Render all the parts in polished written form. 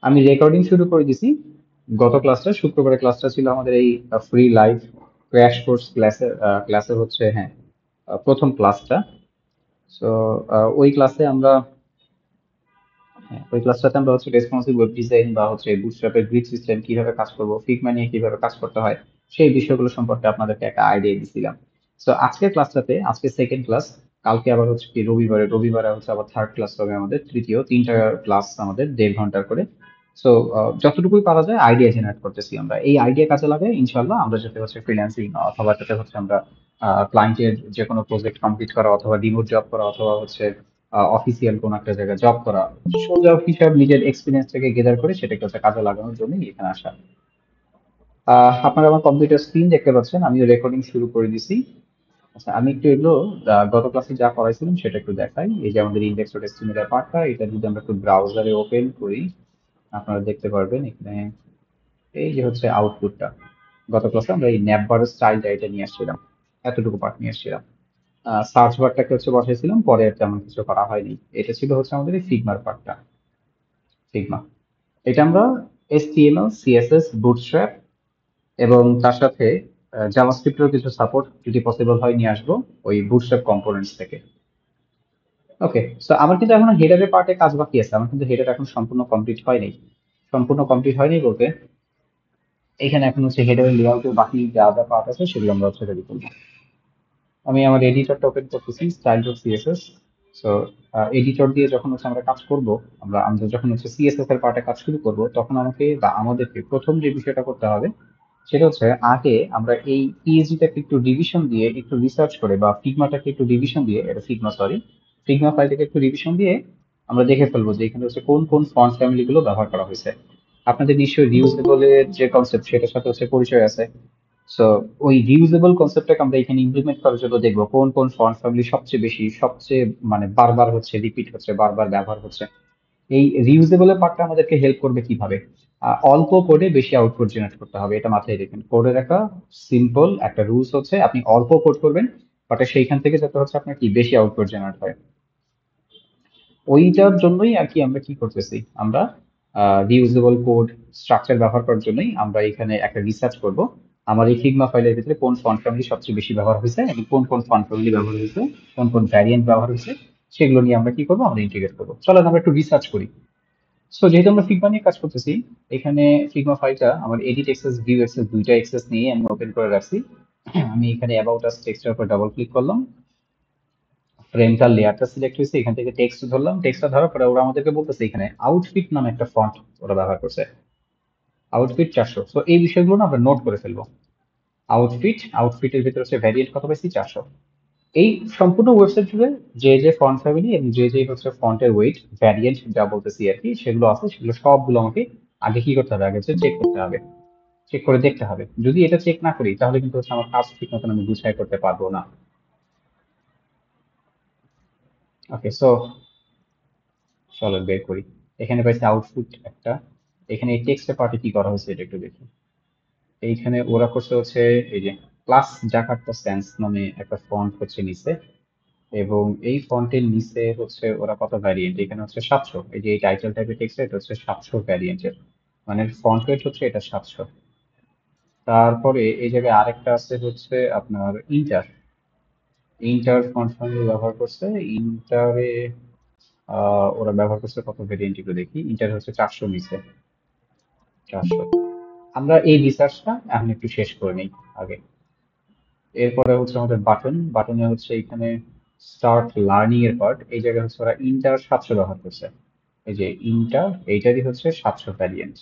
আমি রেকর্ডিং শুরু করে দিছি। গত ক্লাসটা শুক্রবারের ক্লাসটা ছিল আমাদের এই ফ্রি লাইভ ক্র্যাশ কোর্স ক্লাসে হচ্ছে, হ্যাঁ, প্রথম ক্লাসটা। সো ওই ক্লাসে আমরা, হ্যাঁ, ওই ক্লাসটাতে আমরা হচ্ছে রেসপন্সিভ ওয়েব ডিজাইন বা হচ্ছে বুটস্ট্র্যাপের গ্রিড সিস্টেম কিভাবে কাজ করবো, ফিগমা নিয়ে কিভাবে কাজ করতে হয়, সেই বিষয়গুলো সম্পর্কে আপনাদেরকে একটা আইডিয়া দিছিলাম। তো আজকের ক্লাসটাতে, আজকে সেকেন্ড ক্লাস, কালকে আবার হচ্ছে কি রবিবারে হচ্ছে আবার থার্ড ক্লাস হবে আমাদের, তৃতীয় তিনটা ক্লাস আমাদের 1.5 ঘন্টার করে। সো যতটুকুই পারা যায় আইডিয়া জেনারেট করতেছি আমরা, এই আইডিয়া কাজে লাগাই ইনশাল্লাহ আমরা যাতে হচ্ছে ফ্রিল্যান্সিং অথবা যাতে হচ্ছে আমরা ক্লায়েন্টের যে কোনো প্রজেক্ট কমপ্লিট করা অথবা রিমোট জব করা অথবা হচ্ছে অফিসিয়াল কোনো একটা জায়গায় জব করা, সোজা হিসাব নিজের এক্সপিরিয়েন্স থেকে গেদার করে সেটাকে হচ্ছে কাজে লাগানোর জন্যই এখানে আসা। আপনারা আমার কম্পিউটার স্ক্রিন দেখতে পাচ্ছেন, আমিও রেকর্ডিং শুরু করে দিছি। আচ্ছা, আমি একটু এগুলো গত ক্লাসে যা করাইছিলাম সেটা একটু দেখাই। এই যে আমাদের ইন্ডেক্স ডট এর পার্টটা, এটা যদি আমরা একটু ব্রাউজারে ওপেন করি আপনারা দেখতে পারবেন এখানে এই যে হচ্ছে আউটপুটটা। গত ক্লাসে আমরা এই ন্যাপবার স্টাইলটা এটা নিয়ে আসছিলাম, এতটুকু পার্ট নিয়ে আসছিলাম। সার্চ বারটাকে হচ্ছে বসাইছিলাম, পরে আর তেমন কিছু করা হয়নি। এটা ছিল হচ্ছে আমাদের এই ফিগমার পার্টটা, ফিগমা। এটা আমরা HTML, CSS, বুটস্ট্র্যাপ এবং তার সাথে জাভাস্ক্রিপ্টের কিছু সাপোর্ট যদি পসিবল হয় নিয়ে আসবো ওই বুটস্ট্র্যাপ কম্পোনেন্টস থেকে। ওকে, সো আমার কিন্তু এখনো হেডারের পার্টে কাজ বাকি আছে, আমার কিন্তু হেডার এখন সম্পূর্ণ কমপ্লিট হয়নি। সম্পূর্ণ কমপ্লিট হয়নি বলতে এখানে এখন হচ্ছে হেডারের লেআউটের বাকি যা যা পার্ট আছে সেগুলো আমরা হচ্ছে রেডি করবো। আমি আমার এডিটরটা ওপেন করতেছি, style dot CSS. So editor দিয়ে যখন হচ্ছে আমরা কাজ করব, আমরা যখন হচ্ছে সিএসএস এর পার্টে কাজ শুরু করব, তখন আমাকে বা আমাদেরকে প্রথম যে বিষয়টা করতে হবে সেটা হচ্ছে আগে আমরা এই পিএইচডিটাকে একটু রিভিশন দিয়ে, একটু রিসার্চ করে, বা ফিগমাটাকে একটু রিভিশন দিয়ে, এটা ফিগমা সরি, ফিগমা ফাইলটাকে একটু রিভিশন দিয়ে আমরা দেখে ফেলবো যে এখানে হচ্ছে কোন কোন ফন্ট ফ্যামিলি গুলো ব্যবহার করা হয়েছে। আপনাদের নিশ্চয়ই রিউজেবলের যে কনসেপ্ট সেটার সাথে হচ্ছে পরিচয় আছে। সো ওই রিউজেবল কনসেপ্টটাকে আমরা এখানে ইমপ্লিমেন্ট করার জন্য দেখবো কোন কোন ফন্ট ফ্যামিলি সবচেয়ে বেশি, সবচেয়ে মানে বারবার হচ্ছে রিপিট হচ্ছে, বারবার ব্যবহার হচ্ছে। এই রিউজেবলের পার্টটা আমাদেরকে হেল্প করবে কিভাবে? অল্প কোডে বেশি আউটপুট জেনারেট করতে হবে, এটা মাথায় রেখেন। কোডের একটা সিম্পল একটা রুলস হচ্ছে আপনি অল্প কোড করবেন, বাট সেইখান থেকে যাতে হচ্ছে আপনার কি বেশি আউটপুট জেনারেট হয়। ওইটার জন্যই আর কি আমরা কি করতেছি, আমরা রিউজেবল কোড স্ট্রাকচার ব্যবহার করার জন্যই আমরা এখানে একটা রিসার্চ করব আমার এই ফিগমা ফাইলের ভিতরে কোন ফন্ট ফ্যামিলি সবচেয়ে বেশি ব্যবহার হয়েছে এবং কোন কোন ফন্ট ফ্যামিলি ব্যবহার হয়েছে, কোন কোন ভ্যারিয়েন্ট ব্যবহার হয়েছে, সেগুলো নিয়ে আমরা কি করবো, আমরা ইন্টিগ্রেট করবো। চলো আমরা একটু রিসার্চ করি। সো যেহেতু আমরা ফিগমা নিয়ে কাজ করতেছি, এখানে ফিগমা ফাইলটা আমার এডিট এক্সেস, ভিউ এক্সেস, দুইটা এক্সেস নিয়ে আমি ওপেন করে রাখছি। আমি এখানে অ্যাবাউট আস টেক্সটের উপর ডাবল ক্লিক করলাম, ফ্রেমটার লেয়ারটা সিলেক্ট হয়েছে, এখান থেকে টেক্সট ধরলাম। টেক্সটটা ধরার পরে ওরা আমাদেরকে বলতেছে এখানে আউটফিট নামে একটা ফন্ট ওরা ব্যবহার করছে, আউটফিট 400। তো এই বিষয়গুলো না আমরা নোট করে ফেলবো। আউটফিটের ভিতরে হচ্ছে ভ্যারিয়েন্ট কত পাইছি, 400। এই সম্পূর্ণ ওয়েবসাইট জুড়ে যে যে ফন্ট ফ্যামিলি এবং যে যে হচ্ছে ফন্টের ওয়েট ভ্যারিয়েন্ট যা বলতেছি আর কি, সেগুলো আছে, সেগুলো সবগুলো আমাকে আগে কি করতে হবে, আগে হচ্ছে চেক করতে হবে, চেক করে দেখতে হবে। যদি এটা চেক না করি তাহলে কিন্তু হচ্ছে আমার কাজ ঠিক মতন আমি গুছাই করতে পারবো না। ওকে, সো চলো বের করি। এখানে পাইছি আউটপুট একটা। এখানে এই টেক্সটের পার্টে কি করা হয়েছে এটা একটু দেখি। এইখানে ওরা করছে হচ্ছে এই যে ক্লাস জাকার্তা স্ট্যান্স নামে একটা ফন্ট হচ্ছে নিচে, এবং এই ফন্টের নিচে হচ্ছে ওরা কত ভ্যারিয়েন্ট, এখানে হচ্ছে 700। এই যে এই টাইটেল টাইপের টেক্সট, এটা হচ্ছে 700 ভ্যারিয়েন্টের, মানে ফন্ট ওয়েট হচ্ছে এটা 700। তারপরে এই জায়গায় আরেকটা আছে হচ্ছে আপনার ইন্টার, ইন্টার ফন্ট ফ্যামিলি ব্যবহার করছে। ইন্টারে ওরা ব্যবহার করছে কত ভেরিয়েন্ট একটু দেখি। ইন্টার হচ্ছে 400 নিচে, 400। আমরা এই রিসার্চটা এখন একটু শেষ করে নিই আগে। এরপরে হচ্ছে আমাদের বাটনে হচ্ছে এখানে স্টার্ট লার্নিং এর পার্ট, এই জায়গায় হচ্ছে ওরা ইন্টার 700 ব্যবহার করছে। এই যে ইন্টার, এইটারই হচ্ছে 700 ভ্যারিয়েন্ট।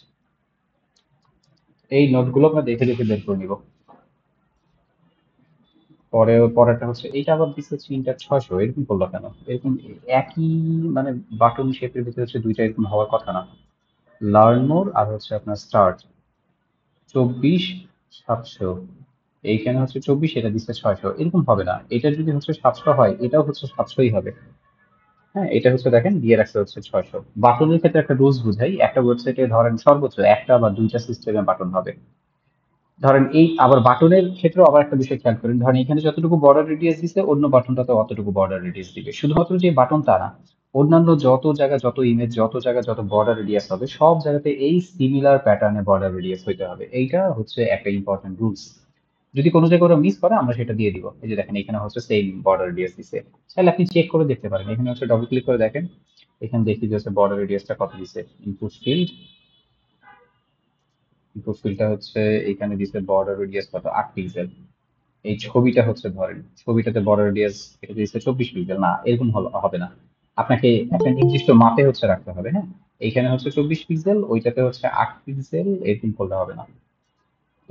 এই নোটগুলো আমরা দেখে দেখে বের করে নিব। পরেরটা হচ্ছে এইটা আবার দিচ্ছে হচ্ছে ইন্টার 600, এরকম করলো কেন? এরকম একই মানে বাটন শেপের ভিতরে হচ্ছে দুইটা এরকম হওয়ার কথা না। লার্ন মোর আর হচ্ছে আপনার স্টার্ট 24 700, এইখানে হচ্ছে 24, এটা দিচ্ছে 600, এরকম হবে না। এটা যদি হচ্ছে 700 হয় এটাও হচ্ছে 700ই হবে। হ্যাঁ, এটা হচ্ছে দেখেন দিয়ে রাখছে হচ্ছে 600। বাটনের ক্ষেত্রে একটা রুলস বুঝাই, একটা ওয়েবসাইটে ধরেন সর্বোচ্চ একটা বা দুইটা সিস্টেমে বাটন হবে। ধরেন এই আবার বাটনের ক্ষেত্রেও আবার একটা বিষয় খেয়াল করেন, ধরেন এখানে যতটুকু বর্ডার রেডিয়াস দিছে অন্য বাটনটাতে অতটুকু বর্ডার রেডিয়াস দিবে, শুধুমাত্র যে বাটন তা না, অন্যান্য যত জায়গা, যত ইমেজ, যত জায়গা, যত বর্ডার রেডিয়াস হবে, সব জায়গাতে এই সিমিলার প্যাটার্নে বর্ডার রেডিয়াস হইতে হবে। এইটা হচ্ছে একটা ইম্পর্টেন্ট রুলস। যদি কোনো জায়গায় ওরা মিস করে, আমরা সেটা দিয়ে দিব। এই যে দেখেন, এখানে হচ্ছে সেম বর্ডার রেডিয়াস দিছে। তাহলে আপনি চেক করে দেখতে পারেন। এখানে হচ্ছে ডবল ক্লিক করে দেখেন, এখানে দেখি যে হচ্ছে বর্ডার রেডিয়াসটা কত দিছে। ইনপুট ফিল্ডটা হচ্ছে এখানে দিছে বর্ডার রেডিয়াস কত, 8 পিক্সেল। এই ছবিটা হচ্ছে ধরেন, ছবিটাতে বর্ডার রেডিয়াস এটা দিচ্ছে 24 পিক্সেল। না, এরকম হবে না। আপনাকে একটা নির্দিষ্ট মাপে হচ্ছে রাখতে হবে। হ্যাঁ, এইখানে হচ্ছে 24 পিক্সেল, ওইটাতে হচ্ছে 8 পিক্সেল, এরকম করলে হবে না।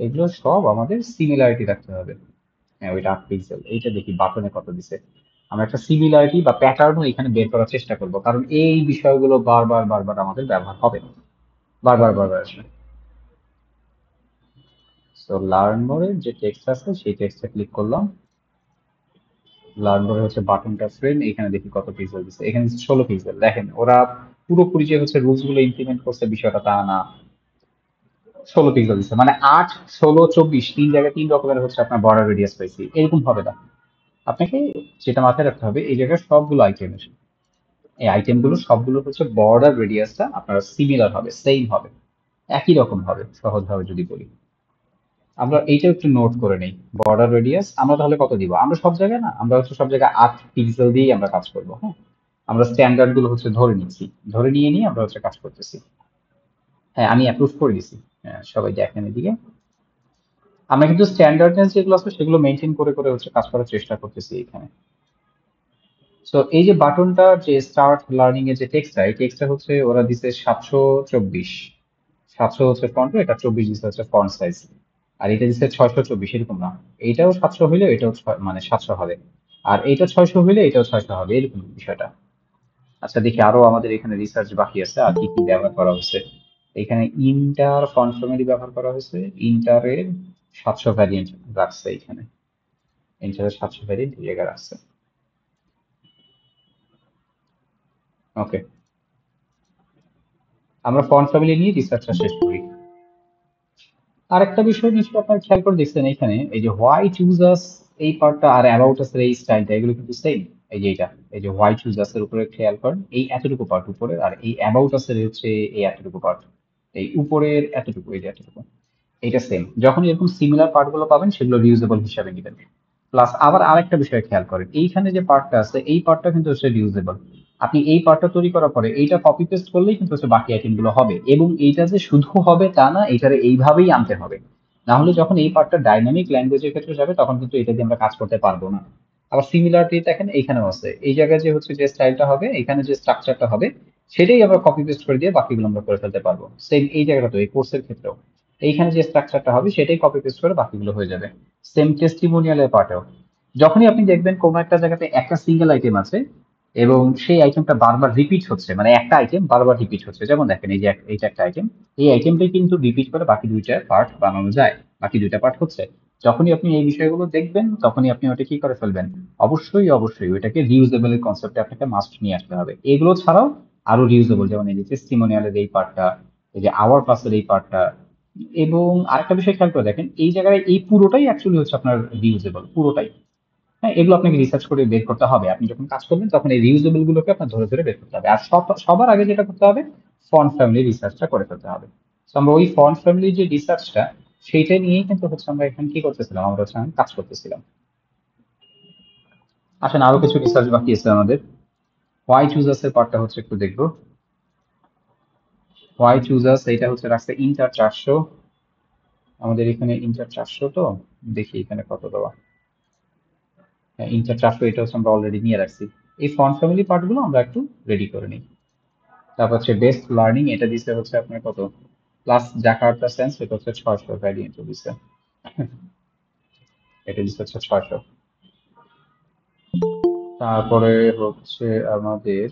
এগুলো সব আমাদের সিমিলারিটি রাখতে হবে। হ্যাঁ, ওইটা 8 পিক্সেল। এইটা দেখি বাটনে কত দিছে। আমরা একটা সিমিলারিটি বা প্যাটার্নও এখানে বের করার চেষ্টা করব, কারণ এই বিষয়গুলো বারবার বারবার আমাদের ব্যবহার হবে। বারবার বারবার আসবে। সো লার্ন মোডের যে টেক্সট আছে সেই টেক্সটে ক্লিক করলাম। লার্ন মোডে হচ্ছে বাটনটা ফ্রেম, এখানে দেখি কত পিক্সেল দিচ্ছে। এখানে 16 পিক্সেল। দেখেন, ওরা পুরোপুরি যে হচ্ছে রুলস গুলো ইমপ্লিমেন্ট করছে বিষয়টা তা না। 16 পিক্সেল দিচ্ছে মানে 8, 16, 24, তিন জায়গায় তিন রকমের হচ্ছে আপনার বর্ডার রেডিয়াস পাইছি। এরকম হবে না। আপনাকে যেটা মাথায় রাখতে হবে, এই জায়গায় সবগুলো আইটেমের, এই আইটেমগুলো সবগুলো হচ্ছে বর্ডার রেডিয়াসটা আপনার সিমিলার হবে, সেম হবে, একই রকম হবে। সহজভাবে যদি বলি, আমরা এইটা একটু নোট করে নেই। বর্ডার রেডিয়াস আমরা তাহলে কত দিব? আমরা সব জায়গায় না, আমরা হচ্ছে সব জায়গায় 8 পিক্সেল দিয়েই আমরা কাজ করবো। হ্যাঁ, আমরা স্ট্যান্ডার্ড গুলো হচ্ছে ধরে নিচ্ছি, ধরে নিয়ে আমরা হচ্ছে কাজ করতেছি। হ্যাঁ, আমি অ্যাপ্রুভ করে দিছি। হ্যাঁ, সবাই দেখেন এদিকে। আমরা কিন্তু স্ট্যান্ডার্ডনেস যেগুলো আছে সেগুলো মেনটেন করে করে হচ্ছে কাজ করার চেষ্টা করতেছি এখানে। সো এই যে বাটনটা, যে স্টার্ট লার্নিং এর যে টেক্সটটা, এই টেক্সটটা হচ্ছে ওরা দিছে 724। 700 হচ্ছে ফন্ট, এটা 24 দিচ্ছে হচ্ছে ফন্ট সাইজ। আর এটা দিচ্ছে 624, এরকম না। এইটাও 700 হইলে এটাও মানে 700 হবে। আর এইটা 600 হইলে এটাও 600 হবে, এরকম বিষয়টা। আচ্ছা, দেখি আরো আমাদের এখানে রিসার্চ বাকি আছে, আর কি কি ব্যবহার করা হয়েছে। এখানে ইন্টার ফন্ট ফ্যামিলি ব্যবহার করা হয়েছে। ইন্টারের 700 ভ্যারিয়েন্ট রাখছে এখানে। ইন্টারের 700 ভ্যারিয়েন্ট এই জায়গায় রাখছে। ওকে, আমরা ফন্ট ফ্যামিলি নিয়ে রিসার্চটা শেষ করি। আরেকটা বিষয় নিশ্চয়ই আপনার খেয়াল করে দেখছেন, এখানে এই যে হোয়াই চুজ আস, এই পার্টটা আর অ্যাবাউট আস এর এই স্টাইলটা, এগুলো কিন্তু সেম। এই যে এটা, এই যে হোয়াই চুজ আস এর উপরে খেয়াল করেন, এই এতটুকু পার্ট উপরে, আর এই অ্যাবাউট আস এর হচ্ছে এই এতটুকু পার্ট, এই উপরের এতটুকু, এই যে এতটুকু, এটা সেম। যখন এরকম সিমিলার পার্ট গুলো পাবেন সেগুলো রিউজেবল হিসাবে নেবেন। প্লাস আবার আরেকটা বিষয় খেয়াল করেন, এইখানে যে পার্টটা আছে এই পার্টটা কিন্তু হচ্ছে রিউজেবল। আপনি এই পার্টটা তৈরি করার পরে এইটা কপি পেস্ট করলেই কিন্তু হচ্ছে বাকি আইটেম গুলো হবে। এবং এইটা যে শুধু হবে তা না, এটারে এইভাবেই আনতে হবে। না হলে যখন এই পার্টটা ডাইনামিক ল্যাঙ্গুয়েজের ক্ষেত্রে যাবে, তখন কিন্তু এটা দিয়ে আমরা কাজ করতে পারবো না। আবার সিমিলারিটি দেখেন এইখানেও আছে, এই জায়গায় যে হচ্ছে যে স্টাইলটা হবে, এখানে যে স্ট্রাকচারটা হবে, সেটাই আমরা কপি পেস্ট করে দিয়ে বাকিগুলো আমরা করে ফেলতে পারবো। সেম এই জায়গাটা তো, এই কোর্সের ক্ষেত্রেও এইখানে যে স্ট্রাকচারটা হবে সেটাই কপি পেস্ট করে বাকিগুলো হয়ে যাবে। সেম টেস্টিমোনিয়ালের পার্টেও যখনই আপনি দেখবেন কোনো একটা জায়গাতে একটা সিঙ্গেল আইটেম আছে এবং সেই আইটেমটা বারবার রিপিট হচ্ছে, মানে একটা আইটেম বারবার রিপিট হচ্ছে, যেমন দেখেন এই যে এইটা একটা আইটেম, এই আইটেমটাই কিন্তু রিপিট করে বাকি দুইটা পার্ট বানানো যায়, বাকি দুইটা পার্ট হচ্ছে। যখনই আপনি এই বিষয়গুলো দেখবেন, তখনই আপনি ওটা কি করে ফেলবেন, অবশ্যই অবশ্যই ওইটাকে রিউজেবল এর কনসেপ্টে আপনাকে মাস্ট নিয়ে আসতে হবে। এগুলো ছাড়াও আরো রিউজেবল, যেমন এই যে টেস্টিমোনিয়ালের এই পার্টটা, এই যে আওয়ার প্লাসের এই পার্টটা। এবং আরেকটা বিষয় খেয়াল করে দেখেন, এই জায়গায় এই পুরোটাই অ্যাকচুয়ালি হচ্ছে আপনার রিউজেবল, পুরোটাই। হ্যাঁ, এগুলো আপনাকে রিসার্চ করে বের করতে হবে। আপনি যখন কাজ করবেন তখন এই রিউজেবল গুলোকে আপনার ধরে ধরে বের করতে হবে। আর সবার আগে যেটা করতে হবে, ফন্ট ফ্যামিলি রিসার্চটা করে ফেলতে হবে। তো আমরা ওই ফন্ট ফ্যামিলির যে রিসার্চটা, সেইটা নিয়েই কিন্তু হচ্ছে আমরা এখানে কি করতেছিলাম, আমরা হচ্ছে কাজ করতেছিলাম। আসেন, আরো কিছু রিসার্চ বাকি আছে আমাদের। হোয়াই চুজাস এর পার্টটা হচ্ছে একটু দেখবো। হোয়াই চুজাস এটা হচ্ছে রাখছে ইন্টার 400। আমাদের এখানে ইন্টার 400 তো, দেখি এখানে কত দেওয়া। ইন্টার 400 এটা হচ্ছে আমরা অলরেডি নিয়ে রাখছি। এই ফন্ট ফ্যামিলি পার্টগুলো আমরা একটু রেডি করে নিই। তারপর হচ্ছে বেস্ট লার্নিং, এটা দিছে হচ্ছে আপনার কত, প্লাস জাকার্তা সেন্স, এটা হচ্ছে 600 ভ্যারিয়েন্ট দিছে। এটা দিছে হচ্ছে 600। তারপরে হচ্ছে আমাদের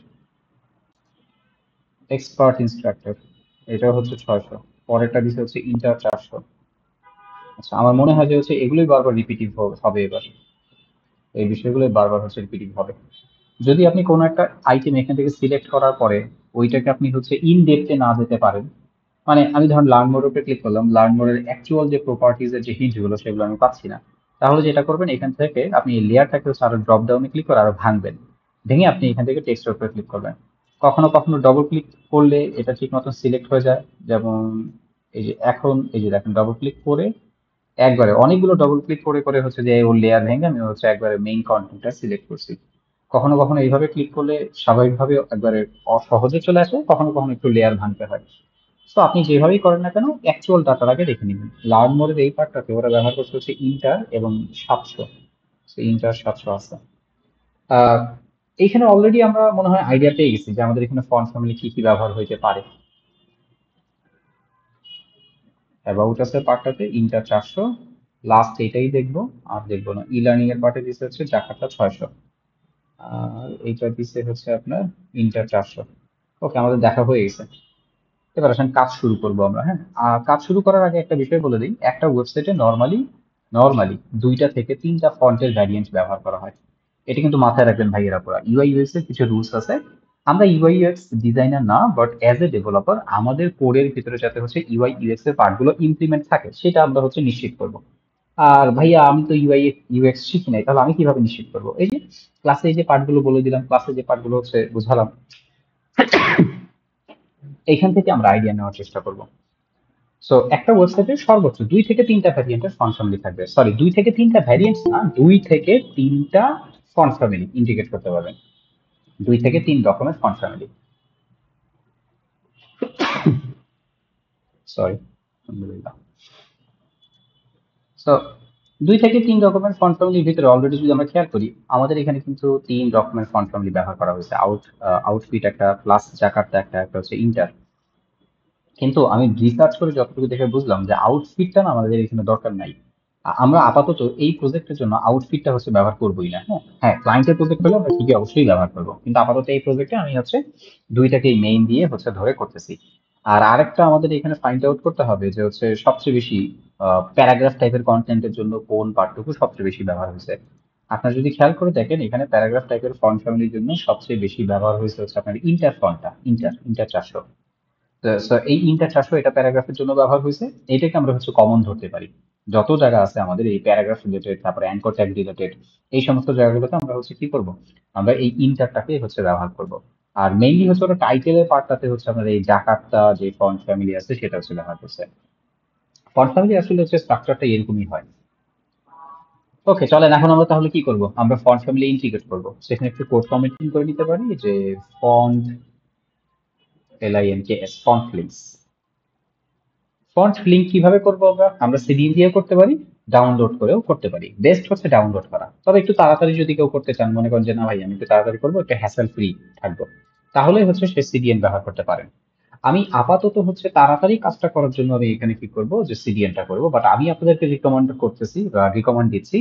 এক্সপার্ট ইনস্ট্রাক্টর, এটা হচ্ছে 600। পরেরটা দিছে হচ্ছে ইন্টার 400। আচ্ছা, আমার মনে হয় যে হচ্ছে এগুলোই বারবার রিপিটিভ হবে এবার। এই বিষয়গুলোই বারবার হচ্ছে রিপিটিভ হবে। যদি আপনি কোনো একটা আইটেম এখান থেকে সিলেক্ট করার পরে ওইটাকে আপনি হচ্ছে ইন ডেপথে না যেতে পারেন, মানে আমি ধরুন লার্ন মোড উপরে ক্লিক করলাম, লার্ন মোডের অ্যাকচুয়াল যে প্রপার্টিজ এর যে হিন্ট গুলো সেগুলো আমি পাচ্ছি না, তাহলে যেটা করবেন, এখান থেকে আপনি লেয়ারটাকে হচ্ছে আরো ড্রপ ডাউনে ক্লিক করে আরো ভাঙবেন। ভেঙে আপনি এখান থেকে টেক্সটের উপরে ক্লিক করবেন। কখনো কখনো ডবল ক্লিক করলে এটা ঠিক মতন সিলেক্ট হয়ে যায়। যেমন এই যে এখন এই যে দেখেন ডবল ক্লিক করে একবারে অনেকগুলো ডবল ক্লিক করে করে হচ্ছে যে ওর লেয়ার ভেঙে আমি হচ্ছে একবারে মেইন কন্টেন্টটা সিলেক্ট করছি। কখনো কখনো এইভাবে ক্লিক করলে স্বাভাবিকভাবে একবারে সহজে চলে আসে, কখনো কখনো একটু লেয়ার ভাঙতে হয়। তো আপনি যেভাবেই করেন না কেন অ্যাকচুয়াল ডাটার আগে দেখে নেবেন। লার্ন মোডের এই পার্টটাতে ওরা ব্যবহার করছে হচ্ছে ইন্টার এবং 700। ইন্টার 700 আছে। আহ, এইখানে অলরেডি আমরা মনে হয় আইডিয়া পেয়ে গেছি যে আমাদের এখানে ফন্ট ফ্যামিলি কি কি ব্যবহার হইতে পারে। অ্যাবাউট আছে পার্টটাতে ইন্টার 400, লাস্ট এটাই দেখবো, আর দেখবো না। ই লার্নিং এর পার্টে দিচ্ছে হচ্ছে জাকার্তা 600, আর এইটা দিচ্ছে হচ্ছে আপনার ইন্টার 400। ওকে, আমাদের দেখা হয়ে গেছে। এবার আসেন কাজ শুরু করবো আমরা। হ্যাঁ, আর কাজ শুরু করার আগে একটা বিষয় বলে দিই, একটা ওয়েবসাইটে নর্মালি নর্মালি 2টা থেকে 3টা ফন্টের ভ্যারিয়েন্ট ব্যবহার করা হয়। এটা কিন্তু মাথায় রাখবেন ভাইয়েরা। পড়া ইউআই ইউএক্স এর কিছু রুলস আছে। আমরা ইউআই ইউএক্স ডিজাইনার না, বাট অ্যাজ এ ডেভেলপার আমাদের কোডের ভিতরে যাতে হচ্ছে ইউআই ইউএক্স এর পার্টগুলো ইমপ্লিমেন্ট থাকে সেটা আমরা হচ্ছে নিশ্চিত করব। আর ভাইয়া আমি তো ইউআই ইউএক্স শিখি নাই, তাহলে আমি কিভাবে নিশ্চিত করবো? এই যে ক্লাসে এই যে পার্টগুলো বলে দিলাম, ক্লাসে যে পার্টগুলো হচ্ছে বুঝালাম, এইখান থেকে আমরা আইডিয়া নেওয়ার চেষ্টা করব। সো একটা ওয়েবসাইটে সর্বোচ্চ 2 থেকে 3টা ভ্যারিয়েন্টের ফন্ট ফ্যামিলি থাকবে। সরি, 2 থেকে 3টা ভ্যারিয়েন্টস না, 2 থেকে 3টা ফন্ট ফ্যামিলি ইন্ডিকেট করতে পারবেন। 2 থেকে 3 রকমের ফন্ট ফ্যামিলি। সরি, আলহামদুলিল্লাহ। সো 2 থেকে 3 রকমের ফন্ট ফ্যামিলির ভিতরে অলরেডি যদি আমরা খেয়াল করি, আমাদের এখানে কিন্তু 3 রকমের ফন্ট ফ্যামিলি ব্যবহার করা হয়েছে। আউটফিট একটা, প্লাস জাকার্তা একটা, একটা হচ্ছে ইন্টার। কিন্তু আমি রিসার্চ করে যতটুকু দেখে বুঝলাম যে আউটফিটটা না আমাদের এখানে দরকার নাই। আমরা আপাতত এই প্রজেক্টের জন্য আউটফিটটা হচ্ছে ব্যবহার করবোই না। হ্যাঁ হ্যাঁ, ক্লায়েন্টের প্রজেক্ট হলে আমরা ঠিকই অবশ্যই ব্যবহার করবো, কিন্তু আপাতত এই প্রজেক্টে আমি হচ্ছে 2টাকেই মেইন দিয়ে হচ্ছে ধরে করতেছি। আর আরেকটা আমাদের এখানে ফাইন্ড আউট করতে হবে যে হচ্ছে সবচেয়ে বেশি প্যারাগ্রাফ টাইপের কন্টেন্টের জন্য কোন পার্টটুকু সবচেয়ে বেশি ব্যবহার হয়েছে। আপনার যদি খেয়াল করে দেখেন এখানে প্যারাগ্রাফ টাইপের ফন্ট ফ্যামিলির জন্য সবচেয়ে বেশি ব্যবহার হয়েছে হচ্ছে আপনার ইন্টার ফন্টটা, ইন্টার ইন্টার 400। তো এই ইন্টার 400 এটা প্যারাগ্রাফের জন্য ব্যবহার হয়েছে। এটাকে আমরা হচ্ছে কমন ধরতে পারি। যত জায়গা আছে আমাদের এই প্যারাগ্রাফ রিলেটেড, তারপরে অ্যাঙ্কর ট্যাগ রিলেটেড, এই সমস্ত জায়গাগুলোতে আমরা হচ্ছে কি করব, আমরা এই ইন্টারটাকে হচ্ছে ব্যবহার করব। আর মেইনলি হচ্ছে ওটা টাইটেলের পার্টটাতে হচ্ছে আমাদের এই জাকার্তা যে ফন্ট ফ্যামিলি আছে সেটা হচ্ছে ব্যবহার করছে। ফন্ট ফ্যামিলি আসলে হচ্ছে স্ট্রাকচারটা এরকমই হয়। ওকে, চলেন এখন আমরা তাহলে কি করব, আমরা ফন্ট ফ্যামিলি ইন্টিগ্রেট করব। সেখানে একটু কোড কমেন্টিং করে নিতে পারি যে font LINKS font links. Font link কিভাবে করবো আমরা? আমরা সিডিএন দিয়ে করতে পারি, ডাউনলোড করেও করতে পারি। বেস্ট হচ্ছে ডাউনলোড করা, তবে একটু তাড়াতাড়ি যদি কেউ করতে চান, মনে করেন যে না ভাই আমি একটু তাড়াতাড়ি করবো, একটু হ্যাসেল ফ্রি থাকবো, তাহলে হচ্ছে সে সিডিএন ব্যবহার করতে পারেন। আমি আপাতত হচ্ছে তাড়াতাড়ি কাজটা করার জন্য আমি এখানে কি করব যে সিডিএনটা করব, বাট আমি আপনাদেরকে রিকমেন্ড করতেছি বা রিকমেন্ড দিচ্ছি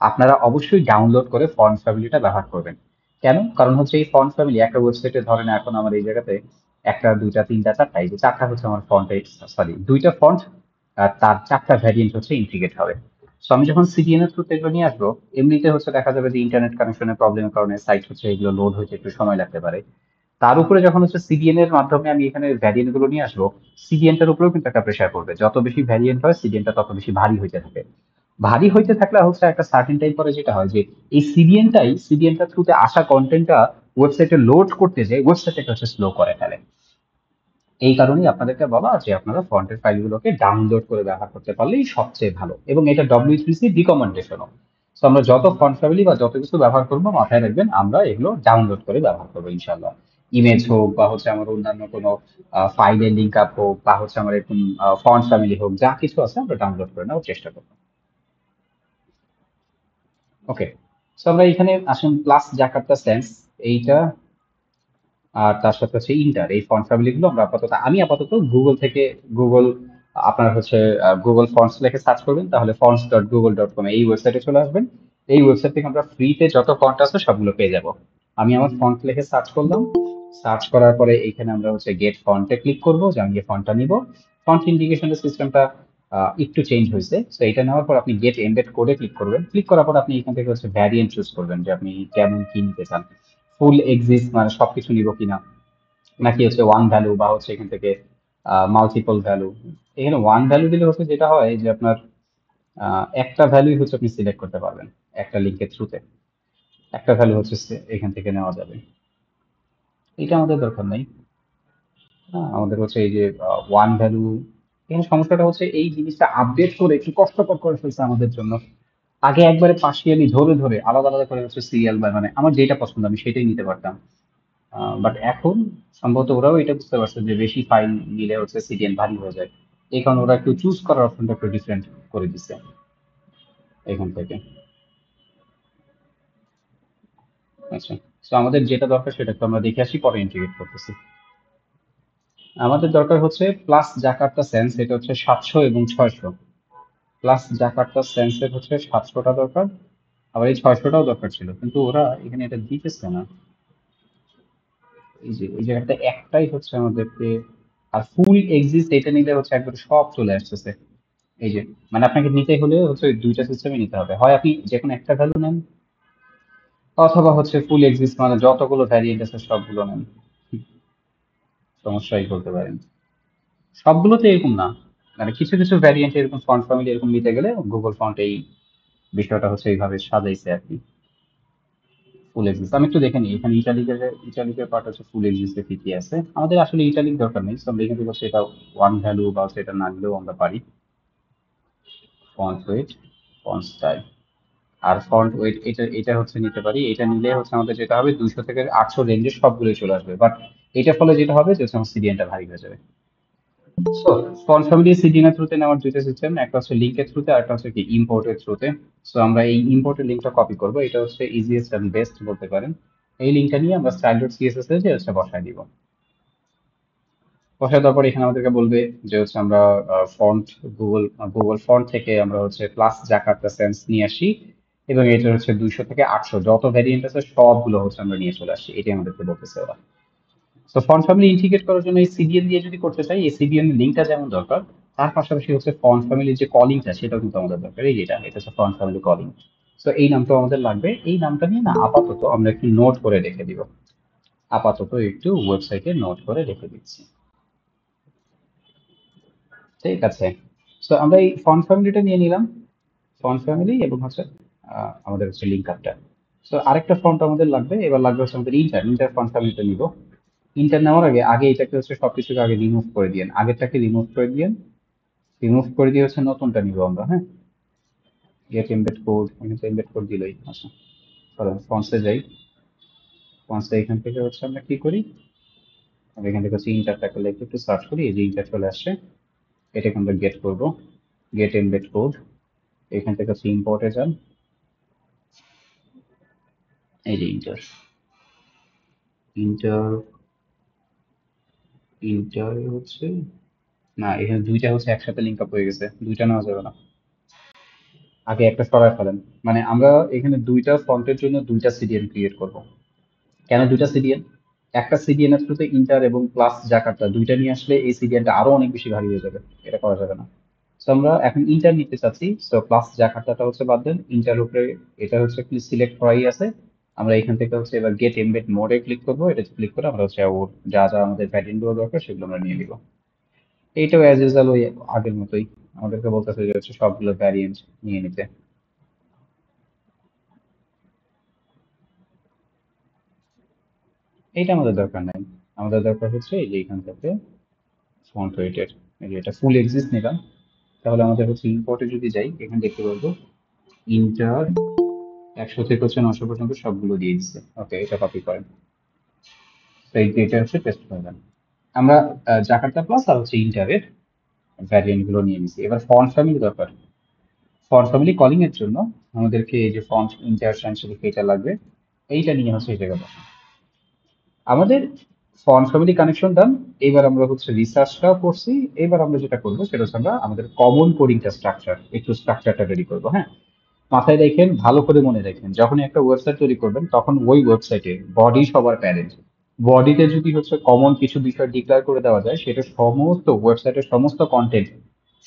আপনারা অবশ্যই ডাউনলোড করে ফন্ট ফ্যামিলিটা ব্যবহার করবেন। কেন? কারণ হচ্ছে এই ফন্ট ফ্যামিলি একটা ওয়েবসাইটে ধরেন এখন আমার এই জায়গাতে একটা, দুইটা, তিনটা, চারটা, এই যে চারটা হচ্ছে আমার ফন্ট, সরি 2টা ফন্ট, আর তার 4টা ভ্যারিয়েন্ট হচ্ছে ইন্টিগ্রেট হবে। সো আমি যখন সিডিএন এর থ্রুতে এগুলো নিয়ে আসবো, এমনিতে হচ্ছে দেখা যাবে যে ইন্টারনেট কানেকশনের প্রবলেমের কারণে সাইট হচ্ছে এগুলো লোড হইতে একটু সময় লাগতে পারে। তার উপরে যখন হচ্ছে সিডিএন এর মাধ্যমে আমি এখানে ভ্যারিয়েন্ট গুলো নিয়ে আসবো, সিডিএনটার উপরেও কিন্তু একটা প্রেশার পড়বে। যত বেশি ভ্যারিয়েন্ট হয় সিডিএনটা তত বেশি ভারী হইতে থাকে। ভারী হইতে থাকলে হচ্ছে একটা সার্টেন টাইম পরে যেটা হয় যে এই সিডিএনটা থ্রুতে আসা কন্টেন্টটা ওয়েবসাইটে লোড করতে যে ওয়েবসাইটটাকে হচ্ছে স্লো করে ফেলে। এই কারণেই আপনাদেরকে বলা যে আপনারা ফন্টের ফাইলগুলোকে ডাউনলোড করে ব্যবহার করতে পারলেই সবচেয়ে ভালো, এবং এটা W3C রিকমেন্ডেশনও। তো আমরা যত ফন্ট ফ্যামিলি বা যত কিছু ব্যবহার করবো মাথায় রাখবেন আমরা এগুলো ডাউনলোড করে ব্যবহার করবো ইনশাল্লাহ। ইমেজ হোক বা হচ্ছে আমার অন্যান্য কোনো ফাইলের লিঙ্ক আপ হোক বা হচ্ছে আমার এরকম ফন্ট ফ্যামিলি হোক, যা কিছু আছে আমরা ডাউনলোড করে নেওয়ার চেষ্টা করবো। ওকে, তো আমরা এখানে আসুন প্লাস জাকার্তা সেন্স এইটা, আর তার সাথে হচ্ছে ইন্টার, এই ফন্ট ফ্যামিলি গুলো আমরা আপাতত গুগল থেকে, গুগল আপনার হচ্ছে গুগল ফন্টস লিখে সার্চ করবেন, তাহলে fonts.google.com এই ওয়েবসাইটে চলে আসবেন। এই ওয়েবসাইট থেকে আমরা ফ্রিতে যত ফন্ট আছে সবগুলো পেয়ে যাব। আমি আমার ফন্ট লিখে সার্চ করলাম। সার্চ করার পরে এখানে আমরা হচ্ছে গেট ফন্টে ক্লিক করব যে আমি এই ফন্টটা নিব। ফন্ট ইন্ডিকেশনের সিস্টেমটা একটু চেঞ্জ হয়েছে, তো এটা নেওয়ার পর আপনি গেট এমবেড কোডে ক্লিক করবেন। ক্লিক করার পর আপনি এখান থেকে হচ্ছে ভ্যারিয়েন্ট চুজ করবেন যে আপনি কেমন কি নিতে চান। ফুল এক্সিস্ট মানে সবকিছু নিব কিনা, নাকি হচ্ছে ওয়ান ভ্যালু বা হচ্ছে এখান থেকে মাল্টিপল ভ্যালু। এখানে ওয়ান ভ্যালু দিলে হচ্ছে যেটা হয় যে আপনার একটা ভ্যালুই হচ্ছে আপনি সিলেক্ট করতে পারবেন একটা লিঙ্কের থ্রুতে। একটা ভ্যালু হচ্ছে এখান থেকে নেওয়া যাবে। এটা আমাদের দরকার নাই। হ্যাঁ, আমাদের হচ্ছে এই যে ওয়ান ভ্যালু, এখানে সমস্যাটা হচ্ছে এই জিনিসটা আপডেট করে একটু কষ্টকর করে ফেলছে আমাদের জন্য। আগে একবারে পার্সিয়ালি ধরে ধরে আলাদা আলাদা করে হচ্ছে সিরিয়াল বাই, মানে আমার যেটা পছন্দ আমি সেটাই নিতে পারতাম। বাট এখন সম্ভবত ওরাও এটা বুঝতে পারছে যে বেশি ফাইল নিলে হচ্ছে সিরিয়াল ভারী হয়ে যায়। এই কারণে ওরা একটু চুজ করার অপশনটা একটু ডিফারেন্ট করে দিচ্ছে এখান থেকে। আচ্ছা, তো আমাদের যেটা দরকার সেটা তো আমরা দেখে আসি, পরে ইন্টিগ্রেট করতেছি। আমাদের দরকার হচ্ছে প্লাস জাকার্তা সেন্স, এটা হচ্ছে 700 এবং 600। প্লাস জাকার্তা সেন্সের হচ্ছে 700টা দরকার, আবার এই 600টাও দরকার ছিল, কিন্তু ওরা এখানে এটা দিতেছে না। এই যে এই জায়গাটা একটাই হচ্ছে আমাদেরকে, আর ফুল এক্সিস্ট এটা নিলে হচ্ছে একবারে সব চলে আসতেছে। এই যে, মানে আপনাকে নিতে হলে হচ্ছে ওই দুইটা সিস্টেমে নিতে হবে, হয় আপনি যে কোনো একটা ভ্যালু নেন, অথবা হচ্ছে ফুল এক্সিস্ট মানে যতগুলো ভ্যারিয়েন্ট আছে সবগুলো নেন। সমস্যাই বলতে পারেন। সবগুলোতে এরকম না, মানে কিছু কিছু ভ্যারিয়েন্ট এরকম ফন্ট ফ্যামিলি এরকম নিতে গেলে গুগল ফন্ট এই বিষয়টা হচ্ছে এইভাবে সাজাইছে আর কি। ফুল এক্সিস্ট আমি একটু দেখে নিই, এখানে ইটালিকের ইটালিকের পার্ট হচ্ছে ফুল এক্সিস্টে কি কি আছে। আমাদের আসলে ইটালিক দরকার নেই, সব এখান থেকে হচ্ছে এটা ওয়ান ভ্যালু বা হচ্ছে এটা না নিলেও আমরা পারি। ফন্ট ওয়েট, ফন্ট স্টাইল, আর ফন্ট ওয়েট এটা এটা হচ্ছে নিতে পারি। এটা নিলে হচ্ছে আমাদের যেটা হবে 200 থেকে 800 রেঞ্জের সবগুলোই চলে আসবে, বাট এটার ফলে যেটা হবে যে হচ্ছে আমার সিডিএনটা ভারী হয়ে যাবে। সো ফন্ট ফ্যামিলি সিডিএন এর থ্রুতে নেওয়ার দুইটা সিস্টেম, একটা হচ্ছে লিঙ্কের থ্রুতে আর একটা হচ্ছে কি ইম্পোর্টের থ্রুতে। সো আমরা এই ইম্পোর্টের লিঙ্কটা কপি করব, এটা হচ্ছে ইজিয়েস্ট এন্ড বেস্ট বলতে পারেন। এই লিঙ্কটা নিয়ে আমরা স্টাইল ডট সিএসএস এ যে হচ্ছে বসায় দিব। বসায় দেওয়ার পর এখানে আমাদেরকে বলবে যে হচ্ছে আমরা ফন্ট, গুগল গুগল ফন্ট থেকে আমরা হচ্ছে প্লাস জাকার্তা সেন্স নিয়ে আসি, এবং এটা হচ্ছে 200 থেকে 800 যত ভ্যারিয়েন্ট আছে সবগুলো হচ্ছে আমরা নিয়ে চলে আসি, এটাই আমাদেরকে বলতেছে ওরা। তো ফন্ট ফ্যামিলি ইন্টিগ্রেট করার জন্য এই সিডিএন দিয়ে যদি করতে চাই, এই সিডিএন লিঙ্কটা যেমন দরকার, তার পাশাপাশি হচ্ছে ফন্ট ফ্যামিলির যে কলিংটা সেটাও কিন্তু আমাদের দরকার। এই যেটা এটা হচ্ছে ফন্ট ফ্যামিলি কলিং। তো এই নামটাও আমাদের লাগবে। এই নামটা নিয়ে না আপাতত আমরা একটু নোট করে রেখে দিব, আপাতত একটু ওয়েবসাইটে নোট করে রেখে দিচ্ছি। ঠিক আছে, তো আমরা এই ফন্ট ফ্যামিলিটা নিয়ে নিলাম, ফন্ট ফ্যামিলি এবং হচ্ছে আমাদের হচ্ছে লিঙ্ক আপটা। তো আরেকটা ফন্ট আমাদের লাগবে, এবার লাগবে হচ্ছে আমাদের ইন্টার ইন্টার ফন্ট ফ্যামিলিটা নিব। ইন্টার নেওয়ার আগে আগে এটাকে হচ্ছে সবকিছুকে আগে রিমুভ করে দিয়েন, আগেরটাকে রিমুভ করে দিয়েন। রিমুভ করে দিয়ে হচ্ছে নতুনটা নিব আমরা, হ্যাঁ। গেট এমবেড কোড, এখানে এমবেড কোড দিলেই আচ্ছা। চলেন ফন্টসে যাই। ফন্টসে এখান থেকে হচ্ছে আমরা কি করি, আমরা এখান থেকে হচ্ছে ইন্টারটাকে লিখে একটু সার্চ করি, এই যে ইন্টার চলে আসছে, এটাকে আমরা গেট করব। গেট এমবেড কোড, এখান থেকে হচ্ছে ইম্পোর্টে যান, এই যে ইন্টার, ইন্টার, ইন্টার হচ্ছে, না এখানে দুইটা হচ্ছে একসাথে লিঙ্ক আপ হয়ে গেছে, দুইটা নেওয়া যাবে না, আগে একটা সরায় ফেলেন। মানে আমরা এখানে দুইটা ফন্টের জন্য দুইটা সিডিএন ক্রিয়েট করব। কেন দুইটা সিডিএন? একটা সিডিএন এর থ্রুতে ইন্টার এবং প্লাস জাকার্তা দুইটা নিয়ে আসলে এই সিডিএনটা আরো অনেক বেশি ভারী হয়ে যাবে, এটা করা যাবে না। তো আমরা এখন ইন্টার নিতে চাচ্ছি, তো প্লাস জাকার্তাটা হচ্ছে বাদ দেন, ইন্টার উপরে এটা হচ্ছে সিলেক্ট করাই আছে। আমরা এখান থেকে হচ্ছে এবার গেট এমবেড মোডে ক্লিক করবো, এটা ক্লিক করে আমরা হচ্ছে ওর যা যা আমাদের প্যাটার্ন গুলো দরকার সেগুলো আমরা নিয়ে নিব। এইটাও অ্যাজ ইউজুয়াল ওই আগের মতোই আমাদেরকে বলতেছে যে হচ্ছে সবগুলো ভ্যারিয়েন্ট নিয়ে নিতে। এইটা আমাদের দরকার নাই, আমাদের দরকার হচ্ছে এই যে এখান থেকে ফন্ট ওয়েটের, এই যে এটা ফুল এক্সিস্ট নিলাম। তাহলে আমাদের হচ্ছে ইম্পোর্টে যদি যাই, এখানে দেখতে পারবো ইন্টার 100 থেকে হচ্ছে 900 পর্যন্ত সবগুলো দিয়ে দিচ্ছে। ওকে, এটা কপি করেন। তো এই যে এটা হচ্ছে টেস্ট করবেন। আমরা জাকার্তা প্লাস আর হচ্ছে ইন্টারের ভ্যারিয়েন্ট গুলো নিয়ে নিছি, এবার ফন্ট ফ্যামিলি দরকার। ফন্ট ফ্যামিলি কলিং এর জন্য আমাদেরকে এই যে ফন্ট ইন্টার সাংসারিক এটা লাগবে, এইটা নিয়ে হচ্ছে এই জায়গায় বসা। আমাদের ফন্ট ফ্যামিলি কানেকশন ডান। এবার আমরা হচ্ছে রিসার্চটাও করছি। এবার আমরা যেটা করবো সেটা হচ্ছে আমরা আমাদের কমন কোডিংটা স্ট্রাকচার, একটু স্ট্রাকচারটা রেডি করবো, হ্যাঁ। মাথায় রাখেন, ভালো করে মনে রাখেন, যখনই একটা ওয়েবসাইট তৈরি করবেন তখন ওই ওয়েবসাইটে বডি সবার প্যারেন্ট। বডিতে যদি হচ্ছে কমন কিছু বিষয় ডিক্লেয়ার করে দেওয়া যায়, সেটা সমস্ত ওয়েবসাইটের সমস্ত কন্টেন্ট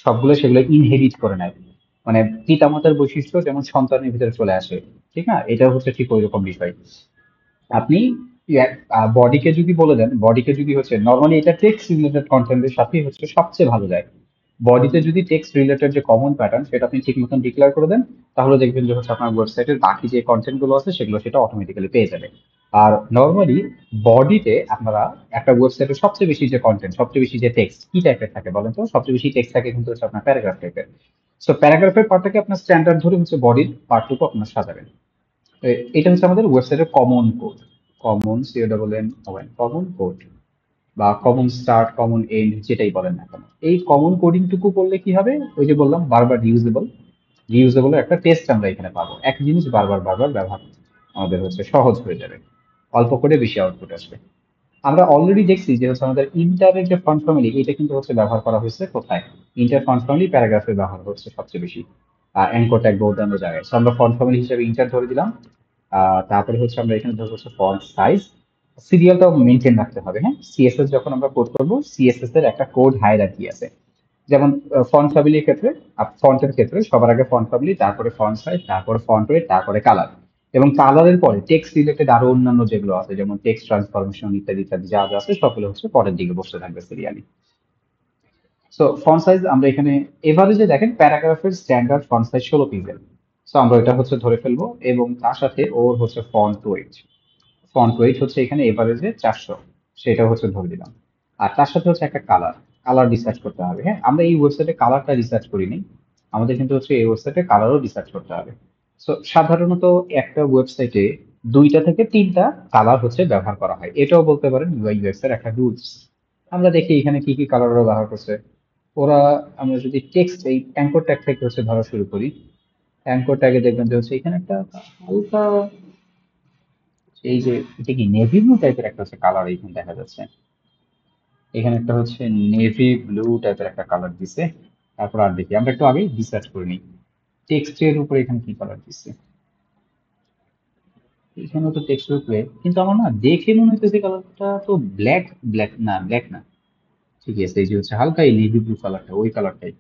সবগুলো সেগুলো ইনহেরিট করে নেয়। মানে পিতামাতার বৈশিষ্ট্য যেমন সন্তানের ভিতরে চলে আসে, ঠিক না, এটা হচ্ছে ঠিক ওই রকম বিষয়। আপনি বডিকে যদি বলে দেন, বডিকে যদি হচ্ছে নর্মালি এটা টেক্সট রিলেটেড কন্টেন্টের সাথে হচ্ছে সবচেয়ে ভালো যায়। বডিতে যদি টেক্সট রিলেটেড যে কমন প্যাটার্ন সেটা আপনি ঠিক মতন ডিক্লেয়ার করে দেন, তাহলে দেখবেন যে হচ্ছে আপনার ওয়েবসাইটের বাকি যে কন্টেন্ট গুলো আছে সেগুলো সেটা অটোমেটিক্যালি পেয়ে যাবে। আর নর্মালি বডিতে আপনারা একটা ওয়েবসাইটের সবচেয়ে বেশি যে কন্টেন্ট, সবচেয়ে বেশি যে টেক্সট কি টাইপের থাকে বলেন তো? সবচেয়ে বেশি টেক্সট থাকে কিন্তু হচ্ছে আপনার প্যারাগ্রাফ টাইপের। সো প্যারাগ্রাফের পার্টটাকে আপনার স্ট্যান্ডার্ড ধরে হচ্ছে বডির পার্টটুকু আপনার সাজাবেন। এটা হচ্ছে আমাদের ওয়েবসাইটের common code. Common common code বা কমন স্টার্ট, কমন এন্ড, যেটাই বলেন না কেন, এই কমন কোডিং টুকু করলে কি হবে? ওই যে বললাম বারবার রিউজেবল, রিউজেবল একটা টেস্ট আমরা এখানে পাবো। এক জিনিস বারবার বারবার ব্যবহার আমাদের হচ্ছে সহজ হয়ে যাবে, অল্প করে বেশি আউটপুট আসবে। আমরা অলরেডি দেখছি যে হচ্ছে আমাদের ইন্টারের যে ফন্ট ফ্যামিলি, এটা কিন্তু হচ্ছে ব্যবহার করা হয়েছে কোথায়? ইন্টার ফন্ট ফ্যামিলি প্যারাগ্রাফে ব্যবহার হচ্ছে সবচেয়ে বেশি, অ্যাঙ্কর ট্যাগ বা অন্যান্য জায়গায়। So আমরা ফন্ট ফ্যামিলি হিসেবে ইন্টার ধরে দিলাম। তারপরে হচ্ছে আমরা এখানে ধরবো হচ্ছে ফন্ট সাইজ। সিরিয়ালটাও মেনটেন রাখতে হবে, হ্যাঁ। সিএসএস যখন আমরা কোড করবো, সিএসএস এর একটা কোড হায়ারার্কি আছে। যেমন ফন্ট ফ্যামিলির ক্ষেত্রে, ফন্টের ক্ষেত্রে সবার আগে ফন্ট ফ্যামিলি, তারপরে ফন্ট সাইজ, তারপরে ফন্ট ওয়েট, তারপরে কালার। এবং কালারের পরে টেক্সট রিলেটেড আরো অন্যান্য যেগুলো আছে, যেমন টেক্সট ট্রান্সফরমেশন ইত্যাদি ইত্যাদি যা যা আছে সবগুলো হচ্ছে পরের দিকে বসতে থাকবে সিরিয়ালি। সো ফন্ট সাইজ আমরা এখানে এভারেজে দেখেন প্যারাগ্রাফের standard font size 16 pixel. So আমরা এটা হচ্ছে ধরে ফেলবো, এবং তার সাথে ওর হচ্ছে ফন্ট ওয়েট। ফন্ট ওয়েট হচ্ছে এখানে এভারেজে 400, সেটা হচ্ছে ধরে দিলাম। আর তার সাথে হচ্ছে একটা কালার, কালার রিসার্চ করতে হবে। হ্যাঁ, আমরা এই ওয়েবসাইটে কালারটা রিসার্চ করিনি, আমাদের কিন্তু হচ্ছে এই ওয়েবসাইটে কালারও রিসার্চ করতে হবে। সো সাধারণত একটা ওয়েবসাইটে 2টা থেকে 3টা কালার হচ্ছে ব্যবহার করা হয়, এটাও বলতে পারেন ইউআই ইউএক্স এর একটা রুলস। আমরা দেখি এখানে কি কি কালার ওরা ব্যবহার করছে। ওরা, আমরা যদি টেক্সট এই অ্যাঙ্কর ট্যাগ থেকে হচ্ছে ধরা শুরু করি, অ্যাঙ্কর ট্যাগে দেখবেন যে হচ্ছে এখানে একটা হালকা, এই যে এটা কি নেভি ব্লু টাইপের একটা হচ্ছে কালার এখানে দেখা যাচ্ছে। এখানে একটা হচ্ছে নেভি ব্লু টাইপের একটা কালার দিছে। তারপর আর দেখি, আমরা একটু আগে রিসার্চ করে নিই টেক্সটের উপরে এখানে কি কালার দিচ্ছে। এখানে তো টেক্সটের উপরে, কিন্তু আমার না দেখে মনে হচ্ছে কালারটা তো ব্ল্যাক, ব্ল্যাক না, ব্ল্যাক না। ঠিকই আছে, এই যে হচ্ছে হালকা এই নেভি ব্লু কালারটা, ওই কালারটাই,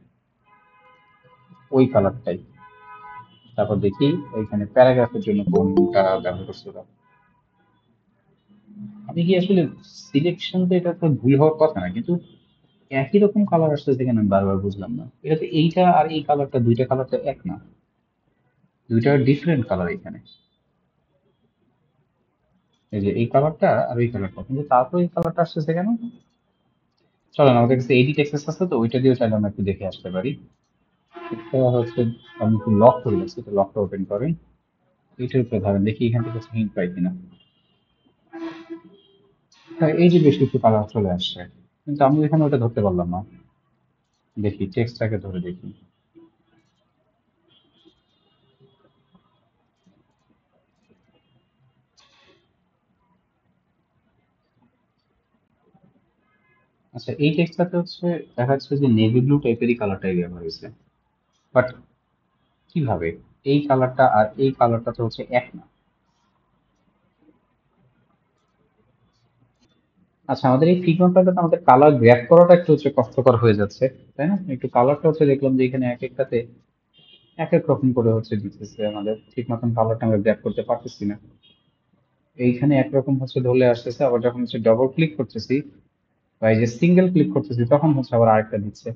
ওই কালারটাই। তারপর দেখি এখানে প্যারাগ্রাফের জন্য কোনটা ব্যবহার করছে ওরা। আমি কি আসলে সিলেকশন, তো এটা তো ভুল হওয়ার কথা না, কিন্তু একই রকম কালার আসতেছে কেন আমি বারবার বুঝলাম না। এটা তো এইটা আর এই কালারটা, দুইটা কালার তো এক না, দুইটা ডিফারেন্ট কালার এখানে। এই যে এই কালারটা আর ওই কালারটা, কিন্তু তারপর এই কালারটা আসতেছে কেন? চলেন, আমাদের কাছে এডিট এক্সেস আছে, তো ওইটা দিয়েও চাইলে আমরা একটু দেখে আসতে পারি। এটা হচ্ছে, আমি একটু লক করে দিচ্ছি, তো লকটা ওপেন করেন। এইটার উপরে ধরেন, দেখি এখান থেকে কিছু হিন্ট পাই কিনা। হ্যাঁ, এই যে বেশ কিছু কালার চলে আসছে, কিন্তু আমি এখানে ওটা ধরতে পারলাম না। দেখি টেক্সটটাকে ধরে দেখি। আচ্ছা, এই টেক্সটটাতে হচ্ছে দেখা যাচ্ছে যে নেভি ব্লু টাইপেরই কালারটাই ব্যবহার হয়েছে। বাট কিভাবে? এই কালারটা আর এই কালারটা তো হচ্ছে এক না। আচ্ছা, আমাদের এই ফিগমা প্যাটার্ন আমাদের কালার গ্র্যাপ করাটা একটু হচ্ছে কষ্টকর হয়ে যাচ্ছে, তাই না? একটু কালারটা হচ্ছে দেখলাম যে এখানে এক একটাতে এক এক রকম করে হচ্ছে দিতেছে, আমাদের ঠিক মতন কালারটা আমরা গ্র্যাপ করতে পারতেছি না। এইখানে একরকম হচ্ছে ধরলে আসতেছে, আবার যখন হচ্ছে ডবল ক্লিক করতেছি বা এই যে সিঙ্গেল ক্লিক করতেছি তখন হচ্ছে আবার আরেকটা দিচ্ছে।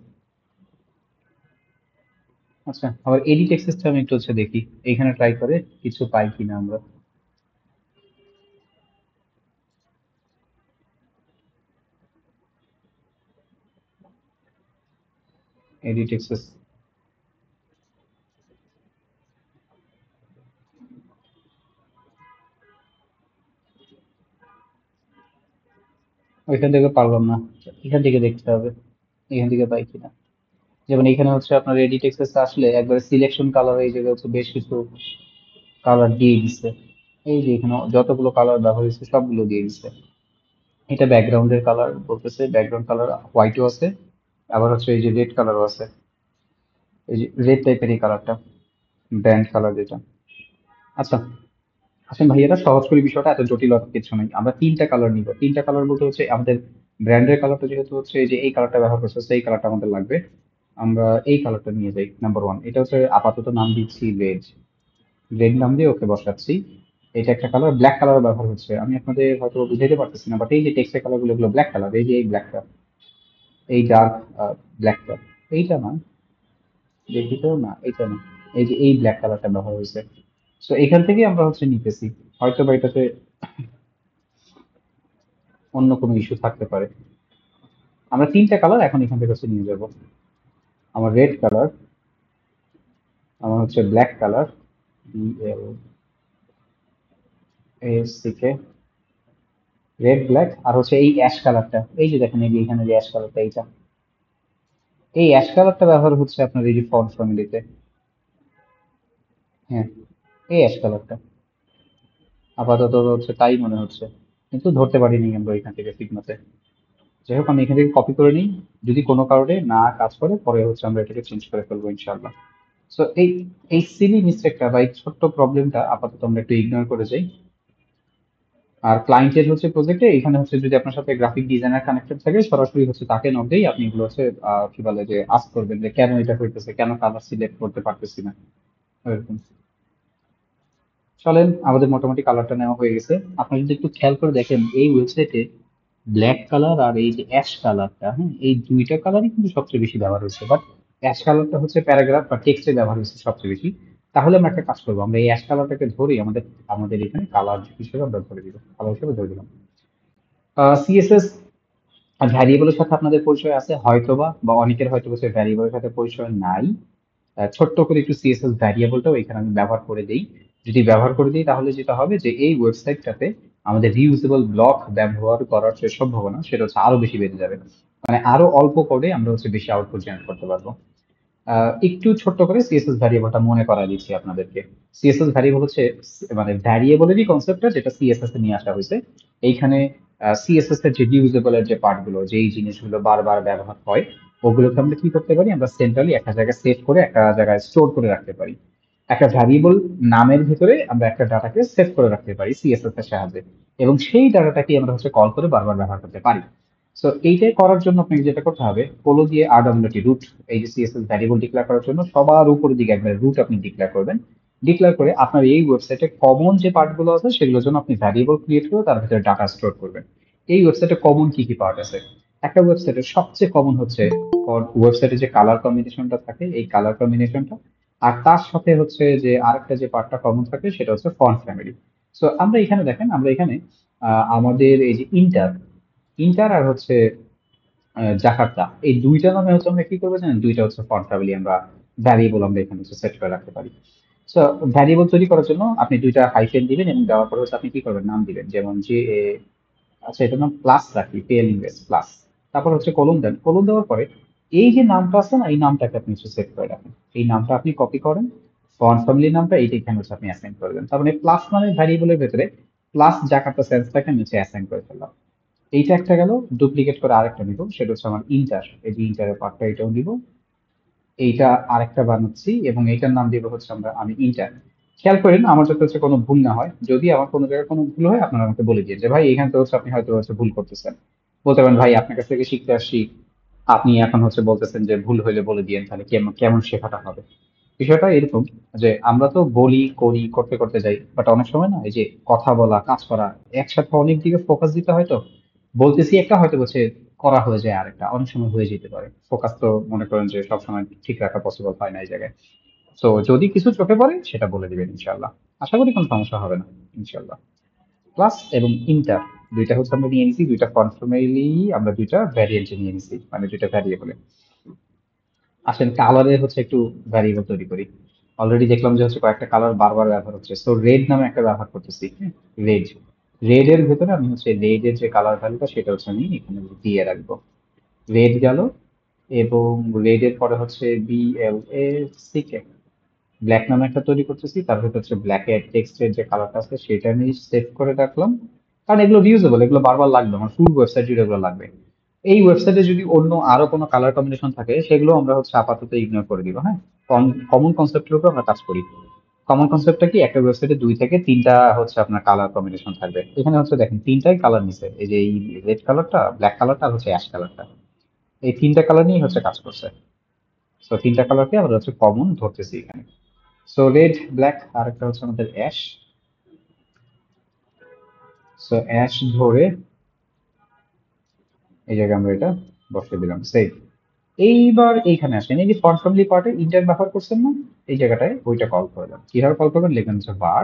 আচ্ছা, আবার এডিট এক্সেসটা আমি একটু হচ্ছে দেখি, এইখানে ট্রাই করে কিছু পাই কিনা আমরা। এডিট এক্সেস, ওইখান থেকে পারলাম না, এখান থেকে দেখতে হবে এখান থেকে পাই কিনা। যেমন এখানে হচ্ছে আপনার এডিট এক্সেস আসলে একবারে সিলেকশন কালার, এই জায়গায় হচ্ছে বেশ কিছু কালার দিয়ে দিচ্ছে। এই যে এখানে যতগুলো কালার ব্যবহার হয়েছে সবগুলো দিয়ে দিচ্ছে। এটা ব্যাকগ্রাউন্ডের কালার বলতেছে, ব্যাকগ্রাউন্ড কালার হোয়াইটও আছে, আবার হচ্ছে এই যে রেড কালারও আছে। এই যে রেড টাইপের এই কালারটা ব্র্যান্ড কালার যেটা। আচ্ছা, আসেন ভাই, এটা সহজ করে বিষয়টা, এত জটিলতা কিছু নেই। আমরা 3টা কালার নিব। 3টা কালার বলতে হচ্ছে আমাদের ব্র্যান্ডের কালারটা যেহেতু হচ্ছে এই যে এই কালারটা ব্যবহার করছে, সেই কালারটা আমাদের লাগবে। আমরা এই কালারটা নিয়ে যাই নাম্বার 1। এটা হচ্ছে আপাতত নাম দিচ্ছি রেড। রেড নাম দিয়ে ওকে বসাচ্ছি। এটা একটা কালার, ব্ল্যাক কালার ব্যবহার হচ্ছে, আমি আপনাদের হয়তো বুঝাইতে পারতেছি না, বাট এই যে টেক্সটের কালার গুলো, এগুলো ব্ল্যাক কালার। এই যে এই ব্ল্যাকটা, এই ডার্ক ব্ল্যাকটা, এইটা না, দেখবিতেও না, এইটা না, এই যে এই ব্ল্যাক কালারটা ব্যবহার হয়েছে। সো এখান থেকে আমরা হচ্ছে নিতেছি, হয়তো বা এটাতে অন্য কোনো ইস্যু থাকতে পারে। আমরা তিনটা কালার এখন এখান থেকে হচ্ছে নিয়ে যাব। আমার রেড কালার, আমার হচ্ছে black colour, BLACK, red black, আর হচ্ছে এই অ্যাশ কালারটা, এই যে দেখেন এই যে এখানে যে অ্যাশ কালারটা, এইটা, এই অ্যাশ কালারটা ব্যবহার হচ্ছে আপনার এই যে ফন্ট ফ্যামিলিতে। হ্যাঁ, এই অ্যাশ কালারটা আপাতত হচ্ছে তাই মনে হচ্ছে, কিন্তু ধরতে পারিনি আমরা এখান থেকে ঠিক মতে। যাই হোক, আমি এখান থেকে কপি করে নিই, যদি কোনো কারণে না কাজ করে পরে হচ্ছে আমরা এটাকে চেঞ্জ করে ফেলবো ইনশাল্লাহ। সো এই সিলি মিস্টেকটা বা এই ছোট্ট প্রবলেমটা আপাতত আমরা একটু ইগনোর করে যাই। আর ক্লায়েন্টের হচ্ছে প্রজেক্টে এখানে হচ্ছে যদি আপনার সাথে গ্রাফিক ডিজাইনার কানেক্টেড থাকে, সরাসরি হচ্ছে তাকে নক দিয়েই আপনি এগুলো হচ্ছে কি বলে যে আস্ক করবেন যে কেন এটা হইতেছে, কেন কালার সিলেক্ট করতে পারতেছি না, এরকম। চলেন, আমাদের মোটামুটি কালারটা নেওয়া হয়ে গেছে। আপনি যদি একটু খেয়াল করে দেখেন এই ওয়েবসাইটে ব্ল্যাক কালার আর এই যে অ্যাশ কালারটা, হ্যাঁ, এই দুইটা কালারই কিন্তু সবচেয়ে বেশি ব্যবহার হয়েছে, বাট অ্যাশ কালারটা হচ্ছে প্যারাগ্রাফ বা টেক্সটে ব্যবহার হয়েছে সবচেয়ে বেশি। তাহলে আমরা একটা কাজ করবো, আমরা এই অ্যাশ কালারটাকে ধরেই আমাদের আমাদের এখানে কালার হিসেবে আমরা ধরে দিব, কালার হিসেবে ধরে দিলাম। সিএসএস ভ্যারিয়েবলের সাথে আপনাদের পরিচয় আছে হয়তোবা, বা অনেকের হয়তো সে ভ্যারিয়েবলের সাথে পরিচয় নাই। ছোট্ট করে একটু সিএসএস ভ্যারিয়েবলটাও এখানে আমি ব্যবহার করে দিই। যদি ব্যবহার করে দিই তাহলে যেটা হবে যে এই ওয়েবসাইটটাতে আমাদের রিউজেবল ব্লক ব্যবহার করার যে সম্ভাবনা সেটা হচ্ছে আরো বেশি বেড়ে যাবে। মানে আরো অল্প করে আমরা হচ্ছে বেশি আউটপুট জেনারেট করতে পারবো। একটু ছোট্ট করে সিএসএস ভ্যারিয়েবলটা মনে করায় দিচ্ছি আপনাদেরকে। সিএসএস ভ্যারিয়েবল হচ্ছে মানে ভ্যারিয়েবলেরই কনসেপ্টটা যেটা সিএসএস এ নিয়ে আসা হয়েছে। এইখানে সিএসএস এর যে ইউজেবল এর যে পার্টগুলো, যেই জিনিসগুলো বারবার ব্যবহার হয়, ওগুলোকে আমরা কি করতে পারি, আমরা সেন্ট্রালি একটা জায়গায় সেভ করে একটা জায়গায় স্টোর করে রাখতে পারি। একটা ভ্যারিয়েবল নামের ভিতরে আমরা একটা ডাটাকে সেভ করে রাখতে পারি সিএসএস এর সাহায্যে, এবং সেই ডাটাটাকে আমরা হচ্ছে কল করে বারবার ব্যবহার করতে পারি। সো এইটাই করার জন্য আপনাকে যেটা করতে হবে, পোলো দিয়ে আরডব্লিউটি রুট, এই যে সিএসএস ভ্যারিয়েবল ডিক্লেয়ার করার জন্য সবার উপরের দিকে একবার রুট আপনি ডিক্লেয়ার করবেন। ডিক্লেয়ার করে আপনার এই ওয়েবসাইটে কমন যে পার্টগুলো আছে সেগুলোর জন্য আপনি ভ্যারিয়েবল ক্রিয়েট করে তার ভিতরে ডাটা স্টোর করবেন। এই ওয়েবসাইটে কমন কি কি পার্ট আছে? একটা ওয়েবসাইটের সবচেয়ে কমন হচ্ছে ওয়েবসাইটে যে কালার কম্বিনেশনটা থাকে, এই কালার কম্বিনেশনটা। আর তার সাথে হচ্ছে যে আরেকটা যে পার্টটা কমন থাকে সেটা হচ্ছে ফন্ট ফ্যামিলি। সো আমরা এখানে দেখেন, আমরা এখানে আমাদের এই যে ইন্টার ইন্টার আর হচ্ছে জাকার্তা, এই দুইটা নামে হচ্ছে আমরা কি করবো জানেন, দুইটা হচ্ছে ফন্ট ফ্যামিলি আমরা ভ্যারিয়েবল আমরা এখানে হচ্ছে সেট করে রাখতে পারি। সো ভ্যারিয়েবল তৈরি করার জন্য আপনি দুইটা হাইফেন দিবেন এবং দেওয়ার পরে হচ্ছে আপনি কি করবেন, নাম দিবেন, যেমন যে আচ্ছা এটার নাম প্লাস রাখি, পেল ইনভেস্ট প্লাস। তারপর হচ্ছে কলম দেন, কলম দেওয়ার পরে এই যে নামটা আছে না, এই নামটাকে আপনি হচ্ছে সেট করে রাখেন। এই নামটা আপনি কপি করেন, ফন্ট ফ্যামিলি নামটা এইটা এখানে হচ্ছে আপনি অ্যাসাইন করে দেন। তার মানে প্লাস মানে ভ্যারিয়েবলের ভেতরে প্লাস জাকার্তা সেন্সটাকে আমি হচ্ছে অ্যাসাইন করে ফেললাম। এইটা একটা গেল। ডুপ্লিকেট করে আরেকটা নিব, সেটা হচ্ছে আমার ইন্টার, এই যে ইন্টারের পার্টটা এটাও দিব। এইটা আরেকটা বানাচ্ছি এবং এইটার নাম দিব হচ্ছে আমি ইন্টার। খেয়াল করেন আমার যাতে হচ্ছে কোনো ভুল না হয়, যদি আমার কোনো জায়গায় কোনো ভুল হয় আপনারা আমাকে বলে দিন যে ভাই এখান থেকে হচ্ছে আপনি হয়তো হচ্ছে ভুল করতেছেন। বলতে পারেন ভাই আপনার কাছ থেকে শিখতে আসছি, আপনি এখন হচ্ছে বলতেছেন যে ভুল হইলে বলে দিয়েন, তাহলে কেমন কেমন শেখাটা হবে। বিষয়টা এরকম যে আমরা তো বলি করি করতে করতে যাই, বাট অনেক সময় না এই যে কথা বলা কাজ করা একসাথে অনেক দিকে ফোকাস দিতে হয়, তো বলতেছি একটা হয়তো বলছে করা হয়ে যায় আরেকটা, অনেক সময় হয়ে যেতে পারে। ফোকাস তো মনে করেন যে সবসময় ঠিক রাখা পসিবল হয় না এই জায়গায়। তো যদি কিছু চোখে পড়ে সেটা বলে দিবেন ইনশাল্লাহ, আশা করি কোনো সমস্যা হবে না ইনশাল্লাহ। প্লাস এবং ইন্টার দুইটা হচ্ছে আমরা নিয়ে নিছি, দুইটা কনফার্মেলি আমরা দুইটা ভ্যারিয়েন্টে নিয়ে নিছি, মানে দুইটা ভ্যারিয়েবলে। আসেন কালারের হচ্ছে একটু ভ্যারিয়েবল তৈরি করি। অলরেডি দেখলাম যে হচ্ছে কয়েকটা কালার বারবার ব্যবহার হচ্ছে, সো রেড নামে একটা ব্যবহার করতেছি। রেড, রেড এর ভেতরে আমি হচ্ছে রেড এর যে কালার ভ্যালুটা সেটা হচ্ছে আমি এখানে দিয়ে রাখবো। রেড গেল, এবং রেড এর পরে হচ্ছে BLACK, ব্ল্যাক নামে একটা তৈরি করতেছি, তার ভেতর হচ্ছে ব্ল্যাক এর টেক্সটের যে কালারটা আছে সেটা আমি সেভ করে রাখলাম। কারণ এগুলো রিউজেবল, এগুলো বারবার লাগবে, আমার ফুল ওয়েবসাইট জুড়ে এগুলো লাগবে। এই ওয়েবসাইটে যদি অন্য আরো কোনো কালার কম্বিনেশন থাকে সেগুলো আমরা হচ্ছে আপাতত ইগনোর করে দিব। হ্যাঁ, কমন কনসেপ্টের উপর আমরা কাজ করি। কমন কনসেপ্টটা কি, একটা ওয়েবসাইটে 2 থেকে 3টা হচ্ছে আপনার কালার কম্বিনেশন থাকবে। এখানে হচ্ছে দেখেন তিনটাই কালার নিছে, এই যে এই রেড কালারটা, ব্ল্যাক কালারটা আর হচ্ছে অ্যাশ কালারটা, এই তিনটা কালার নিয়ে হচ্ছে কাজ করছে। সো তিনটা কালারকে আমরা হচ্ছে কমন ধরতেছি এখানে। সো রেড, ব্ল্যাক, আর একটা হচ্ছে আমাদের অ্যাশ। সো অ্যাশ ধরে এই জায়গায় আমরা এটা বসিয়ে দিলাম সেভ। এইবার এইখানে আসেন, এই যে ফন্ট ফ্যামিলি পার্টে ইন্টার ব্যবহার করছেন না, এই জায়গাটায় ওইটা কল করে দেন। কিভাবে কল করবেন, লিখবেন হচ্ছে var,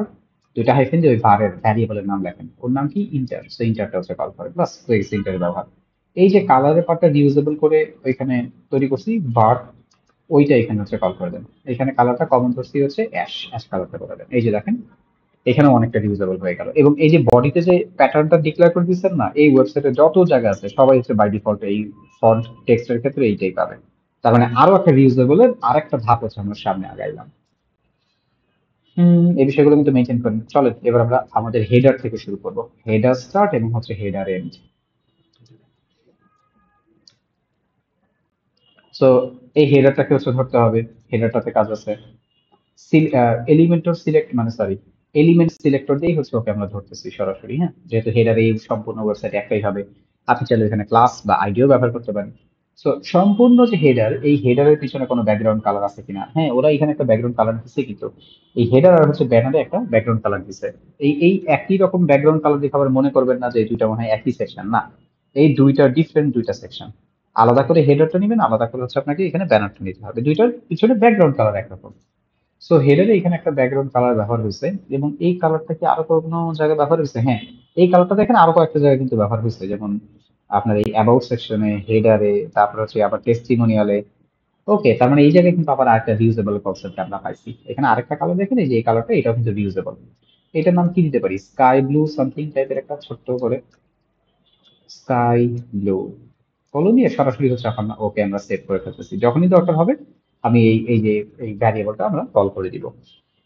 দুইটা হাইফেন দিয়ে ওই ভারের ভ্যারিয়েবলের নাম লেখেন, ওর নাম কি ইন্টার, সো ইন্টারটা হচ্ছে কল করে, বাস হয়ে গেছে ইন্টারের ব্যবহার। এই যে কালারের পার্টটা রিউজেবল করে ওইখানে তৈরি করছি var, ওইটা এখানে হচ্ছে কল করে দেন। এখানে কালারটা কমন ধরছি হচ্ছে অ্যাশ, অ্যাশ কালারটা করে দেন। এই যে দেখেন এখানেও অনেকটা রিউজেবল হয়ে গেল। এবং এই যে বডিতে যে প্যাটার্নটা ডিক্লেয়ার করে দিচ্ছেন না, এই ওয়েবসাইটে যত জায়গা আছে সবাই হচ্ছে বাই ডিফল্ট এই ফন্ট টেক্সটের ক্ষেত্রে এইটাই পাবে। তার মানে আরো একটা রিউজেবলের আর একটা ধাপ হচ্ছে আমরা সামনে আগাইলাম। এই বিষয়গুলো কিন্তু মেনটেন করেন। চলেন এবার আমরা আমাদের হেডার থেকে শুরু করব। হেডার স্টার্ট এবং হচ্ছে হেডার এন্ড। সো এই হেডারটাকে হচ্ছে ধরতে হবে। হেডারটাতে কাজ আছে এলিমেন্টর সিলেক্ট, মানে সরি, এলিমেন্ট সিলেক্টর দিয়েই হচ্ছে ওকে আমরা ধরতেছি সরাসরি। হ্যাঁ, যেহেতু হেডার এই সম্পূর্ণ ওয়েবসাইট একটাই হবে, আপনি চাইলে এখানে ক্লাস বা আইডিও ব্যবহার করতে পারেন। সো সম্পূর্ণ যে হেডার, এই হেডারের পিছনে কোনো ব্যাকগ্রাউন্ড কালার আছে কিনা, হ্যাঁ ওরা এখানে একটা ব্যাকগ্রাউন্ড কালার দিচ্ছে, কিন্তু এই হেডার আর হচ্ছে ব্যানারে একটা ব্যাকগ্রাউন্ড কালার দিচ্ছে। এই এই একই রকম ব্যাকগ্রাউন্ড কালার দেখে আবার মনে করবেন না যে এই দুইটা মনে হয় একই সেকশন, না, এই দুইটা ডিফারেন্ট দুইটা সেকশন। আলাদা করে হেডারটা নেবেন, আলাদা করে হচ্ছে আপনাকে এখানে ব্যানারটা নিতে হবে, দুইটার পিছনে ব্যাকগ্রাউন্ড কালার একরকম। সো হেডারে এখানে একটা ব্যাকগ্রাউন্ড কালার ব্যবহার হয়েছে, এবং এই কালারটা কি আরো কোনো জায়গায় ব্যবহার হয়েছে? হ্যাঁ, এই কালারটা দেখেন আরো কয়েকটা জায়গায় কিন্তু ব্যবহার হয়েছে, যেমন আপনার এই অ্যাবাউট সেকশনে, হেডারে, তারপর হচ্ছে আবার টেস্টিমোনিয়ালে। ওকে, তার মানে এই জায়গায় কিন্তু আবার আরেকটা রিউজেবল কনসেপ্ট আমরা পাইছি। এখানে আরেকটা কালার দেখেন, এই যে এই কালারটা, এটাও কিন্তু রিউজেবল। এটার নাম কি দিতে পারি, স্কাই ব্লু সামথিং টাইপের একটা ছোট্ট করে, স্কাই ব্লু কলম দিয়ে সরাসরি হচ্ছে আপনার ওকে আমরা সেভ করে ফেলতেছি। যখনই দরকার হবে আমি এই এই যে এই ভ্যারিয়েবলটা আমরা কল করে দিব।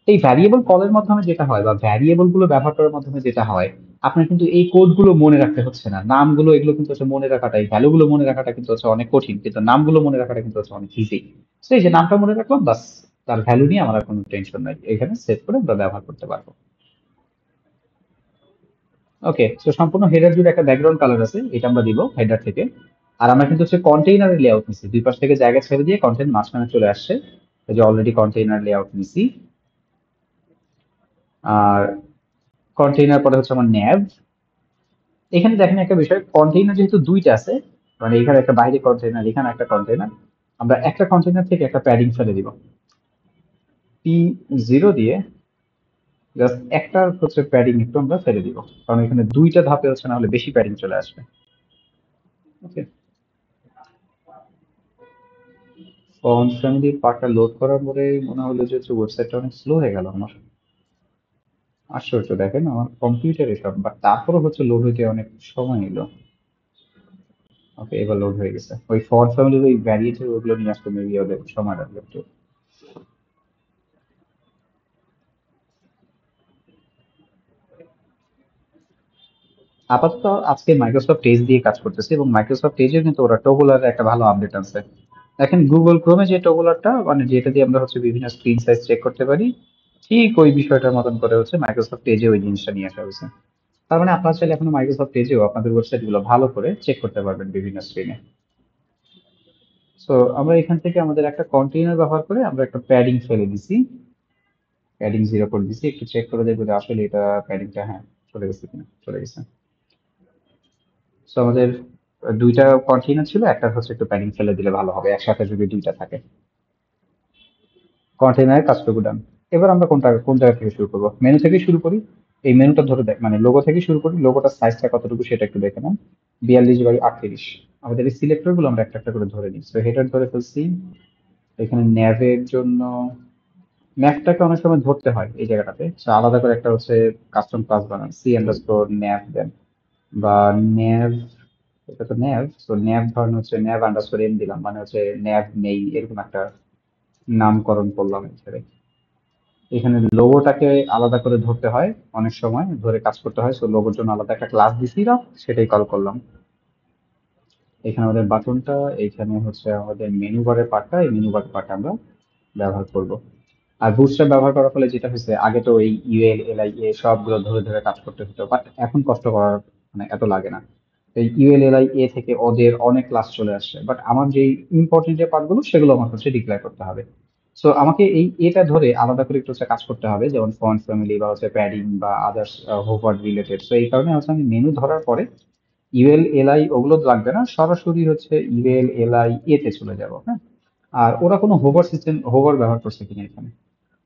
এই ভ্যারিয়েবল কলের মাধ্যমে যেটা হয়, বা ভ্যারিয়েবল গুলো ব্যবহার করার মাধ্যমে যেটা হয়, আপনার কিন্তু এই কোড গুলো মনে রাখতে হচ্ছে না। নামগুলো এগুলো কিন্তু হচ্ছে মনে রাখাটাই, ভ্যালু গুলো মনে রাখাটা কিন্তু হচ্ছে অনেক কঠিন, কিন্তু নামগুলো মনে রাখাটা কিন্তু হচ্ছে অনেক ইজি। সেই যে নামটা মনে রাখলাম, বাস, তার ভ্যালু নিয়ে আমার আর কোনো টেনশন নাই, এখানে সেভ করে আমরা ব্যবহার করতে পারবো। ওকে, তো সম্পূর্ণ হেডার জুড়ে একটা ব্যাকগ্রাউন্ড কালার আছে, এটা আমরা দিব হেডার থেকে। আর আমরা কিন্তু হচ্ছে কন্টেইনারের লেআউট নিছি, দুই পাশ থেকে জায়গা ছেড়ে দিয়ে কন্টেন্ট মাঝখানে চলে আসছে। এই যে অলরেডি কন্টেইনার লেআউট নিছি। আর কন্টেইনার পরে হচ্ছে আমার ন্যাভ। এখানে দেখেন একটা বিষয়, কন্টেইনার যেহেতু দুইটা আছে, মানে এখানে একটা বাইরে কন্টেইনার, এখানে একটা কন্টেইনার, আমরা একটা কন্টেইনার থেকে একটা প্যাডিং ফেলে দিব P0 দিয়ে। জাস্ট একটা হচ্ছে প্যাডিং একটু আমরা ফেলে দিব, কারণ এখানে দুইটা ধাপে হচ্ছে, না হলে বেশি প্যাডিং চলে আসবে। ওকে, ফন্ট ফ্যামিলি পার্টটা লোড করার পরে মনে হলো যে ওয়েবসাইটটা অনেক স্লো হয়ে গেল আমার। আশ্চর্য, দেখেন আমার কম্পিউটারে সব, বাট তারপরও হচ্ছে লোড হইতে অনেক সময় নিল। ওকে, এবার লোড হয়ে গেছে। ওই ফন্ট ফ্যামিলির ওই ভ্যারিয়েটর ওগুলো নিয়ে আসতে মেবি ওদের সময় লাগবে একটু। আপাতত আজকে মাইক্রোসফট এজ দিয়ে কাজ করতেছে, এবং মাইক্রোসফট এজে কিন্তু ওরা টোগুলার একটা ভালো আপডেট আছে। দেখেন গুগল ক্রোমে যে টোগুলারটা, মানে যেটা দিয়ে আমরা হচ্ছে বিভিন্ন স্ক্রিন সাইজ চেক করতে পারি, ঠিক ওই বিষয়টার মতন করে হচ্ছে মাইক্রোসফট এজে ওই জিনিসটা নিয়ে আসা হয়েছে। তার মানে আপনারা চাইলে এখন মাইক্রোসফট এজেও আপনাদের ওয়েবসাইট গুলো ভালো করে চেক করতে পারবেন বিভিন্ন স্ক্রিনে। সো আমরা এখান থেকে আমাদের একটা কন্টেইনার ব্যবহার করে আমরা একটা প্যাডিং ফেলে দিছি, প্যাডিং 0 করে দিছি। একটু চেক করে দেখবো যে আসলে এটা প্যাডিংটা, হ্যাঁ চলে গেছে কিনা, চলে গেছে। সো আমাদের দুইটা কন্টেইনার ছিল, একটা হচ্ছে একটু প্যাডিং ফেলে দিলে ভালো হবে একসাথে যদি দুইটা থাকে। কন্টেইনারের কাজটুকু ডান। এবার আমরা কোন জায়গা থেকে শুরু করবো, মেনু থেকে শুরু করি। এই মেনুটা ধরে দেখ, মানে লোগো থেকে শুরু করি, লোগোটার সাইজটা কতটুকু সেটা একটু দেখে নাও। 42 বাই 38। আমাদের এই সিলেক্টর গুলো আমরা একটা একটা করে ধরে নিই। তো হেডার ধরে ফেলছি। এখানে ন্যাভের জন্য ন্যাভটাকে অনেক সময় ধরতে হয় এই জায়গাটাতে, তো আলাদা করে একটা হচ্ছে কাস্টম ক্লাস বানান, C_NAV দেন, বা ন্যাভ, এটা তো ন্যাভ, তো ন্যাভ ধরেন হচ্ছে ন্যাভ_m দিলাম, মানে হচ্ছে ন্যাভ নেই এরকম একটা নামকরণ করলাম এখানে। এখানে লোগোটাকে আলাদা করে ধরতে হয়, অনেক সময় ধরে কাজ করতে হয়, সো লোগোর জন্য আলাদা একটা ক্লাস দিছিলাম, সেটাই কল করলাম। এখানে আমাদের বাটনটা, এখানে হচ্ছে আমাদের মেনু বারের পার্টটা, এই মেনু বার পার্টটা আমরা ব্যবহার করব। আর বুটস্ট্র্যাপ ব্যবহার করার ফলে যেটা হয়েছে, আগে তো এই UL LI সবগুলো ধরে ধরে কাজ করতে হতো, বাট এখন কষ্ট করার মানে এত লাগে না। এই UL LI থেকে ওদের অনেক ক্লাস চলে আসছে, বাট আমার যে ইম্পর্টেন্ট যে পার্টগুলো সেগুলো আমার হচ্ছে ডিক্লেয়ার করতে হবে। সো আমাকে এই এটা ধরে আলাদা করে একটু হচ্ছে কাজ করতে হবে, যেমন ফন্ট ফ্যামিলি বা হচ্ছে প্যাডিং বা আদার্স হোভার রিলেটেড। সো এই কারণে হচ্ছে আমি মেনু ধরার পরে ইউএল এলআই ওগুলো লাগবে না, সরাসরি হচ্ছে ইউএল এলআই এতে চলে যাব। হ্যাঁ, আর ওরা কোনো হোভার সিস্টেম হোভার ব্যবহার করছে কিনা এখানে,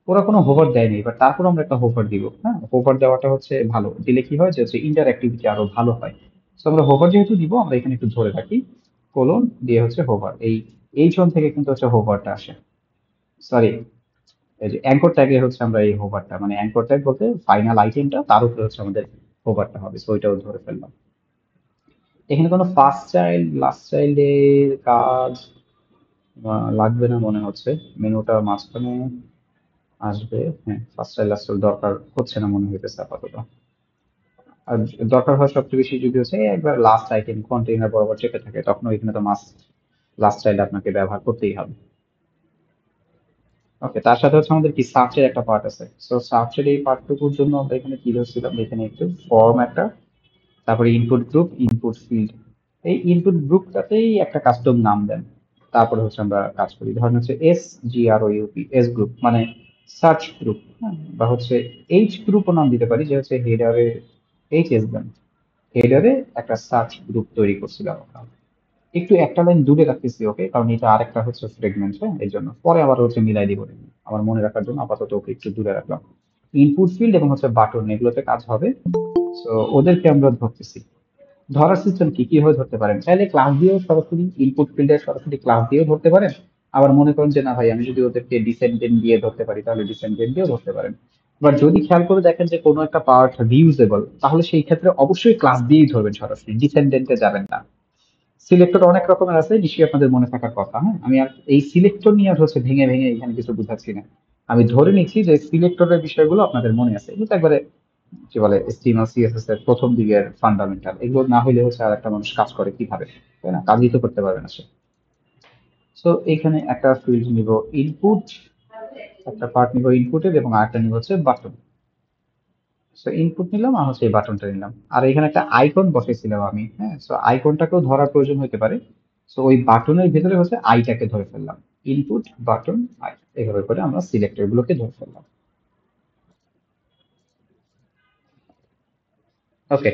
ওরা কোনো হোভার দেয়নি, এবার তারপর আমরা একটা হোভার দিব। হ্যাঁ, হোভার দেওয়াটা হচ্ছে ভালো, দিলে কি হয় যে হচ্ছে ইন্টারঅ্যাক্টিভিটি আরো ভালো হয়। তো আমরা হোভার যেহেতু দিব, আমরা এখানে একটু ধরে রাখি, কোলন দিয়ে হচ্ছে হোভার, এই H1 থেকে কিন্তু হচ্ছে হোভারটা আসে, সরি, এই যে অ্যাঙ্কর ট্যাগে হচ্ছে আমরা এই হোভারটা, মানে অ্যাঙ্কর ট্যাগ বলতে ফাইনাল আইটেমটা, তার উপরে হচ্ছে আমাদের হোভারটা হবে, সো ওইটাও ধরে ফেললাম। এখানে কোনো ফার্স্ট চাইল্ড লাস্ট চাইল্ডের কাজ লাগবে না মনে হচ্ছে, মেনুটা মাঝখানে আসবে। হ্যাঁ, ফার্স্ট চাইল্ড লাস্ট চাইল্ড দরকার হচ্ছে না মনে হইতেছে আপাতত। আর দরকার হয় সবচেয়ে বেশি যদি হচ্ছে একবার লাস্ট আইটেম কন্টেইনার বরাবর চেপে থাকে, তখন ওইখানে তো মাস্ট লাস্ট চাইল্ড আপনাকে ব্যবহার করতেই হবে। ওকে, তার সাথে হচ্ছে আমাদের কি সার্চের একটা পার্ট আছে। সো সার্চের এই পার্টটুকুর জন্য আমরা এখানে কি ধরছিলাম, এখানে একটু ফর্ম একটা, তারপরে ইনপুট গ্রুপ, ইনপুট ফিল্ড, এই ইনপুট গ্রুপটাতেই একটা কাস্টম নাম দেন। তারপরে হচ্ছে আমরা কাজ করি, ধরেন হচ্ছে SGROUP, এস গ্রুপ মানে সার্চ গ্রুপ, বা হচ্ছে এইচ গ্রুপও নাম দিতে পারি, যে হচ্ছে হেডারে HS দেন, হেডারে একটা সার্চ গ্রুপ তৈরি করছিলাম আমরা। একটু একটা লাইন দূরে রাখতেছি ওকে, কারণ এটা আরেকটা হচ্ছে ফ্রেগমেন্ট, হ্যাঁ, এই জন্য পরে আবার হচ্ছে মিলাই দিব, আমার মনে রাখার জন্য আপাতত ওকে একটু দূরে রাখলাম। ইনপুট ফিল্ড এবং হচ্ছে বাটন এগুলোতে কাজ হবে, তো ওদেরকে আমরা ধরতেছি। ধরার সিস্টেম কি কিভাবে ধরতে পারেন, চাইলে ক্লাস দিয়েও সরাসরি ইনপুট ফিল্ডের সরাসরি ক্লাস দিয়েও ধরতে পারেন। আবার মনে করেন যে না ভাই, আমি যদি ওদেরকে ডিসেন্ডেন্ট দিয়ে ধরতে পারি, তাহলে ডিসেন্ডেন্ট দিয়েও ধরতে পারেন। বাট যদি খেয়াল করে দেখেন যে কোনো একটা পার্ট রিউজেবল, তাহলে সেই ক্ষেত্রে অবশ্যই ক্লাস দিয়েই ধরবেন, সরাসরি ডিসেন্ডেন্টে যাবেন না। সিলেক্টর অনেক রকমের আছে, নিশ্চয়ই আপনাদের মনে থাকার কথা। হ্যাঁ, আমি আর এই সিলেক্টর নিয়ে আর হচ্ছে ভেঙে ভেঙে এখানে কিছু বুঝাচ্ছি না। আমি ধরে নিচ্ছি যে সিলেক্টরের বিষয়গুলো আপনাদের মনে আছে, এগুলো তো একবারে কি বলে HTML CSS এর প্রথম দিকের ফান্ডামেন্টাল, এগুলো না হইলে হচ্ছে আর একটা মানুষ কাজ করে কিভাবে, তাই না, কাজই তো করতে পারবে না সে। সো এখানে একটা ফিল্ড নিব ইনপুট, একটা পার্ট নিব ইনপুটের, এবং আরেকটা নিব হচ্ছে বাটন। সো ইনপুট নিলাম আর হচ্ছে এই বাটনটা নিলাম, আর এখানে একটা আইকন বসাইছিলাম আমি। হ্যাঁ, সো আইকনটাকেও ধরার প্রয়োজন হতে পারে, সো ওই বাটনের ভিতরে হচ্ছে আইটাকে ধরে ফেললাম, ইনপুট বাটন আই, এইভাবে করে আমরা সিলেক্টর গুলোকে ধরে ফেললাম। ওকে,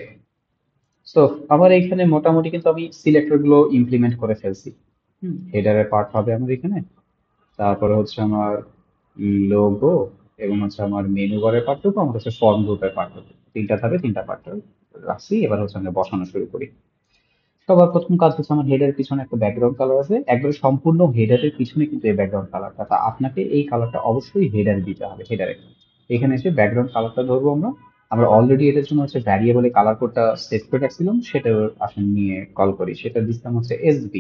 সো আমার এইখানে মোটামুটি কিন্তু আমি সিলেক্টর গুলো ইমপ্লিমেন্ট করে ফেলছি। হেডারের পার্ট হবে আমার এখানে, তারপরে হচ্ছে আমার লোগো, এবং হচ্ছে আমার মেনু বারের পার্টটুকু, আমার হচ্ছে ফর্ম গ্রুপের পার্টটুকু, তিনটা ধাপে তিনটা পার্ট রাখছি। এবার হচ্ছে আমরা বসানো শুরু করি। সবার প্রথম কাজ হচ্ছে আমার হেডারের পিছনে একটা ব্যাকগ্রাউন্ড কালার আছে, একবারে সম্পূর্ণ হেডারের পিছনে কিন্তু এই ব্যাকগ্রাউন্ড কালারটা, তা আপনাকে এই কালারটা অবশ্যই হেডারে দিতে হবে। হেডারে এখানে এসে ব্যাকগ্রাউন্ড কালারটা ধরবো আমরা। আমরা অলরেডি এটার জন্য হচ্ছে ভ্যারিয়েবলে কালার কোডটা সেট করে রাখছিলাম, সেটা আসলে নিয়ে কল করি, সেটা দিচ্ছিলাম হচ্ছে SB,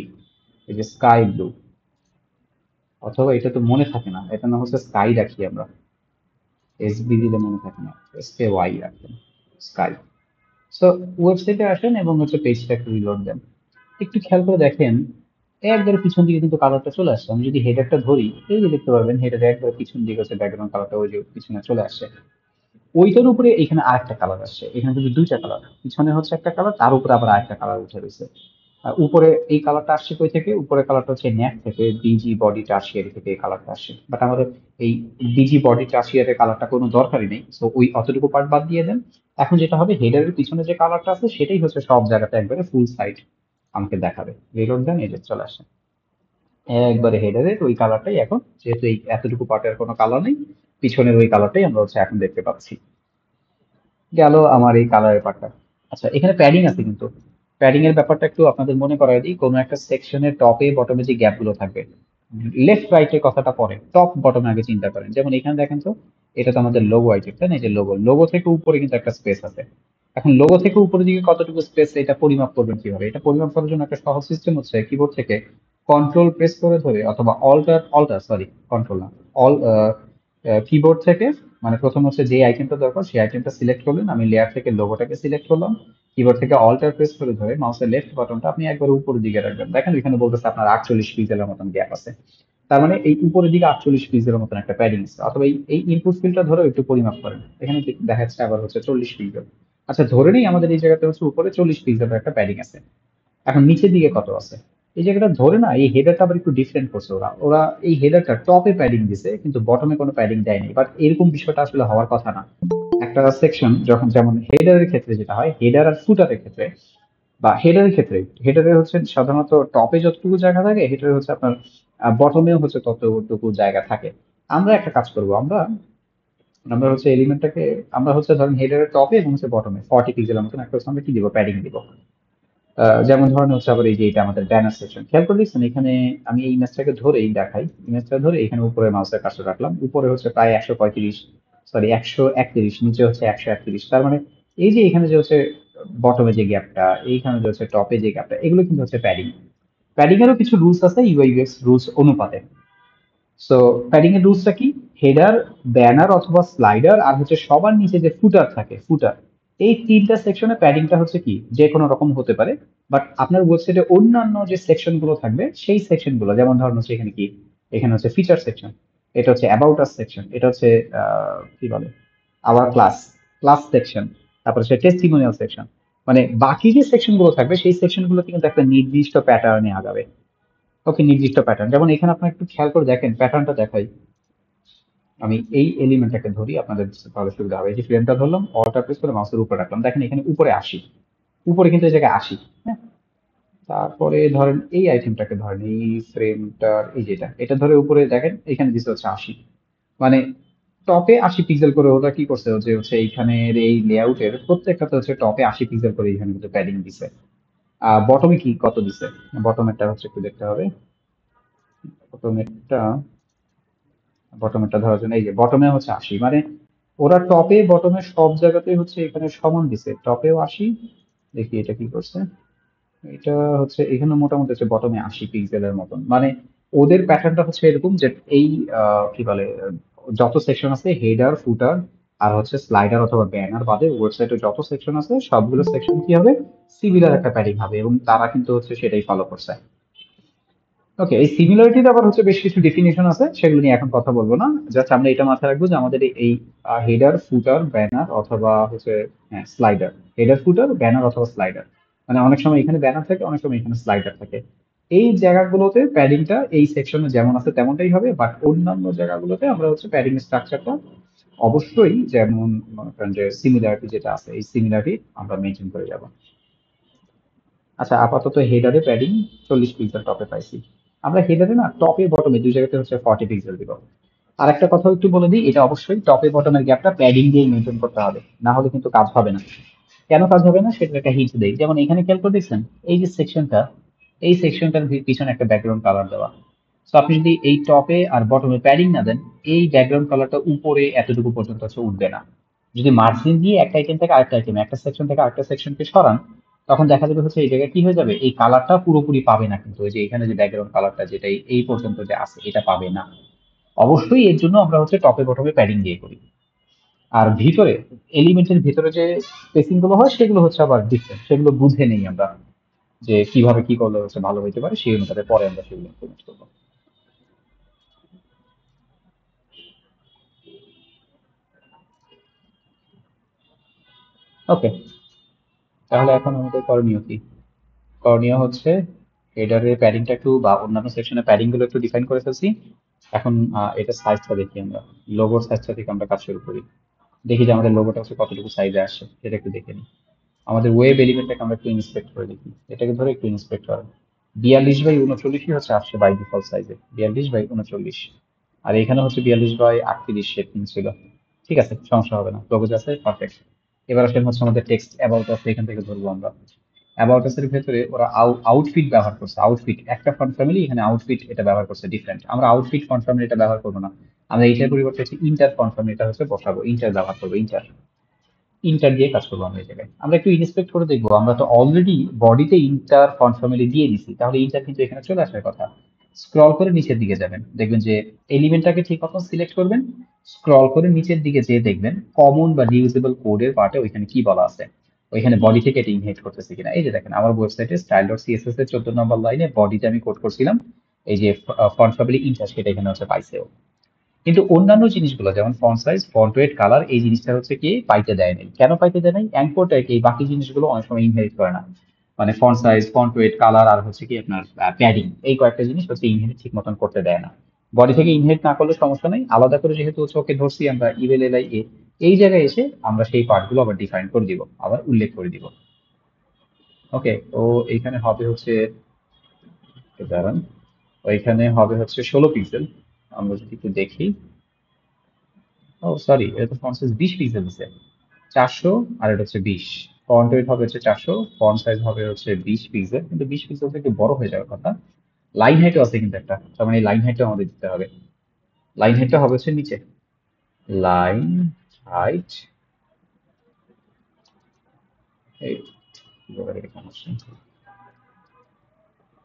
এই যে স্কাই ব্লু, অথবা এটা তো মনে থাকে না, এটা না হচ্ছে স্কাই রাখি আমরা, SB দিলে মনে থাকে না, SKY রাখবেন, স্কাই। সো ওয়েবসাইটে আসেন এবং হচ্ছে পেজটা একটু রিলোড দেন, একটু খেয়াল করে দেখেন একবারে পিছন দিকে কিন্তু কালারটা চলে আসছে। আমি যদি হেডারটা ধরি, এই যে দেখতে পারবেন হেডারে একবারে পিছন দিকে হচ্ছে ব্যাকগ্রাউন্ড কালারটা ওই যে পিছনে চলে আসছে। ওইটার উপরে এখানে আরেকটা কালার আসছে, এখানে কিন্তু দুইটা কালার, পিছনে হচ্ছে একটা কালার, তার উপরে আবার আরেকটা কালার উঠে রয়েছে। উপরে এই কালারটা আসছে কই থেকে, উপরে কালারটা হচ্ছে ন্যাক থেকে, বিজি বডি টার্সিয়ারি থেকে এই কালারটা আসছে, বাট আমাদের এই বিজি বডি টার্সিয়ারি কালারটা কোনো দরকারই নেই, তো ওই অতটুকু পার্ট বাদ দিয়ে দেন। এখন যেটা হবে, হেডারের পিছনে যে কালারটা আছে সেটাই হচ্ছে সব জায়গাতে একবারে ফুল সাইড আমাকে দেখাবে। রিলোড দেন, এই যে চলে আসে একবারে হেডারের ওই কালারটাই এখন, যেহেতু এই এতটুকু পার্টের কোনো কালার নেই, পিছনের ওই কালারটাই আমরা হচ্ছে এখন দেখতে পাচ্ছি। গেল আমার এই কালারের পার্টটা। আচ্ছা, এখানে প্যাডিং আছে কিন্তু, প্যাডিং এর ব্যাপারটা একটু আপনাদের মনে করাই দিই। কোনো একটা সেকশনের টপে বটমে যে গ্যাপ গুলো থাকবে, লেফট রাইট এর কথাটা পরে, টপ বটমে আগে চিন্তা করেন। যেমন এখানে দেখেন তো, এটা তো আমাদের লোগো আইটেম, তাই না, এই যে লোগো, লোগো থেকে উপরে কিন্তু একটা স্পেস আছে। এখন লোগো থেকে উপরের দিকে কতটুকু স্পেস, এটা পরিমাপ করবেন কিভাবে, এটা পরিমাপ করার জন্য একটা সহজ সিস্টেম হচ্ছে কিবোর্ড থেকে কন্ট্রোল প্রেস করে ধরে, অথবা অল্টার অল্টার সরি কন্ট্রোল না, অল কিবোর্ড থেকে, মানে প্রথম হচ্ছে যে আইটেমটা দরকার সেই আইটেমটা সিলেক্ট করলেন, আমি লেয়ার থেকে লোগোটাকে সিলেক্ট করলাম, কিবোর্ড থেকে অল্টার প্রেস করে ধরে মাউসের লেফট বাটনটা আপনি একবার উপরের দিকে রাখবেন, দেখেন এখানে বলতেছে আপনার 48 পিক্সেলের মতন গ্যাপ আছে। তার মানে এই উপরের দিকে 48 পিক্সেলের মতন একটা প্যাডিং আছে। অথবা এই ইনপুট ফিল্ডটা ধরে একটু পরিমাপ করেন, এখানে দেখা যাচ্ছে আবার হচ্ছে 40 পিক্সেল। আচ্ছা, ধরে নেই আমাদের এই জায়গাতে হচ্ছে উপরে 40 পিক্সেলের একটা প্যাডিং আছে। এখন নিচের দিকে কত আছে, এই জায়গাটা ধরে না, এই হেডারটা আবার একটু ডিফারেন্ট করছে ওরা ওরা এই হেডারটা টপে প্যাডিং দিছে কিন্তু বটমে কোনো প্যাডিং দেয়নি, বাট এরকম বিষয়টা আসলে হওয়ার কথা না। একটা সেকশন যখন, যেমন হেডারের ক্ষেত্রে যেটা হয়, হেডার আর ফুটারের ক্ষেত্রে বা হেডারের ক্ষেত্রে হেডারে হচ্ছে সাধারণত টপে যতটুকু জায়গা থাকে হেডারে হচ্ছে আপনার বটমেও হচ্ছে ততটুকু জায়গা থাকে। আমরা একটা কাজ করব, আমরা আমরা হচ্ছে এলিমেন্টটাকে আমরা হচ্ছে ধরেন হেডারের টপে এবং হচ্ছে বটমে 40 পিক্সেলের মতন একটা হচ্ছে আমরা কি দিব, প্যাডিং দিব। যেমন ধরেন হচ্ছে আবার এই যে এটা আমাদের ব্যানার সেকশন, খেয়াল করে দেখছেন এখানে আমি এই ইমেজটাকে ধরেই দেখাই, ইমেজটা ধরে এখানে উপরে মাউসের কাজটা রাখলাম, উপরে হচ্ছে প্রায় 135, সরি 131, নিচে হচ্ছে 131। তার মানে এই যে এখানে যে হচ্ছে বটমে যে গ্যাপটা, এইখানে যে হচ্ছে টপে যে গ্যাপটা, এগুলো কিন্তু হচ্ছে প্যাডিং। প্যাডিং এরও কিছু রুলস আছে ইউআই ইউএক্স রুলস অনুপাতে। সো প্যাডিং এর রুলসটা কি, হেডার, ব্যানার অথবা স্লাইডার আর হচ্ছে সবার নিচে যে ফুটার থাকে, ফুটার, এই তিনটা সেকশনে প্যাডিংটা হচ্ছে কি যে কোনো রকম হতে পারে। বাট আপনার ওয়েবসাইটে অন্যান্য যে সেকশন গুলো থাকবে সেই সেকশন গুলো, যেমন ধরুন হচ্ছে এখানে কি, এখানে হচ্ছে ফিচার সেকশন, এটা হচ্ছে অ্যাবাউট আস সেকশন, এটা হচ্ছে কি বলে আওয়ার ক্লাস, ক্লাস সেকশন, তারপর হচ্ছে টেস্টিমোনিয়াল সেকশন, মানে বাকি যে সেকশন গুলো থাকবে সেই সেকশন গুলোতে কিন্তু একটা নির্দিষ্ট প্যাটার্নে আগাবে। ওকে, নির্দিষ্ট প্যাটার্ন, যেমন এখানে আপনার একটু খেয়াল করে দেখেন, প্যাটার্নটা দেখাই। আমি এই এলিমেন্টটাকে ধরি, আপনাদের ভালো সুবিধা হবে। এই যে ফ্রেমটা ধরলাম, অল্টার প্রেস করে মাউসের উপরে রাখলাম, দেখেন এখানে উপরে 80, উপরে কিন্তু এই জায়গায় 80। হ্যাঁ, তারপরে ধরেন এই আইটেমটাকে ধরেন, এই ফ্রেমটার এই যেটা, এটা ধরে উপরে দেখেন এখানে দিতে হচ্ছে 80, মানে টপে 80 পিক্সেল করে ওটা কি করছে, যে হচ্ছে এইখানের এই লেআউটের প্রত্যেকটাতে হচ্ছে টপে 80 পিক্সেল করে এখানে কিন্তু প্যাডিং দিছে। বটমে কি কত দিছে, বটমেরটা হচ্ছে একটু দেখতে হবে। বটমেরটা বটমেরটা ধরার জন্য এই যে বটমে হচ্ছে 80, মানে ওরা টপে বটমে সব জায়গাতেই হচ্ছে এখানে সমান দিছে, টপেও 80। দেখি এটা কি করছে, এটা হচ্ছে এখানে মোটামুটি হচ্ছে বটমে 80 পিক্সেলের মতন, মানে ওদের প্যাটার্নটা হচ্ছে এরকম যে এই কি বলে যত সেকশন আছে হেডার, ফুটার আর হচ্ছে স্লাইডার অথবা ব্যানার বাদে ওয়েবসাইটে যত সেকশন আছে সবগুলো সেকশন কি হবে, সিমিলার একটা প্যাডিং হবে, এবং তারা কিন্তু হচ্ছে সেটাই ফলো করছে। ওকে, এই সিমিলারিটির আবার হচ্ছে বেশ কিছু ডেফিনেশন আছে, সেগুলো নিয়ে এখন কথা বলবো না। জাস্ট আমরা এটা মাথায় রাখবো যে আমাদের এই হেডার, ফুটার, ব্যানার অথবা হচ্ছে স্লাইডার, হেডার, ফুটার, ব্যানার অথবা স্লাইডার, মানে অনেক সময় এখানে ব্যানার থাকে, অনেক সময় এখানে স্লাইডার থাকে, এই জায়গাগুলোতে প্যাডিংটা এই সেকশনে যেমন আছে তেমনটাই হবে। বাট অন্যান্য জায়গাগুলোতে আমরা হচ্ছে প্যাডিং স্ট্রাকচারটা অবশ্যই যেমন মনে করেন যে সিমিলারিটি যেটা আছে এই সিমিলারিটি আমরা মেনটেন করে যাব। আচ্ছা, আপাতত হেডারে প্যাডিং 40 পিক্সেল টপে পাইছি। আমরা হেডারে না টপে বটমে দুই জায়গাতে হচ্ছে 40 পিক্সেল দিব। আর একটা কথা একটু বলে দিই, এটা অবশ্যই টপে বটমের গ্যাপটা প্যাডিং দিয়ে মেনটেন করতে হবে, না হলে কিন্তু কাজ হবে না। কেন কাজ হবে না সেটা একটা হিন্ট দেই, যেমন এখানে খেয়াল করে দেখছেন এই যে সেকশনটা, এই সেকশনটার পিছনে একটা ব্যাকগ্রাউন্ড কালার দেওয়া। তো আপনি যদি এই টপে আর বটমে প্যাডিং না দেন, এই ব্যাকগ্রাউন্ড কালারটা উপরে এতটুকু পর্যন্ত হচ্ছে উঠবে না। যদি মার্জিন দিয়ে একটা আইটেম থেকে আরেকটা আইটেম, একটা সেকশন থেকে আরেকটা সেকশনকে সরান, তখন দেখা যাবে হচ্ছে এই জায়গায় কি হয়ে যাবে, এই কালারটা পুরোপুরি পাবে না, কিন্তু ওই যে এখানে যে ব্যাকগ্রাউন্ড কালারটা যেটা এই পর্যন্ত যে আছে এটা পাবে না। অবশ্যই এর জন্য আমরা হচ্ছে টপে বটমে প্যাডিং দিয়ে করি। আর ভিতরে এলিমেন্টের ভিতরে যে স্পেসিং গুলো হয় সেগুলো হচ্ছে আবার ডিফারেন্ট, সেগুলো বুঝে নেই আমরা যে কিভাবে কি করলে হচ্ছে ভালো হইতে পারে, সেই অনুসারে পরে আমরা সেগুলো ইমপ্লিমেন্ট করবো। ওকে, তাহলে এখন আমাদের করণীয় কি? করণীয় হচ্ছে হেডারের প্যাডিংটা একটু বা অন্যান্য সেকশনের প্যাডিং গুলো একটু ডিফাইন করে ফেলছি। এখন এটা সাইজটা দেখি, আমরা লোগোর সাইজটা থেকে আমরা কাজ শুরু করি। দেখি যে আমাদের লোগোটা হচ্ছে কতটুকু সাইজে আসে, সেটা একটু দেখে নিই। আমাদের ওয়েব এলিমেন্টটাকে আমরা একটু ইন্সপেক্ট করে দেখি, এটাকে ধরে একটু ইন্সপেক্ট করেন। 42 বাই 39 হচ্ছে আসছে বাই ডিফল্ট সাইজে, 42 বাই 39। আর এখানে হচ্ছে 42 বাই 38 সেটিং ছিল। ঠিক আছে, সমস্যা হবে না, লোগো আছে পারফেক্ট। এবার আসলে হচ্ছে আমাদের টেক্সট অ্যাবাউট আস, এখান থেকে ধরবো আমরা। অ্যাবাউট আস এর ভেতরে ওরা আউটফিট ব্যবহার করছে, আউটফিট একটা ফন্ট ফ্যামিলি, এখানে আউটফিট এটা ব্যবহার করছে ডিফারেন্ট, আমরা আউটফিট ফন্ট ফ্যামিলি এটা ব্যবহার করবো না। আমরা এইটার পরিবর্তে হচ্ছে ইন্টার ফন্ট ফ্যামিলি এটা হচ্ছে বসাবো, ইন্টার ব্যবহার করবো, ইন্টার, ইন্টার দিয়ে কাজ করবো আমরা এই জায়গায়। আমরা একটু ইন্সপেক্ট করে দেখবো, আমরা তো অলরেডি বডিতে ইন্টার ফন্ট ফ্যামিলি দিয়ে দিছি, তাহলে ইন্টার কিন্তু এখানে চলে আসার কথা। স্ক্রল করে নিচের দিকে যাবেন, দেখবেন যে এলিমেন্টটাকে ঠিক মতন সিলেক্ট করবেন, স্ক্রল করে নিচের দিকে যেয়ে দেখবেন কমন বা রিউজেবল কোডের পার্টে ওইখানে কি বলা আছে, ওইখানে বডি থেকে এটা ইনহেরিট করতেছে কিনা। এই যে দেখেন আমার ওয়েবসাইটে স্টাইল ডট সিএসএস এর 14 নম্বর লাইনে বডিতে আমি কোড করছিলাম, এই যে ফন্ট ফ্যামিলি ইন্টার সেটা এখানে হচ্ছে পাইছেও। কিন্তু অন্যান্য জিনিসগুলো যেমন font size, font weight, colour, এই জিনিসটা হচ্ছে কি পাইতে দেয় নাই। কেন পাইতে দেয় নাই? অ্যাঙ্কর ট্যাগ এই বাকি জিনিসগুলো অনেক সময় ইনহেরিট করে না, মানে font size, font weight, colour আর হচ্ছে কি আপনার প্যাডিং, এই কয়েকটা জিনিস হচ্ছে ইনহেরিট ঠিক মতন করতে দেয় না। বডি থেকে ইনহেরিট না করলে সমস্যা নেই, আলাদা করে যেহেতু হচ্ছে ওকে ধরছি আমরা ইভেল এলাই এ, এই জায়গায় এসে আমরা সেই পার্টগুলো আবার ডিফাইন করে দিব, আবার উল্লেখ করে দিব। ওকে, ও এইখানে হবে হচ্ছে, দাঁড়ান, ওইখানে হবে হচ্ছে 16 পিক্সেল। আমরা যদি একটু দেখি, ও সরি, এটা তো ফন্ট সাইজ 20 পিক্সেল দিছে। 400, আর এটা হচ্ছে 20। ফন্ট ওয়েট হবে হচ্ছে 400, ফন্ট সাইজ হবে হচ্ছে 20 পিক্সেল, কিন্তু 20 পিক্সেল থেকে বড় হয়ে যাওয়ার কথা। লাইন হাইটও আছে কিন্তু একটা, তার মানে লাইন হাইটটা আমাদের দিতে হবে। লাইন হাইটটা হবে হচ্ছে নিচে, লাইন হাইট, এই কি বলে এটাকে সমস্যা,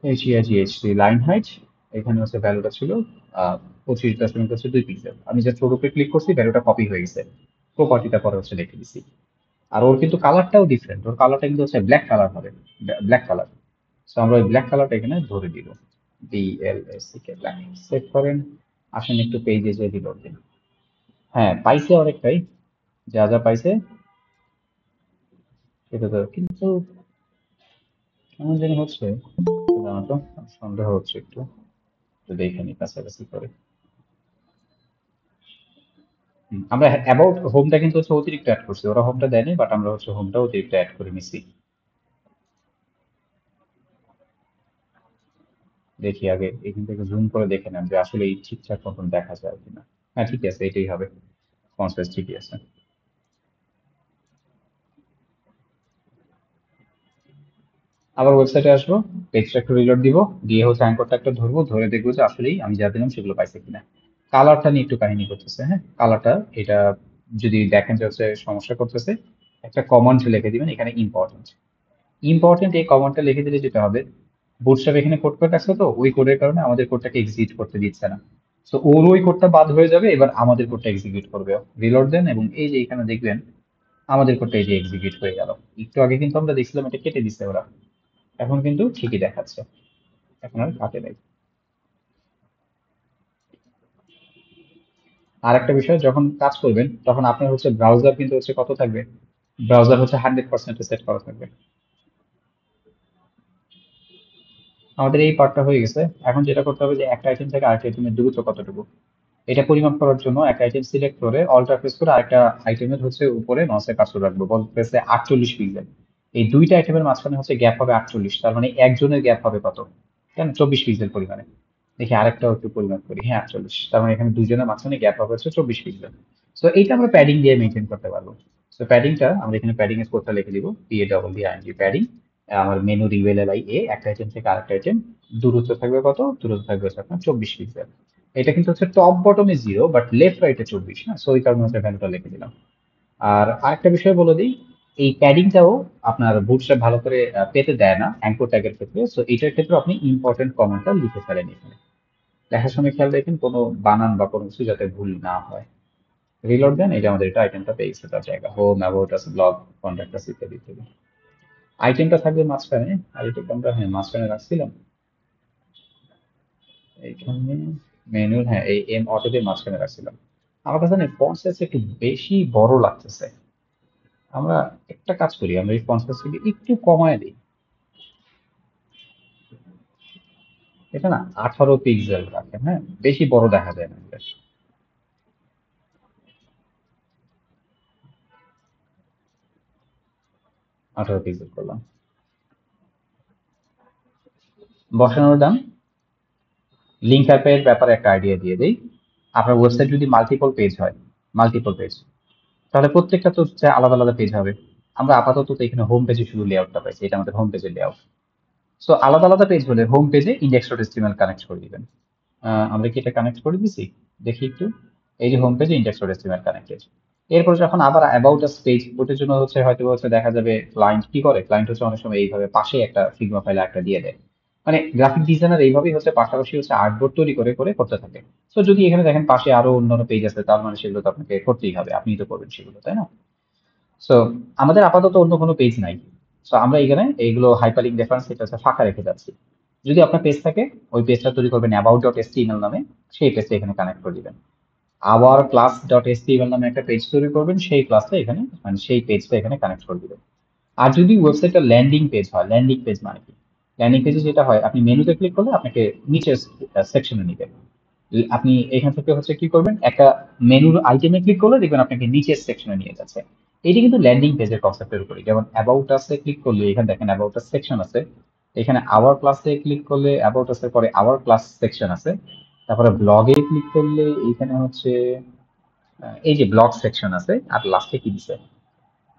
HEIGHT লাইন হাইট। এখানে হচ্ছে ভ্যালুটা ছিল 25 হচ্ছে 2 পিক্সেল। আমি জাস্ট ওর উপরে ক্লিক করছি, ভ্যালুটা কপি হয়ে গেছে, প্রপার্টিটা পরে হচ্ছে লিখে দিছি। আর ওর কিন্তু কালারটাও ডিফারেন্ট, ওর কালারটা কিন্তু হচ্ছে ব্ল্যাক কালার হবে, ব্ল্যাক কালার। সো আমরা ওই ব্ল্যাক কালারটা এখানে ধরে দিব, BLACK ব্ল্যাক। সেভ করেন, আসেন একটু পেজে যে রিলোড দিন। হ্যাঁ, পাইছে অনেকটাই, যা যা পাইছে সেটা তো, কিন্তু কেমন জানি হচ্ছে, জানো তো, সন্দেহ হচ্ছে একটু, তো দেখে নি কাছাকাছি করে। আমরা অ্যাবাউট হোমটা কিন্তু হচ্ছে অতিরিক্ত অ্যাড করছি, ওরা হোমটা দেয়নি, বাট আমরা হচ্ছে হোমটা অতিরিক্ত অ্যাড করে নিছি। দেখি আগে এখান থেকে জুম করে দেখে নেন যে আসলে এই ঠিকঠাক মতন দেখা যায় কিনা। হ্যাঁ ঠিক আছে, এটাই হবে, ফন্ট সাইজ ঠিকই আছে। আবার ওয়েবসাইটে আসবো, পেজটা একটু রিলোড দিব, দিয়ে হচ্ছে অ্যাঙ্করটা একটা ধরবো, ধরে দেখবো যে আসলেই আমি যা দিলাম সেগুলো পাইছে কিনা। কালারটা নিয়ে একটু কাহিনী করতেছে, হ্যাঁ কালারটা, এটা যদি দেখেন যে হচ্ছে সমস্যা করতেছে, একটা কমান্ড লিখে দিবেন এখানে, ইম্পর্টেন্ট। ইম্পর্টেন্ট এই কমান্ডটা লিখে দিলে যেটা হবে, বুটস্ট্র্যাপ এখানে কোড করে রাখছে, তো ওই কোডের কারণে আমাদের কোডটাকে এক্সিকিউট করতে দিচ্ছে না। তো ওর ওই কোডটা বাদ হয়ে যাবে, এবার আমাদের কোডটা এক্সিকিউট করবে। রিলোড দেন এবং এই যে এখানে দেখবেন আমাদের কোডটা এই যে এক্সিকিউট হয়ে গেল। একটু আগে কিন্তু আমরা দেখছিলাম এটা কেটে দিচ্ছে ওরা, এখন কিন্তু ঠিকই দেখাচ্ছে, এখন আর কাটে নাই। আর একটা বিষয়, যখন কাজ করবেন তখন আপনার হচ্ছে ব্রাউজার কিন্তু হচ্ছে কত থাকবে, ব্রাউজার হচ্ছে 100% সেট করা থাকবে। আমাদের এই পার্টটা হয়ে গেছে, এখন যেটা করতে হবে যে একটা আইটেম থেকে আরেকটা আইটেমের দূরত্ব কতটুকু, এটা পরিমাপ করার জন্য একটা আইটেম সিলেক্ট করে অল্টার প্রেস করে আরেকটা আইটেমের হচ্ছে উপরে মাউসের কার্সর রাখবো, বলতেছে 48 পিক্সেল। এই দুইটা আইটেমের মাঝখানে হচ্ছে গ্যাপ হবে 48, তার মানে একজনের গ্যাপ হবে কত, কেন 24 পিক্সেল পরিমাণে। দেখি আরেকটাও একটু পরিমাপ করি, হ্যাঁ 48, তার মানে এখানে দুইজনের মাঝখানে গ্যাপ হবে হচ্ছে 24 পিক্সেল। তো এইটা আমরা প্যাডিং দিয়ে মেনটেন করতে পারবো। তো প্যাডিংটা আমরা এখানে প্যাডিং এর কোডটা লিখে দিব, PADDING প্যাডিং। আমার মেনু রিভেল একটা আইটেম থেকে আরেকটা আইটেম দূরত্ব থাকবে কত, দূরত্ব থাকবে হচ্ছে আপনার 24 পিক্সেল। এটা কিন্তু হচ্ছে টপ বটমে 0, বাট লেফট রাইটে 24, না, সো ওই কারণে হচ্ছে ভ্যালুটা লিখে দিলাম। আর আরেকটা বিষয় বলে দিই, এই প্যাডিংটাও আপনার বুটস্ট্র্যাপ ভালো করে পেতে দেয় না অ্যাঙ্কর ট্যাগের ক্ষেত্রে, সো এটার ক্ষেত্রে আপনি ইম্পর্টেন্ট কমেন্টটা লিখে ফেলেন এখানে। লেখার সময় খেয়াল রাখেন কোনো বানান বা কোনো কিছু যাতে ভুল না হয়। রিলোড দেন, এটা আমাদের এটা আইটেমটা পেয়ে গেছে তার জায়গা, home, about us, blog, contact us ইত্যাদি ইত্যাদি। আইটেমটা থাকবে মাঝখানে, আর এটা আমরা হ্যাঁ মাঝখানে রাখছিলাম, এইখানে মেনুর, হ্যাঁ এই এম অটোদের মাঝখানে রাখছিলাম। আমার কাছে না ফন্ট সাইজ একটু বেশি বড় লাগতেছে, আমরা একটা কাজ করি, আমরা এই ফন্ট সাইজটাকে একটু কমায় দিই, এটা না 18 পিক্সেল রাখেন, হ্যাঁ বেশি বড় দেখা যায় না এটা। 18 পিক্সেল করলাম। বসানোর দাম, লিঙ্ক অ্যাপের ব্যাপারে একটা আইডিয়া দিয়ে দিই। আপনার ওয়েবসাইট যদি মাল্টিপল পেজ হয়, মাল্টিপল পেজ, তাহলে প্রত্যেকটা তো হচ্ছে আলাদা আলাদা পেজ হবে। আমরা আপাতত তো এখানে হোম পেজে শুধু লেআউটটা পাইছি, এটা আমাদের হোম পেজের লেআউট। সো আলাদা আলাদা পেজ হলে হোম পেজে index.html কানেক্ট করে দিবেন। আমরা কি এটা কানেক্ট করে দিছি, দেখি একটু, এই যে হোম পেজে index.html কানেক্টেড। এরপর যখন আবার অ্যাবাউট আস পেজ, ওটার জন্য হচ্ছে হয়তো হচ্ছে দেখা যাবে ক্লায়েন্ট কি করে, ক্লায়েন্ট হচ্ছে অনেক সময় এইভাবে পাশে একটা ফিগমা ফাইলে একটা দিয়ে দেয়, মানে গ্রাফিক ডিজাইনার এইভাবেই হচ্ছে পাশাপাশি হচ্ছে আর্টবোর্ড তৈরি করে করে করতে থাকে। তো যদি এখানে দেখেন পাশে আরো অন্যান্য পেজ আছে, তার মানে সেগুলো তো আপনাকে করতেই হবে, আপনি তো করবেন সেগুলো, তাই না? সো আমাদের আপাতত অন্য কোনো পেজ নাই, সো আমরা এখানে এইগুলো হাইপারলিংক রেফারেন্স এটা হচ্ছে ফাঁকা রেখে যাচ্ছি। যদি আপনার পেজ থাকে, ওই পেজটা তৈরি করবেন about.html নামে, সেই পেজটা এখানে কানেক্ট করে দিবেন। আবার class.html নামে একটা পেজ তৈরি করবেন, সেই ক্লাসটা এখানে, মানে সেই পেজটা এখানে কানেক্ট করে দিবেন। আর যদি ওয়েবসাইটটা ল্যান্ডিং পেজ হয়, ল্যান্ডিং পেজ মানে কি, ল্যান্ডিং পেজে যেটা হয়, আপনি মেনুতে ক্লিক করলে আপনাকে নিচের সেকশনে নিবে। আপনি এখান থেকে হচ্ছে কি করবেন, একটা মেনুর আইটেমে ক্লিক করলে দেখবেন আপনাকে নিচের সেকশনে নিয়ে যাচ্ছে। এটি কিন্তু ল্যান্ডিং পেজের কনসেপ্টের উপরে। যেমন অ্যাবাউট আস এ ক্লিক করলে এখানে দেখেন অ্যাবাউট আস সেকশন আছে, এখানে আওয়ার ক্লাসে ক্লিক করলে অ্যাবাউট আস এর পরে আওয়ার ক্লাস সেকশন আছে, তারপরে ব্লগে ক্লিক করলে এইখানে হচ্ছে এই যে ব্লগ সেকশন আছে, আর লাস্টে কি দিছে,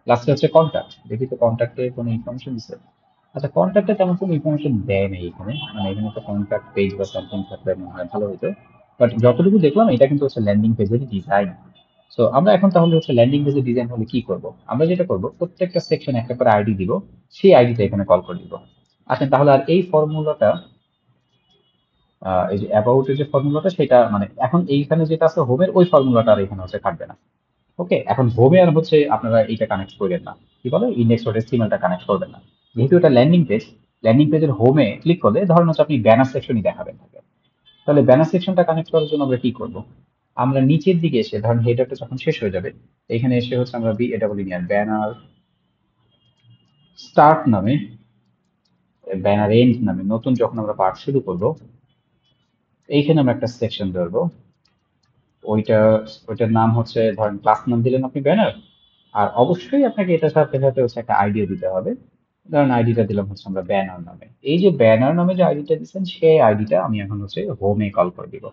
লাস্টে হচ্ছে কন্ট্যাক্ট। দেখি তো কন্ট্যাক্টে কোনো ইনফরমেশন দিছে। আচ্ছা, কন্ট্যাক্টে তেমন কোনো ইনফরমেশন দেয় নাই এখানে, মানে এখানে একটা কন্ট্যাক্ট পেজ বা সামথিং থাকলে মনে হয় ভালো হতো। বাট যতটুকু দেখলাম এটা কিন্তু হচ্ছে ল্যান্ডিং পেজের ডিজাইন। সো আমরা এখন তাহলে হচ্ছে ল্যান্ডিং পেজের ডিজাইন হলে কি করব? আমরা যেটা করব, প্রত্যেকটা সেকশন একটা করে আইডি দিব, সেই আইডিটা এখানে কল করে দিব। আসেন তাহলে আর এই ফর্মুলাটা, এই যে অ্যাবাউট এর যে ফর্মুলাটা সেটা মানে এখন এইখানে যেটা আছে হোমের ওই ফর্মুলাটা আর এখানে হচ্ছে খাটবে না। ওকে, এখন হোমে আর হচ্ছে আপনারা এইটা কানেক্ট করবেন না, কি বলে ইন্ডেক্স ডট এচটিএমএল টা কানেক্ট করবেন না, যেহেতু এটা ল্যান্ডিং পেজ। ল্যান্ডিং পেজের হোমে ক্লিক করলে ধরেন হচ্ছে আপনি ব্যানার সেকশনই দেখাবেন থাকে। তাহলে ব্যানার সেকশনটা কানেক্ট করার জন্য আমরা কি করব? আমরা নিচের দিকে এসে ধরেন হেডারটা যখন শেষ হয়ে যাবে, এখানে এসে হচ্ছে আমরা BANR ব্যানার স্টার্ট নামে, ব্যানার এন্ড নামে নতুন যখন আমরা পার্ট শুরু করব, এইখানে আমরা একটা সেকশন ধরবো। ওইটা ওইটার নাম হচ্ছে ধরেন ক্লাস নাম দিলেন আপনি ব্যানার, আর অবশ্যই আপনাকে এটার সাথে সাথে হচ্ছে একটা আইডিও দিতে হবে। ধরেন আইডিটা দিলাম হচ্ছে আমরা ব্যানার নামে। এই যে ব্যানার নামে যে আইডিটা দিচ্ছেন সেই আইডিটা আমি এখন হচ্ছে হোমে কল করে দিব।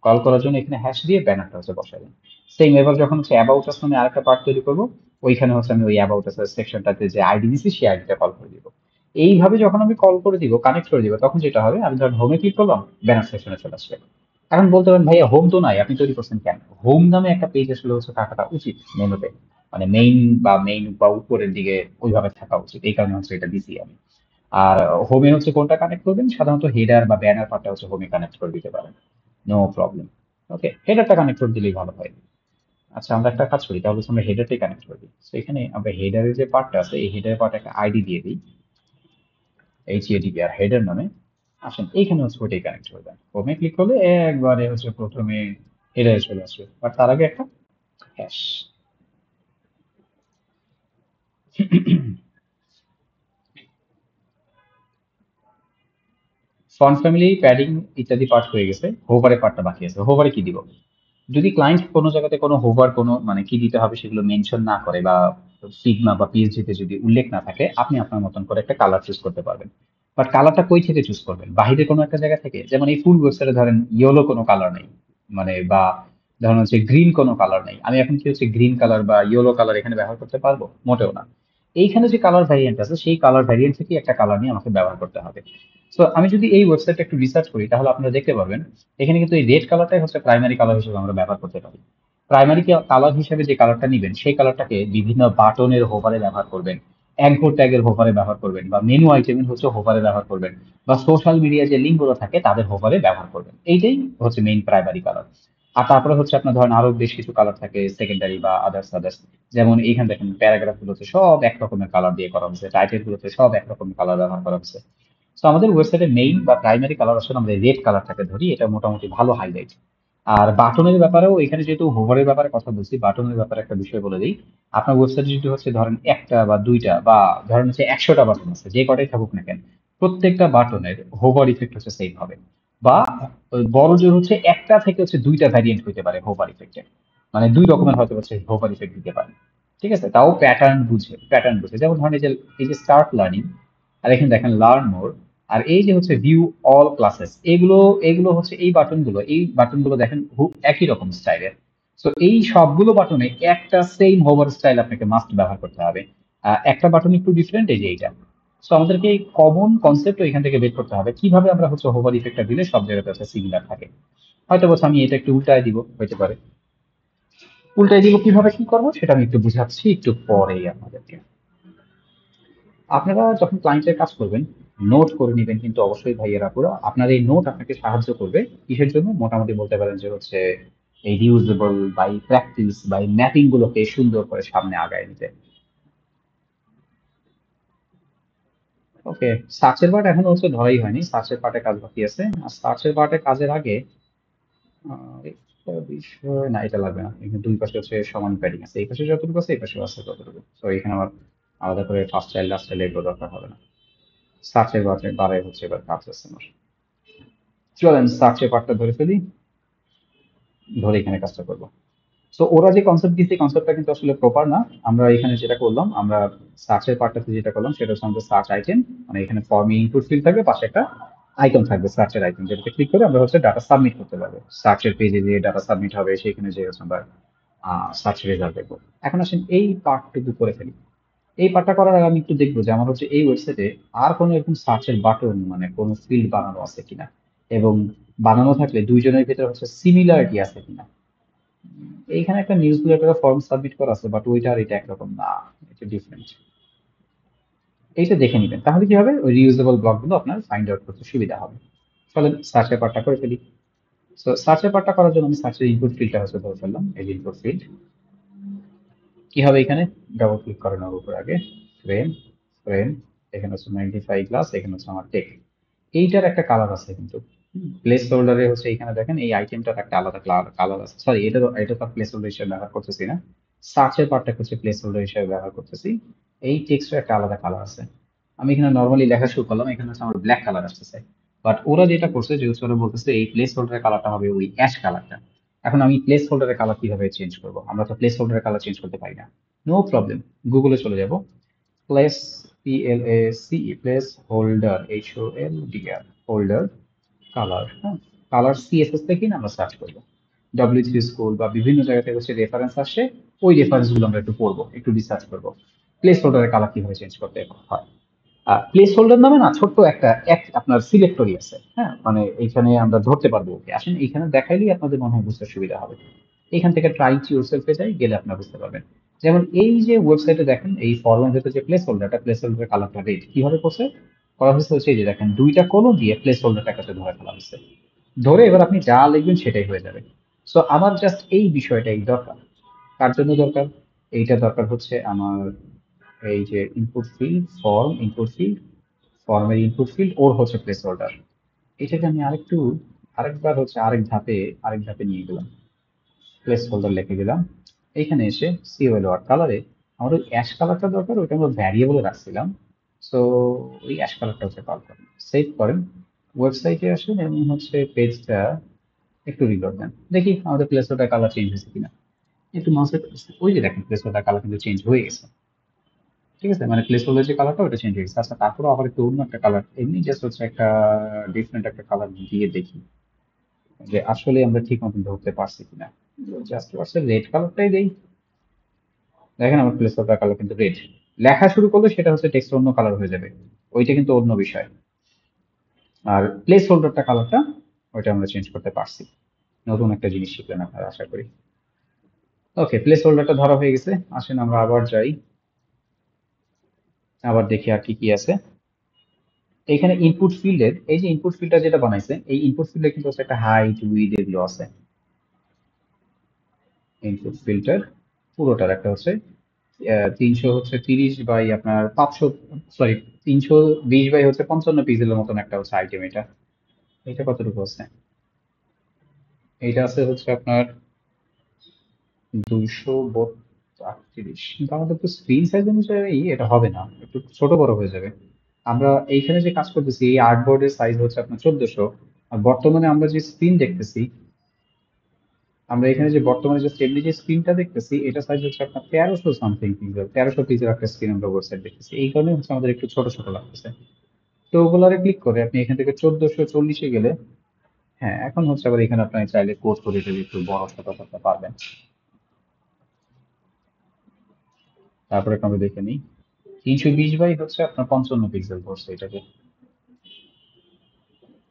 কল করার জন্য এখানে হ্যাশ দিয়ে ব্যানারটা হচ্ছে বসাবেন। সেম এবার যখন হচ্ছে অ্যাবাউট আস নামে আরেকটা পার্ট তৈরি করবো, ওইখানে হচ্ছে আমি ওই অ্যাবাউট আস সেকশনটাতে যে আইডি দিচ্ছি সেই আইডিটা কল করে দিব। এইভাবে যখন আমি কল করে দিব, কানেক্ট করে দিব, তখন যেটা হবে আমি ধরেন হোমে ক্লিক করলাম, ব্যানার সেকশনে চলে আসবে। এখন বলতে পারেন ভাইয়া হোম তো নাই, আপনি তৈরি করছেন কেন? হোম নামে একটা পেজ আসলে হচ্ছে থাকাটা উচিত মেনুতে, মানে মেইন বা উপরের দিকে ওইভাবে থাকা উচিত, এই কারণে হচ্ছে এটা দিছি আমি। আর হোমে হচ্ছে কোনটা কানেক্ট করবেন, সাধারণত হেডার বা ব্যানার পার্টটা হচ্ছে হোমে কানেক্ট করে দিতে পারেন, নো প্রবলেম। ওকে, হেডারটা কানেক্ট করে দিলেই ভালো হয়। আচ্ছা, আমরা একটা কাজ করি, তাহলে হচ্ছে আমরা হেডারটাই কানেক্ট করে দিই। তো এখানে আমরা হেডারের যে পার্টটা আছে এই হেডারের পার্টে একটা আইডি দিয়ে দিই, HADB আর হেডার নামে। আসেন এইখানে হচ্ছে ওইটাই কানেক্ট করে দেন, হোমে ক্লিক করলে একবারে হচ্ছে প্রথমে হেডারে চলে আসবে, বাট তার আগে একটা হ্যাশ। ফন্ট ফ্যামিলি, প্যাডিং ইত্যাদি পার্ট হয়ে গেছে, হোভারের পার্টটা বাকি আছে। হোভারে কি দিব? যদি ক্লায়েন্ট কোনো জায়গাতে কোনো হোভার কোনো মানে কি দিতে হবে সেগুলো মেনশন না করে, বা সিগমা বা PHP তে যদি উল্লেখ না থাকে, আপনি আপনার মতন করে একটা কালার চুজ করতে পারবেন। বাট কালারটা কই থেকে চুজ করবেন? বাহিরে কোনো একটা জায়গা থেকে? যেমন এই ফুল ওয়েবসাইটে ধরেন ইয়েলো কোনো কালার নেই, মানে বা ধরেন হচ্ছে গ্রিন কোনো কালার নেই, আমি এখন কি হচ্ছে গ্রিন কালার বা ইয়েলো কালার এখানে ব্যবহার করতে পারবো? মোটেও না। এইখানে যে কালার ভ্যারিয়েন্ট আছে সেই কালার ভ্যারিয়েন্ট থেকে একটা কালার নিয়ে আমাকে ব্যবহার করতে হবে। তো আমি যদি এই ওয়েবসাইটটা একটু রিসার্চ করি তাহলে আপনারা দেখতে পারবেন এখানে কিন্তু এই রেড কালারটাই হচ্ছে প্রাইমারি কালার হিসেবে আমরা ব্যবহার করতে পারি। প্রাইমারি কালার হিসেবে যে কালারটা নিবেন সেই কালারটাকে বিভিন্ন বাটনের হোভারে ব্যবহার করবেন, অ্যাঙ্কর ট্যাগের হোভারে ব্যবহার করবেন, বা মেনু আইটেমের হচ্ছে হোভারে ব্যবহার করবেন, বা সোশ্যাল মিডিয়া যে লিঙ্কগুলো থাকে তাদের হোভারে ব্যবহার করবেন। এইটাই হচ্ছে মেইন প্রাইমারি কালার। আর তারপরে হচ্ছে আপনার ধরেন আরো বেশ কিছু কালার থাকে সেকেন্ডারি বা আদার্স। যেমন এইখানে দেখেন প্যারাগ্রাফ গুলোতে সব এক রকমের কালার দিয়ে করা হয়েছে, টাইটেল গুলোতে সব এক রকমের কালার ব্যবহার করা হয়েছে। তো আমাদের ওয়েবসাইটের মেইন বা প্রাইমারি কালার আসলে আমরা রেড কালারটাকে ধরি, এটা মোটামুটি ভালো হাইলাইট। আর বাটনের ব্যাপারেও এখানে যেহেতু হোভারের ব্যাপারে কথা বলছি, বাটনের ব্যাপারে একটা বিষয় বলে দিই। আপনার ওয়েবসাইটে যদি হচ্ছে ধরেন একটা বা দুইটা বা ধরেন হচ্ছে 100টা বাটন আছে, যে কটাই থাকুক না কেন, প্রত্যেকটা বাটনের হোভার ইফেক্ট হচ্ছে সেম হবে। বা বড় জোর হচ্ছে একটা থেকে হচ্ছে দুইটা ভ্যারিয়েন্ট হইতে পারে হোভার ইফেক্টের, মানে দুই রকমের হয়তো হচ্ছে হোভার ইফেক্ট দিতে পারে। ঠিক আছে, তাও প্যাটার্ন বুঝে যেমন ধরেন এই যে স্টার্ট লার্নিং, আর এখানে দেখেন লার্ন মোর, আর এই যে হচ্ছে ভিউ অল ক্লাসেস, এগুলো এগুলো হচ্ছে এই বাটনগুলো দেখেন একই রকম স্টাইলের। তো এই সবগুলো বাটনে একটা সেম হোভার স্টাইল আপনাকে মাস্ট ব্যবহার করতে হবে। একটা বাটন একটু ডিফারেন্ট, এই যে এইটা। তো আমাদেরকে এই কমন কনসেপ্ট এখান থেকে বের করতে হবে, কিভাবে আমরা হচ্ছে হোভার ইফেক্টটা দিলে সব জায়গাতে হচ্ছে সিমিলার থাকে। হয়তো বলছে আমি এটা একটু উল্টায় দিব, হইতে পারে। উল্টায় দিব কিভাবে কি করবো সেটা আমি একটু বুঝাচ্ছি একটু পরেই আপনাদেরকে। আপনারা যখন ক্লায়েন্টের কাজ করবেন, নোট করে নেবেন কিন্তু অবশ্যই ভাইয়েরা পুরো। আপনার এই নোট আপনাকে সাহায্য করবে কিসের জন্য? মোটামুটি বলতে পারেন যে হচ্ছে এই reusable by practice by mapping গুলোকে সুন্দর করে সামনে আগায় নিতে। ওকে, সার্চের পার্ট এখন হচ্ছে ধরাই হয়নি, সার্চের পার্টে কাজ বাকি আছে। আর সার্চের পার্টে কাজের আগে একটা বিষয়, না এটা লাগবে না, এখানে দুই পাশে হচ্ছে সমান প্যাডিং আছে, এই পাশে যতটুকু আছে এই পাশে আছে ততটুকু, তো এখানে আমার আলাদা করে ফার্স্ট চাইল্ড লাস্ট চাইল্ড এগুলো দরকার হবে না। সার্চের বারে হচ্ছে এবার কাজ আছে আমার। চলেন সার্চের পার্টটা ধরে ফেলি, ধরে এখানে কাজটা করবো। সো ওরা যে কনসেপ্ট দিচ্ছে কনসেপ্টটা কিন্তু আসলে প্রপার না। আমরা এখানে যেটা করলাম, আমরা সার্চের পার্টটাতে যেটা করলাম সেটা হচ্ছে আমাদের সার্চ আইটেম, মানে এখানে ফর্মে ইনপুট ফিল্ড থাকবে, পাশে একটা আইকন থাকবে সার্চের আইকন, যেটাতে ক্লিক করে আমরা হচ্ছে ডাটা সাবমিট করতে পারবো। সার্চের পেজে যে ডাটা সাবমিট হবে সেখানে যে হচ্ছে আমরা সার্চ রেজাল্ট দেখবো। এখন আসেন এই পার্টটুকু করে ফেলি। এই পার্টটা করার আগে আমি একটু দেখবো যে আমার হচ্ছে এই ওয়েবসাইটে আর কোনো এরকম সার্চের বাটন, মানে কোনো ফিল্ড বানানো আছে কিনা, এবং বানানো থাকলে দুইজনের ভিতরে হচ্ছে সিমিলারিটি আছে কিনা। এইখানে একটা নিউজ লেটার ফর্ম সাবমিট করা আছে, বাট ওইটা আর এটা একরকম না, এটা ডিফারেন্ট। এইটা দেখে নিবেন, তাহলে কি হবে, ওই রিউজেবল ব্লকগুলো আপনার ফাইন্ড আউট করতে সুবিধা হবে। চলেন সার্চ পেপারটা করে ফেলি। সো সার্চ পেপারটা করার জন্য আমি সার্চের ইনপুট ফিল্ডটা হচ্ছে ধরে ফেললাম, এই ইনপুট ফিল্ড। কি হবে এখানে, ডাবল ক্লিক করে নেওয়ার উপর আগে ফ্রেম, ফ্রেম, এখানে হচ্ছে ম্যাগনিফাই গ্লাস, এখানে হচ্ছে আমার টেক্সট। এইটার একটা কালার আছে কিন্তু, প্লেস হোল্ডারে হচ্ছে এখানে দেখেন এই আইটেমটার একটা আলাদা কালার আছে। সরি, এটা তো প্লেস হোল্ডার হিসেবে ব্যবহার করতেছি না, সার্চের পার্টটা হচ্ছে প্লেস হোল্ডার হিসেবে ব্যবহার করতেছি। এই টেক্সটের একটা আলাদা কালার আছে। আমি এখানে নর্মালি লেখা শুরু করলাম, এখানে হচ্ছে আমার ব্ল্যাক কালার আসতেছে। বাট ওরা যেটা করছে, যে হচ্ছে ওরা বলতেছে এই প্লেস হোল্ডারের কালারটা হবে ওই অ্যাশ কালারটা। এখন আমি প্লেস হোল্ডারের কালার কিভাবে চেঞ্জ করবো, আমরা তো প্লেস হোল্ডারের কালার চেঞ্জ করতে পারি না। নো প্রবলেম, গুগলে চলে যাব, place, place holder, HOLDR, holder colour, হ্যাঁ, কালার CSS থেকে আমরা সার্চ করবো। W3 স্কুল বা বিভিন্ন জায়গা থেকে হচ্ছে রেফারেন্স আসে, ওই রেফারেন্স গুলো আমরা একটু পড়বো, একটু রিসার্চ করবো, প্লেস হোল্ডারের কালার কিভাবে চেঞ্জ করতে হয়। প্লেস হোল্ডার নামে না ছোট্ট একটা আপনার সিলেক্টরি আছে, হ্যাঁ, মানে এইখানে আমরা ধরতে পারবো। ওকে আসেন এইখানে দেখাইলেই আপনাদের মনে হয় বুঝতে সুবিধা হবে। এখান থেকে ট্রাই ইউরসেলফে যাই, গেলে আপনারা বুঝতে পারবেন। যেমন এই যে ওয়েবসাইটে দেখেন এই ফর্মের ভেতরে যে প্লেস হোল্ডারের কালারটা রেড কিভাবে করছে, করা হয়েছে হচ্ছে এই যে দেখেন দুইটা কলম দিয়ে প্লেস হোল্ডারটা কাছে ধরে ফেলা হয়েছে। ধরে এবার আপনি যা লিখবেন সেটাই হয়ে যাবে। সো আমার জাস্ট এই বিষয়টাই দরকার। তার জন্য দরকার, এইটা দরকার হচ্ছে আমার এই যে ইনপুট ফিল্ড, ইনপুট ফিল্ড, ফর্মের ইনপুট ফিল্ড, ওর হচ্ছে প্লেস হোল্ডার। এটাকে আমি আরেকবার হচ্ছে আরেক ধাপে নিয়ে গেলাম, প্লেস হোল্ডার লিখে দিলাম। এখানে এসে COLOR কালারে আমার ওই অ্যাশ কালারটা দরকার, ওইটা আমরা ভ্যারিয়েবলে রাখছিলাম। সো ওই অ্যাশ কালারটা হচ্ছে কল করেন, সেভ করেন, ওয়েবসাইটে আসেন এবং হচ্ছে পেজটা একটু রিলোড দেন, দেখি আমাদের প্লেস হোল্ডার কালার চেঞ্জ হয়েছে কিনা। একটু মাউসে, ওই যে দেখেন প্লেস হোল্ডার কালার কিন্তু চেঞ্জ হয়ে গেছে। ঠিক আছে, মানে প্লেস হোল্ডার যে কালারটা ওটা চেঞ্জ হয়ে গেছে। আচ্ছা, তারপরে আবার একটু অন্য একটা কালার, এমনি জাস্ট হচ্ছে একটা ডিফারেন্ট একটা কালার দিয়ে দেখি যে আসলে আমরা ঠিক মতন ধরতে পারছি কিনা। জাস্ট হচ্ছে রেড কালারটাই দেই, দেখেন আমার প্লেস হোল্ডার কালার কিন্তু রেড। লেখা শুরু করলে সেটা হচ্ছে টেক্সট অন্য কালার হয়ে যাবে, ওইটা কিন্তু অন্য বিষয়। আর প্লেস হোল্ডারটা কালারটা, ওইটা আমরা চেঞ্জ করতে পারছি। নতুন একটা জিনিস শিখলেন আপনারা আশা করি। ওকে, প্লেস হোল্ডারটা ধরা হয়ে গেছে। আসেন আমরা আবার যাই, আবার দেখি আর কি কি আছে। এখানে ইনপুট ফিল্ডের এই যে ইনপুট ফিল্ডটা যেটা বানাইছে, এই ইনপুট ফিল্ডে কিন্তু হচ্ছে একটা হাইট উইড এগুলো আছে। ইনপুট ফিল্টার পুরোটার একটা হচ্ছে 330 বাই আপনার 500, সরি 320 বাই হচ্ছে 55 পিক্সেলের মতন একটা হচ্ছে আইটেম। এটা এটা কতটুকু আছে, এইটা আছে হচ্ছে আপনার 232, কিন্তু আমাদের তো স্ক্রিন সাইজ অনুযায়ী এটা হবে না, একটু ছোট বড় হয়ে যাবে। আমরা এইখানে যে কাজ করতেছি এই আর্টবোর্ডের সাইজ হচ্ছে আপনার 1400, আর বর্তমানে আমরা যে স্ক্রিন দেখতেছি, আমরা এখানে যে বর্তমানে যে স্টেবলি যে স্ক্রিনটা দেখতেছি এটা সাইজ হচ্ছে আপনার 1300 সামথিং পিক্সেল, 1300 পিক্সেল একটা স্ক্রিন আমরা ওয়েবসাইট দেখতেছি, এই কারণে হচ্ছে আমাদের একটু ছোট ছোট লাগতেছে। তো ওগুলারে ক্লিক করে আপনি এখান থেকে 1440-এ গেলে, হ্যাঁ এখন হচ্ছে আবার এখানে আপনি চাইলে কোড করে যদি একটু বড় ছোট করতে পারবেন। তারপরে একটু আমরা দেখে নিই, 320 বাই হচ্ছে আপনার 55 পিক্সেল ধরছে এটাকে।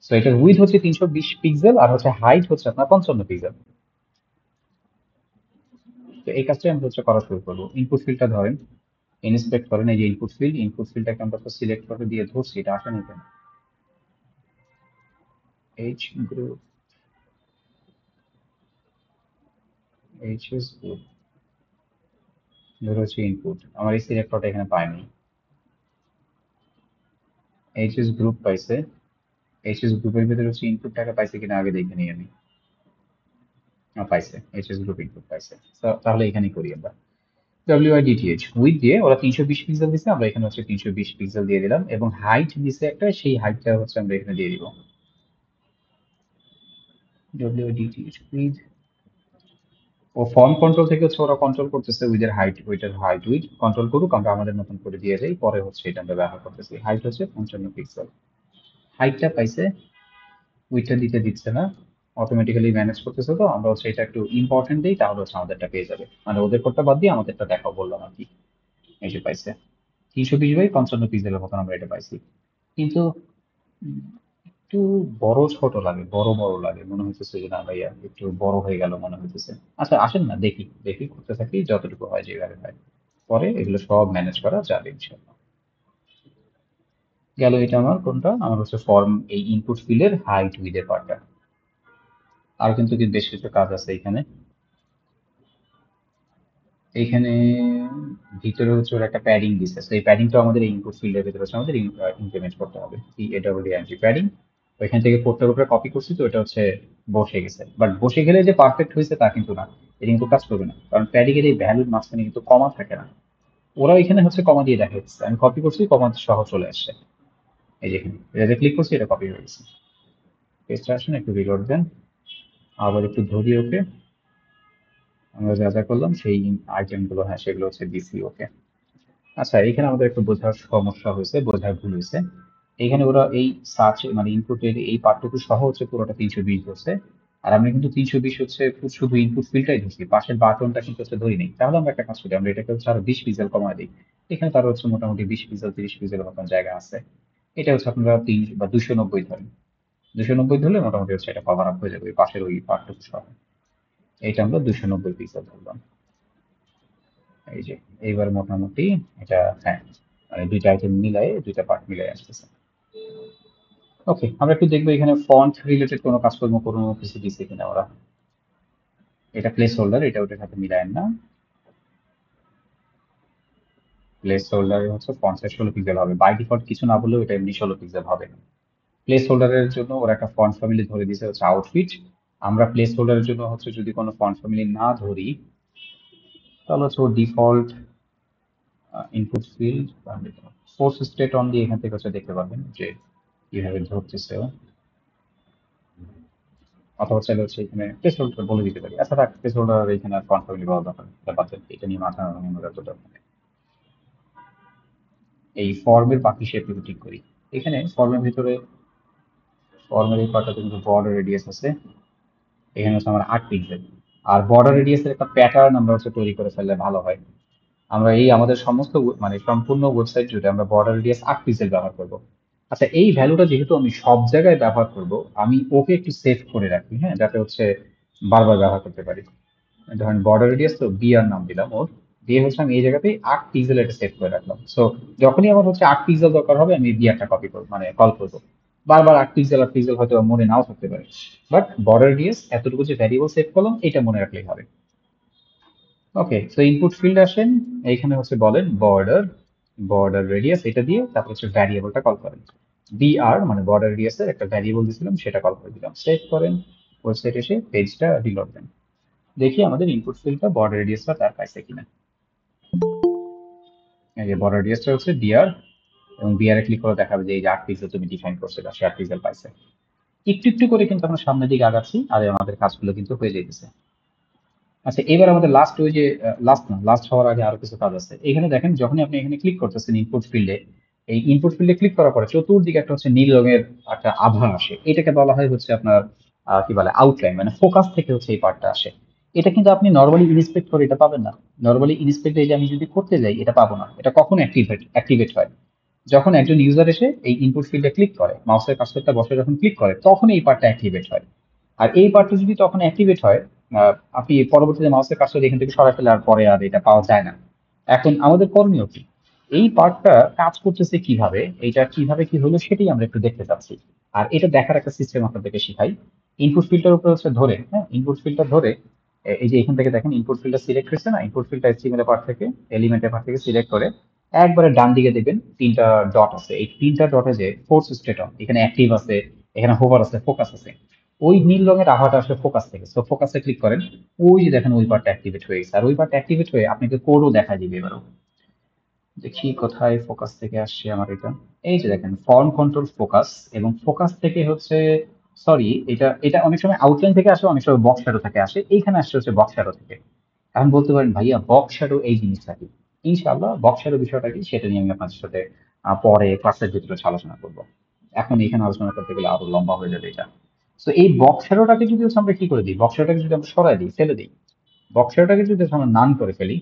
তো এটার উইথ হচ্ছে 320 পিক্সেল, আর হচ্ছে হাইট হচ্ছে আপনার 55 পিক্সেল। তো এই কাজটাই আমরা হচ্ছে করা শুরু করবো। ইনপুট ফিল্ডটা ধরেন, ইন্সপেক্ট করেন, এই যে ইনপুট ফিল্ডটাকে আমরা সিলেক্ট করে দিয়ে ধরছি, এটা আসে নিতেন এইচ গ্রুপ, এইচএস গ্রুপ, ধরে হচ্ছে ইনপুট, আমার এই সিলেক্টরটা এখানে পাইনি। এইচএস গ্রুপ পাইছে, এইচএস গ্রুপের ভিতরে হচ্ছে ইনপুটটাকে পাইছে কিনা আগে দেখে নিই আমি। পাইছে, এইচএস গ্রুপ ইনপুট পাইছে। তাহলে এখানেই করি আমরা, WIDTH উইথ দিয়ে ওরা 320 পিক্সেল দিছে, আমরা এখানে হচ্ছে 320 পিক্সেল দিয়ে দিলাম, এবং হাইট দিছে একটা, সেই হাইটটা হচ্ছে আমরা এখানে দিয়ে দিব। WIDTH উইথ ও ফর্ম কন্ট্রোল থেকে হচ্ছে ওরা কন্ট্রোল করতেছে উইথের হাইট, ওইটার হাইট উইথ কন্ট্রোল করুক, আমরা আমাদের মতন করে দিয়ে যাই, পরে হচ্ছে এটা আমরা ব্যবহার করতেছি। হাইট হচ্ছে 55 পিক্সেল, হাইটটা পাইছে, উইথটা দিতে দিচ্ছে না, অটোমেটিক্যালি ম্যানেজ করতেছে। তো আমরা হচ্ছে এটা একটু ইম্পর্টেন্ট দিই, তাহলে হচ্ছে আমাদেরটা পেয়ে যাবে, মানে ওদের কোডটা বাদ দিয়ে আমাদেরটা দেখাও বললাম আর কি। এই যে পাইছে 320 বাই 55 পিক্সেলের মতন আমরা এটা পাইছি। কিন্তু উম, একটু বড় ছোট লাগে, বড় বড় লাগে, মনে হইতেছে যে না ভাইয়া একটু বড় হয়ে গেল মনে হইতেছে। আচ্ছা আসেন না দেখি দেখি করতে থাকি, যতটুকু হয় যেভাবে হয়, পরে এগুলো সব ম্যানেজ করা যাবে ইনশাল্লাহ। গেল এটা আমার কোনটা, আমার হচ্ছে ফর্ম এই ইনপুট ফিল্ডের হাইট উইথের পার্টটা। আর কিন্তু কি বেশ কিছু কাজ আছে এখানে। এইখানে ভিতরে হচ্ছে ওরা একটা প্যাডিং দিচ্ছে, তো এই প্যাডিংটা আমাদের এই ইনপুট ফিল্ডের ভিতরে হচ্ছে আমাদের ইমপ্লিমেন্ট করতে হবে। PADDNG প্যাডিং, ওইখান থেকে কোডটার উপরে কপি করছি, তো এটা হচ্ছে বসে গেছে। বাট বসে গেলে যে পারফেক্ট হয়েছে তা কিন্তু না, এটা কিন্তু কাজ করবে না, কারণ প্যাডিং এর এই ভ্যালুর মাঝখানে কিন্তু কমা থাকে না। ওরা এখানে হচ্ছে কমা দিয়ে দেখাচ্ছে, আমি কপি করছি কমা সহ চলে আসছে। এই যে এখানে এটা ক্লিক করছি, এটা কপি হয়ে গেছে। পেজটা আসেন একটু রিলোড দেন, আবার একটু ধরি ওকে। আমরা যা যা করলাম সেই আইটেম গুলো, হ্যাঁ সেগুলো হচ্ছে দিছি ওকে। আচ্ছা এখানে আমাদের একটু বোঝার সমস্যা হয়েছে, বোঝার ভুল হয়েছে। এখানে ওরা এই সার্চ মানে ইনপুটের এই পার্টটুকু সহ হচ্ছে পুরোটা 320 ধরছে, আর আমরা কিন্তু 320 হচ্ছে শুধু ইনপুট ফিল্ডটাই ধরছি, পাশের বাটনটা কিন্তু হচ্ছে ধরি নেই। তাহলে আমরা একটা কাজ করি, আমরা এটাকে হচ্ছে আরো 20 পিক্সেল কমায় দিই। এখানে তার হচ্ছে মোটামুটি 20 পিক্সেল 30 পিক্সেল মতন জায়গা আছে। এটা হচ্ছে আপনারা 290 ধরেন, 290 ধরলে মোটামুটি হচ্ছে এটা কভার আপ হয়ে যাবে ওই পাশের ওই পার্টটুকু সহ। এইটা আমরা 290 পিক্সেল ধরলাম। এই যে এইবার মোটামুটি এটা, হ্যাঁ মানে দুইটা আইটেম মিলাই, দুইটা পার্ট মিলাই আসতেছে। ওকে, আমরা একটু দেখবো এখানে ফন্ট রিলেটেড কোনো কাজকর্ম, কোনো কিছু দিচ্ছে কিনা ওরা। এটা প্লেস হোল্ডার, এটা ওটার সাথে মিলায়েন না। প্লেস হোল্ডারে হচ্ছে ফন্ট সাইজ 16 পিক্সেল হবে, বাই ডিফল্ট কিছু না বললেও এটা এমনি 16 পিক্সেল হবে। প্লেস হোল্ডারের জন্য ওরা একটা ফন্ট ফ্যামিলি ধরে দিয়েছে হচ্ছে আউটফিট। আমরা প্লেস হোল্ডারের জন্য হচ্ছে যদি কোনো ফন্ট ফ্যামিলি না ধরি, তাহলে হচ্ছে ওর default input field force state on দিয়ে এখান থেকে হচ্ছে দেখতে পাবেন যে কিভাবে ধরতেছে ও। অথবা চাইলে হচ্ছে এখানে প্লেস হোল্ডার বলে দিতে পারি। আচ্ছা থাক, প্লেস হোল্ডার এখানে আর ফন্ট ফ্যামিলি বলা দরকার নেই, এটা বাদ দেন, এটা নিয়ে মাথা ঘামানোর এত দরকার নেই। এই ফর্মের বাকি শেপগুলো ঠিক করি। এখানে ফর্মের ভিতরে, ফর্মের এই পার্টটাতে কিন্তু বর্ডার রেডিয়াস আছে, এখানে হচ্ছে আমার 8 পিক্সেল। আর বর্ডার রেডিয়াসের একটা প্যাটার্ন আমরা হচ্ছে তৈরি করে ফেললে ভালো হয়। আমরা এই আমাদের সমস্ত মানে সম্পূর্ণ ওয়েবসাইট জুড়ে আমরা বর্ডার রেডিয়াস 8 পিক্সেল ব্যবহার করব। আচ্ছা এই ভ্যালুটা যেহেতু আমি সব জায়গায় ব্যবহার করব, আমি ওকে একটু সেভ করে রাখি, হ্যাঁ, যাতে হচ্ছে বারবার ব্যবহার করতে পারি। ধরেন বর্ডার রেডিয়াস তো বিআর নাম দিলাম ওর, দিয়ে হচ্ছে আমি এই জায়গাতে 8 পিক্সেল এটা সেভ করে রাখলাম। সো যখনই আমার হচ্ছে 8 পিক্সেল দরকার হবে, আমি বিআরটা কপি করবো, মানে কল করবো। বারবার 8 পিক্সেল হয়তো মনে নাও থাকতে পারে, বাট বর্ডার রেডিয়াস এতটুকু যে ভ্যারিয়েবল সেভ করলাম এটা মনে রাখলেই হবে। ওকে, তো ইনপুট ফিল্ড আসেন, এইখানে হচ্ছে বলেন বর্ডার, বর্ডার রেডিয়াস এটা দিয়ে তারপর হচ্ছে ভ্যারিয়েবলটা কল করেন। বিআর মানে বর্ডার রেডিয়াসের একটা ভ্যারিয়েবল দিয়েছিলাম, সেটা কল করে দিলাম, সেভ করেন। ওয়েবসাইট এসে পেজটা রিলোড দেন, দেখি আমাদের ইনপুট ফিল্ডটা বর্ডার রেডিয়াসটা তার পাইছে কিনা। এই যে বর্ডার রেডিয়াসটা হচ্ছে বিআর, এবং বিআর এ ক্লিক করে দেখাবে যে এই যে 8 পিক্সেল তুমি ডিফাইন করছো, সে 8 পিক্সেল পাইছে। একটু একটু করে কিন্তু আমরা সামনের দিকে আগাচ্ছি, আর আমাদের কাজগুলো কিন্তু হয়ে যেতেছে। আচ্ছা এবার আমাদের লাস্ট, ওই যে লাস্ট না, লাস্ট হওয়ার আগে আরো কিছু কাজ আছে। এখানে দেখেন যখনই আপনি এখানে ক্লিক করতেছেন ইনপুট ফিল্ডে, এই ইনপুট ফিল্ডে ক্লিক করার পরে চতুর্দিকে একটা হচ্ছে নীল রঙের একটা আভা আসে, এটাকে বলা হয় হচ্ছে আপনার কি বলে আউটলাইন, মানে ফোকাস থেকে হচ্ছে এই পার্টটা আসে। এটা কিন্তু আপনি নর্মালি ইনস্পেক্ট করে এটা পাবেন না। নর্মালি ইনস্পেক্ট এই যে আমি যদি করতে যাই এটা পাবো না। এটা কখন অ্যাক্টিভেট হয়, যখন একজন ইউজার এসে এই ইনপুট ফিল্ডে ক্লিক করে, মাউসের কার্সরটা বসে যখন ক্লিক করে, তখন এই পার্টটা অ্যাক্টিভেট হয়। আর এই পার্টটা যদি তখন অ্যাক্টিভেট হয়, আপনি পরবর্তীতে মাউসের কার্সর এখান থেকে সরাই ফেলে আর পরে আর এটা পাওয়া যায় না। এখন আমাদের করণীয় কি, এই পার্টটা কাজ করতেছে কিভাবে, এটা কিভাবে কি হলো সেটাই আমরা একটু দেখতে চাচ্ছি। আর এটা দেখার একটা সিস্টেম আপনাদেরকে শিখাই। ইনপুট ফিল্টার উপরে হচ্ছে ধরে, হ্যাঁ ইনপুট ফিল্টার ধরে, এই যে এখান থেকে দেখেন ইনপুট ফিল্টার সিলেক্ট হয়েছে না, ইনপুট ফিল্টার এইচটিএমএল পার্ট থেকে, এলিমেন্টের পার্ট থেকে সিলেক্ট করে একবারে ডান দিকে দেখবেন তিনটা ডট আছে, এই তিনটা ডটে যে ফোর্স স্টেট অন, এখানে অ্যাক্টিভ আছে, এখানে হোভার আছে, ফোকাস আছে। ওই নীল রঙের আভাটা আসলে ফোকাস থেকে, তো ফোকাসে ক্লিক করেন। ওই যে দেখেন ওই পার্টটা অ্যাক্টিভেট হয়ে গেছে, আর ওই পার্টটা অ্যাক্টিভেট হয়ে আপনাকে কোডও দেখা দিবে। এবারও দেখি কোথায় ফোকাস থেকে আসছে আমার এটা। এই যে দেখেন ফর্ম কন্ট্রোল ফোকাস, এবং ফোকাস থেকে হচ্ছে সরি, এটা এটা অনেক সময় আউটলাইন থেকে আসে, অনেক সময় বক্স শ্যাডো থেকে আসে, এইখানে আসছে হচ্ছে বক্স শ্যাডো থেকে। এখন বলতে পারেন ভাইয়া বক্স শ্যাডো এই জিনিসটা কি? ইনশাআল্লাহ বক্স শ্যাডো বিষয়টা কি সেটা নিয়ে আমি আপনাদের সাথে পরে ক্লাসের ভিতরে হচ্ছে আলোচনা করবো। এখন এখানে আলোচনা করতে গেলে আরো লম্বা হয়ে যাবে এটা। তো এই বক্স শ্যাডোটাকে যদি হচ্ছে আমরা কি করে দিই, বক্স শ্যাডোটাকে যদি আমরা সরাই দিই, ফেলে দিই, বক্স শ্যাডোটাকে যদি হচ্ছে আমরা নান করে ফেলি,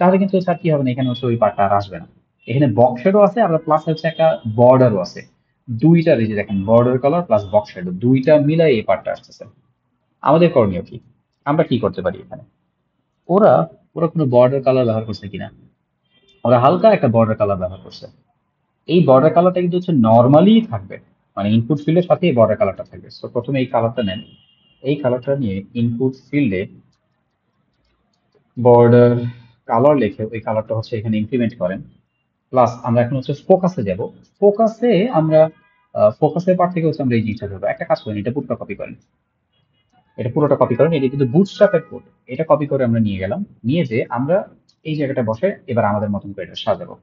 তাহলে কিন্তু স্যার কি হবে না, এখানে হচ্ছে ওই পার্টটা আর আসবে না। এখানে বক্স শ্যাডো আছে আর প্লাস হচ্ছে একটা বর্ডারও আছে। দুইটা এই যে দেখেন, border colour plus box shadow দুইটা মিলাই এই পার্টটা আসতেছে। আমাদের করণীয় কি? আমরা কি করতে পারি এখানে? ওরা ওরা কোনো বর্ডার কালার ব্যবহার করছে কিনা? ওরা হালকা একটা বর্ডার কালার ব্যবহার করছে। এই বর্ডার কালারটা কিন্তু হচ্ছে নর্মালি থাকবে, মানে ইনপুট ফিল্ডের সাথে এই বর্ডার কালারটা থাকবে। তো প্রথমে এই কালারটা নেন, এই কালারটা নিয়ে ইনপুট ফিল্ডে বর্ডার কালার লিখে ওই কালারটা হচ্ছে এখানে ইমপ্লিমেন্ট করেন। প্লাস আমরা এখন হচ্ছে ফোকাসে যাব। ফোকাসে আমরা ফোকাসের পার্ট থেকে হচ্ছে আমরা এই জিনিসটা ধরবো। একটা কাজ করেন, এটা পুরোটা কপি করেন, এটা পুরোটা কপি করেন, এটা কিন্তু বুটস্ট্র্যাপের কোড। এটা কপি করে আমরা নিয়ে গেলাম, নিয়ে যে আমরা এই জায়গাটা বসে এবার আমাদের মতন করে এটা সাজাবো।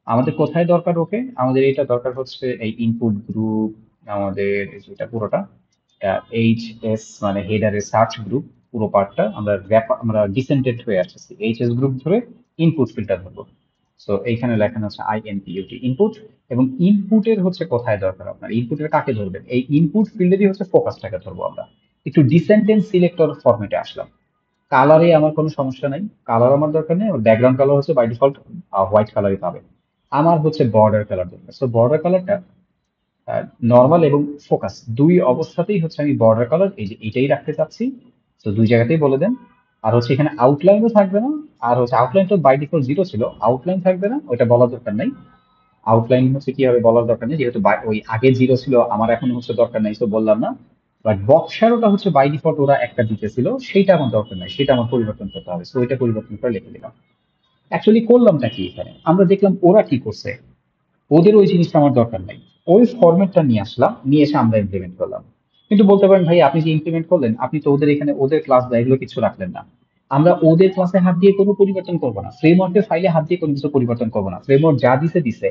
আমাদের কোথায় দরকার? ওকে, আমাদের এটা দরকার হচ্ছে এই ইনপুট গ্রুপ, আমাদের এই যে এটা পুরোটা এইচ এস মানে হেডারের সার্চ গ্রুপ, পুরো পার্টটা আমরা আমরা ডিসেন্ডেড হয়ে আসছি, এইচ এস গ্রুপ ধরে ইনপুট ফিল্টার ধরবো। সো এইখানে লেখানো হচ্ছে আইএনপিইউটি ইনপুট। এবং ইনপুটের হচ্ছে কোথায় দরকার, আপনার ইনপুটের কাকে ধরবেন, এই ইনপুট ফিল্ডেরই হচ্ছে ফোকাসটাকে ধরবো আমরা। একটু ডিসেন্ডেন্ট সিলেক্টর ফরম্যাটে আসলাম। কালারে আমার কোনো সমস্যা নাই, কালার আমার দরকার নেই, ব্যাকগ্রাউন্ড কালার হচ্ছে বাই ডিফল্ট হোয়াইট কালারই পাবে। আমার হচ্ছে বর্ডার কালার দরকার। সো বর্ডার কালারটা নর্মাল এবং ফোকাস দুই অবস্থাতেই হচ্ছে আমি বর্ডার কালার এই যে এটাই রাখতে চাচ্ছি। তো দুই জায়গাতেই বলে দেন। আর হচ্ছে এখানে আউটলাইনও থাকবে না। আর হচ্ছে আউটলাইন তো বাই ডিফল্ট 0 ছিল, আউটলাইন থাকবে না, ওইটা বলার দরকার নাই। আউটলাইন হচ্ছে কি হবে বলার দরকার নেই, যেহেতু ওই আগে 0 ছিল, আমার এখন হচ্ছে দরকার নাই, তো বললাম না। বাট বক্স শ্যাডোটা হচ্ছে বাই ডিফল্ট ওরা একটা দিতেছিল, সেইটা আমার দরকার নাই, সেটা আমার পরিবর্তন করতে হবে। তো ওইটা পরিবর্তন করে লিখে দিলাম। অ্যাকচুয়ালি করলামটা কি এখানে, আমরা দেখলাম ওরা কি করছে, ওদের ওই জিনিসটা আমার দরকার নাই। ওই ফরম্যাটটা নিয়ে আসলাম, নিয়ে এসে আমরা ইমপ্লিমেন্ট করলাম। কিন্তু বলতে পারেন ভাই আপনি যে ইমপ্লিমেন্ট করলেন, আপনি তো ওদের এখানে ওদের ক্লাস বা এগুলো কিছু রাখলেন না। আমরা ওদের ক্লাসে হাত দিয়ে কোনো পরিবর্তন করবো না, ফ্রেমওয়ার্কের ফাইলে হাত দিয়ে কোনো কিছু পরিবর্তন করবো না, ফ্রেমওয়ার্ক যা দিছে দিছে।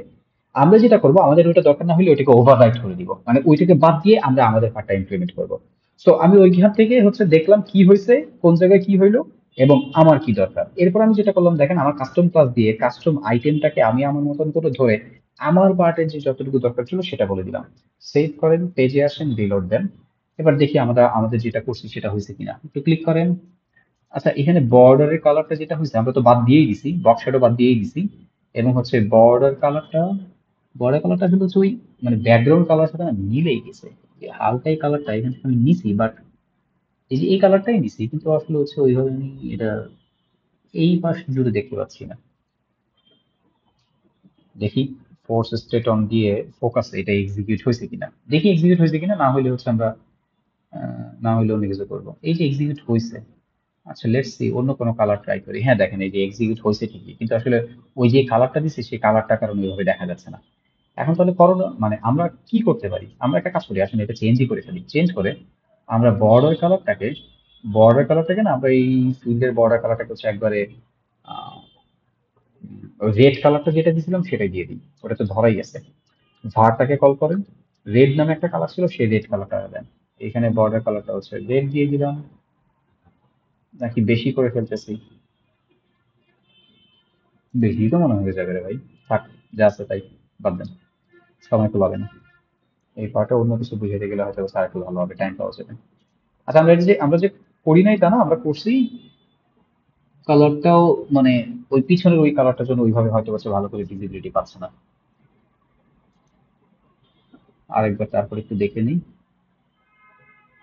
আমরা যেটা করবো, আমাদের ওইটা দরকার না হলে ওইটাকে ওভাররাইট করে দিব, মানে ওইটাকে বাদ দিয়ে আমরা আমাদের পার্টটা ইমপ্লিমেন্ট করবো। সো আমি ওইখান থেকে হচ্ছে দেখলাম কি হয়েছে, কোন জায়গায় কি হইলো, এবং আমার কি দরকার। এরপর আমি যেটা করলাম দেখেন, আমার কাস্টম ক্লাস দিয়ে কাস্টম আইটেমটাকে আমি আমার মতন করে ধরে আমার পার্টের যে যতটুকু দরকার ছিল সেটা বলে দিলাম। সেভ করেন, পেজে আসেন, রিলোড দেন। এবার দেখি আমরা আমাদের যেটা করছি সেটা হয়েছে কিনা, একটু ক্লিক করেন। আচ্ছা, এখানে বর্ডারের কালারটা যেটা হয়েছে, আমরা তো বাদ দিয়েই দিছি, বক্স শ্যাডো বাদ দিয়েই দিছি। এবং হচ্ছে বর্ডার কালারটা কিন্তু হচ্ছে ওই মানে ব্যাকগ্রাউন্ড কালার সাথে না মিলেই গেছে। যে হালকা এই কালারটা এখান থেকে আমি নিছি, বাট এই যে এই কালারটাই নিছি, কিন্তু আসলে হচ্ছে ওইভাবে আমি এটা এই পাশ জুড়ে দেখতে পাচ্ছি না। দেখি ফোর্স স্টেট অন দিয়ে ফোকাস এটা এক্সিকিউট হয়েছে কিনা, দেখি এক্সিকিউট হয়েছে কিনা, না হলে হচ্ছে আমরা না হলে অন্য কিছু করবো। এই যে এক্সিকিউট হয়েছে, আচ্ছা লেটস সি অন্য কোনো কালার ট্রাই করি। হ্যাঁ দেখেন, এই যে এক্সিকিউট হয়েছে ঠিকই, কিন্তু আসলে ওই যে কালারটা দিচ্ছে সেই কালারটা কারণ ওইভাবে দেখা যাচ্ছে না। এখন তাহলে করোনা মানে আমরা কি করতে পারি, আমরা একটা কাজ করি, আসলে এটা চেঞ্জই করে ফেলি। চেঞ্জ করে আমরা বর্ডার কালারটাকে না আমরা এই ফিল্ডের বর্ডার কালারটাকে হচ্ছে একবারে রেড কালারটা যেটা দিয়েছিলাম সেটাই দিয়ে দিই, ওটা তো ধরাই আছে। ভারটাকে কল করেন, রেড নামে একটা কালার ছিল, সেই রেড কালারটা দেন। এখানে বর্ডার কালারটা হচ্ছে রেড দিয়ে দিলাম। নাকি বেশি করে ফেলতেছি? বেশি তো মনে হয়ে যাবে রে ভাই। থাক, যা আছে তাই, বাদ দেন, সময় তো লাগে না। এই পার্টে অন্য কিছু বুঝাইতে গেলে হয়তো স্যার একটু ভালো হবে, টাইম পাওয়া যাবে। আচ্ছা, আমরা যে করি নাই তা না, আমরা করছি। কালারটাও মানে ওই পিছনের ওই কালারটার জন্য ওইভাবে হয়তো হচ্ছে ভালো করে ভিজিবিলিটি পাচ্ছে না। আরেকবার তারপর একটু দেখে নিই।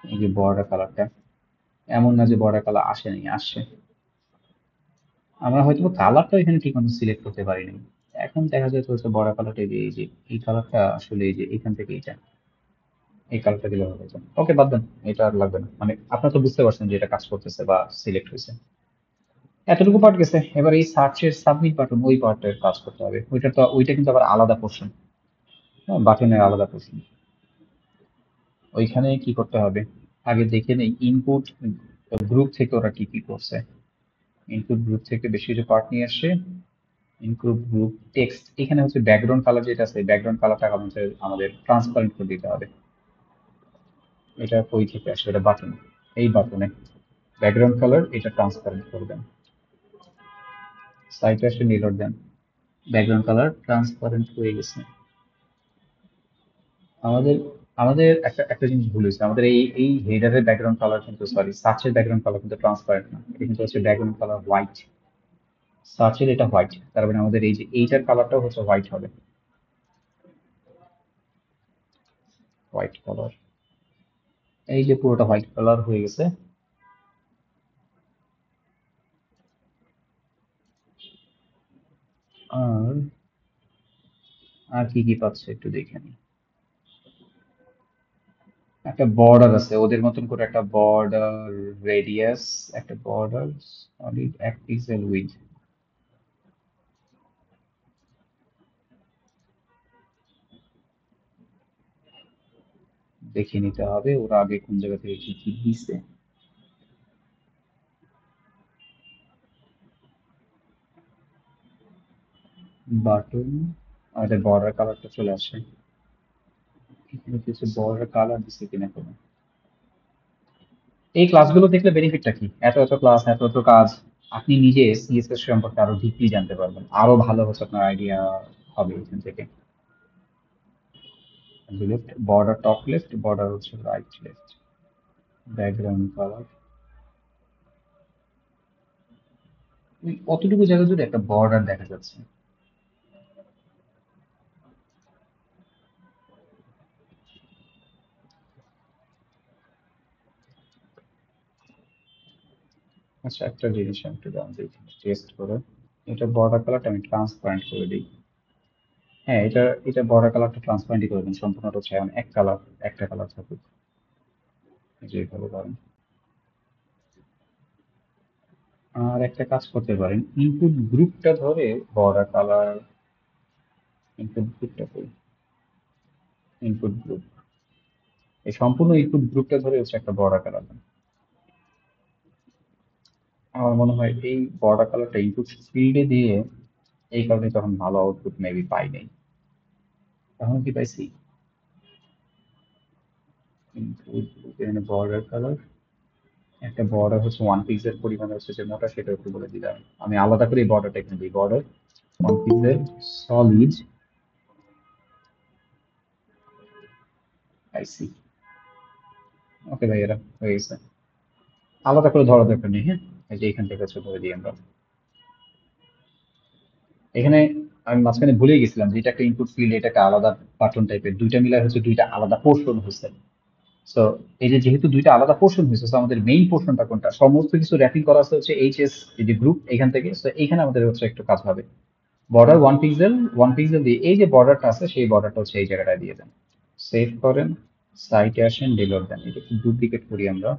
এই যে বর্ডার কালারটা, এমন না যে বর্ডার কালার আসেনি, আসছে। আমরা হয়তো কালারটা এখানে ঠিক মতো সিলেক্ট করতে পারিনি। এখন দেখা যাচ্ছে হচ্ছে বর্ডার কালারটা এই যে এই কালারটা আসলে এই যে এখান থেকে এইটা, এই কালারটা দিলে হবে। ওকে, বাদ দেন, এটা আর লাগবে না। মানে আপনারা তো বুঝতে পারছেন যে এটা কাজ করতেছে বা সিলেক্ট হয়েছে। এতটুকু পার্ট গেছে, এবার এই সার্চের সাবমিট বাটন, ওই পার্টের কাজ করতে হবে। ওইটা কিন্তু আবার আলাদা পোর্শন, বাটনের আলাদা পোর্শন। ওইখানে কি করতে হবে, আগে দেখে নেই ইনপুট গ্রুপ থেকে ওরা কি কি করছে। ইনপুট গ্রুপ থেকে বেশ কিছু পার্ট নিয়ে আসছে। ইনপুট গ্রুপ টেক্সট, এখানে হচ্ছে ব্যাকগ্রাউন্ড কালার যেটা আছে, ব্যাকগ্রাউন্ড কালারটা আমাদের ট্রান্সপারেন্ট করে দিতে হবে। এটা কই থেকে আসে? এটা বাটন, এই বাটনে ব্যাকগ্রাউন্ড কালার এটা ট্রান্সপারেন্ট করবেন, সাইটে আসে মিরর দেন, ব্যাকগ্রাউন্ড কালার ট্রান্সপারেন্ট হয়ে গেছে। আমাদের আমাদের একটা একটা জিনিস ভুল হয়েছে, আমাদের এই হেডারের ব্যাকগ্রাউন্ড কালার কিন্তু, সরি সার্চের ব্যাকগ্রাউন্ড কালার কিন্তু ট্রান্সপারেন্ট না, এটা কিন্তু হচ্ছে ব্যাকগ্রাউন্ড কালার হোয়াইট। সার্চের এটা হোয়াইট, তার মানে আমাদের এই যে এইটার কালারটাও হচ্ছে হোয়াইট হবে, হোয়াইট কালার। এই যে পুরোটা হোয়াইট কালার হয়ে গেছে। আর আর কি কি পাচ্ছে একটু দেখে নিই। একটা বর্ডার আছে ওদের মতন করে, একটা বর্ডার রেডিয়াস, একটা বর্ডার সলিড 1 পিক্সেল উইথ। দেখে নিতে হবে ওরা আগে কোন জায়গা থেকে কি কি দিছে। বাটন, আমাদের বর্ডার কালারটা চলে আসে, এখানে কিছু বর্ডার কালার দিছে কিনা কোনো। এই ক্লাসগুলো দেখলে বেনিফিটটা কি, এত এত ক্লাস, এত এত কাজ, আপনি নিজে সিএসএস সম্পর্কে আরো ডিপলি জানতে পারবেন, আরো ভালো হচ্ছে আপনার আইডিয়া হবে এখান থেকে। Left border, top left border হচ্ছে রাইট লেফট, ব্যাকগ্রাউন্ড কালার, অতটুকু জায়গা জুড়ে একটা বর্ডার দেখা যাচ্ছে। আচ্ছা একটা জিনিস আমি একটু দাম দেখি টেস্ট করে, এটা বর্ডার কালারটা আমি ট্রান্সপারেন্ট করে দিই। হ্যাঁ, এটা বর্ডার কালারটা ট্রান্সপারেন্টই করে দিন, সম্পূর্ণটা হচ্ছে এখন এক কালার, একটা কালার থাকুক, যেভাবে পারেন। আর একটা কাজ করতে পারেন, ইনপুট গ্রুপটা ধরে বর্ডার কালার, ইনপুট গ্রুপটা কই, ইনপুট গ্রুপ, এই সম্পূর্ণ ইনপুট গ্রুপটা ধরে হচ্ছে একটা বর্ডার কালার। আমার মনে হয় এই বর্ডার কালারটা ইনপুট ফিল্ডে দিয়ে, এই কারণে তখন ভালো আউটপুট মেবি পাই নাই। তখন কি পাইছি, ইনপুট এখানে বর্ডার কালার, একটা বর্ডার হচ্ছে 1 পিক্সেল পরিমাণে হচ্ছে যে মোটা, সেটা একটু বলে দিলাম। আমি আলাদা করে এই বর্ডারটা এখানে দিই, বর্ডার 1 পিক্সেল সলিড, আইসি। ওকে ভাই, এরা হয়ে গেছে, আলাদা করে ধরার দরকার নেই। হ্যাঁ, এই যে এখান থেকে হচ্ছে ধরে দিই আমরা এখানে। আমি মাঝখানে ভুলে গেছিলাম যে এটা একটা ইনপুট ফিল্ড, এটা একটা আলাদা বাটন টাইপের, দুইটা মিলাই হচ্ছে দুইটা আলাদা পোর্শন হয়েছে। সো এই যে যেহেতু দুইটা আলাদা পোর্শন হয়েছে, so আমাদের মেইন পোর্শনটা কোনটা, সমস্ত কিছু র্যাপিং করা আছে হচ্ছে এইচএস, এই যে গ্রুপ এখান থেকে, so এইখানে আমাদের হচ্ছে একটু কাজ হবে। বর্ডার 1 পিক্সেল, 1 পিক্সেল দিয়ে এই যে বর্ডারটা আছে সেই বর্ডারটা হচ্ছে এই জায়গাটায় দিয়ে দেন, সেভ করেন, সাইটে আসেন, ডিলোড দেন। এটা একটু ডুপ্লিকেট করি আমরা,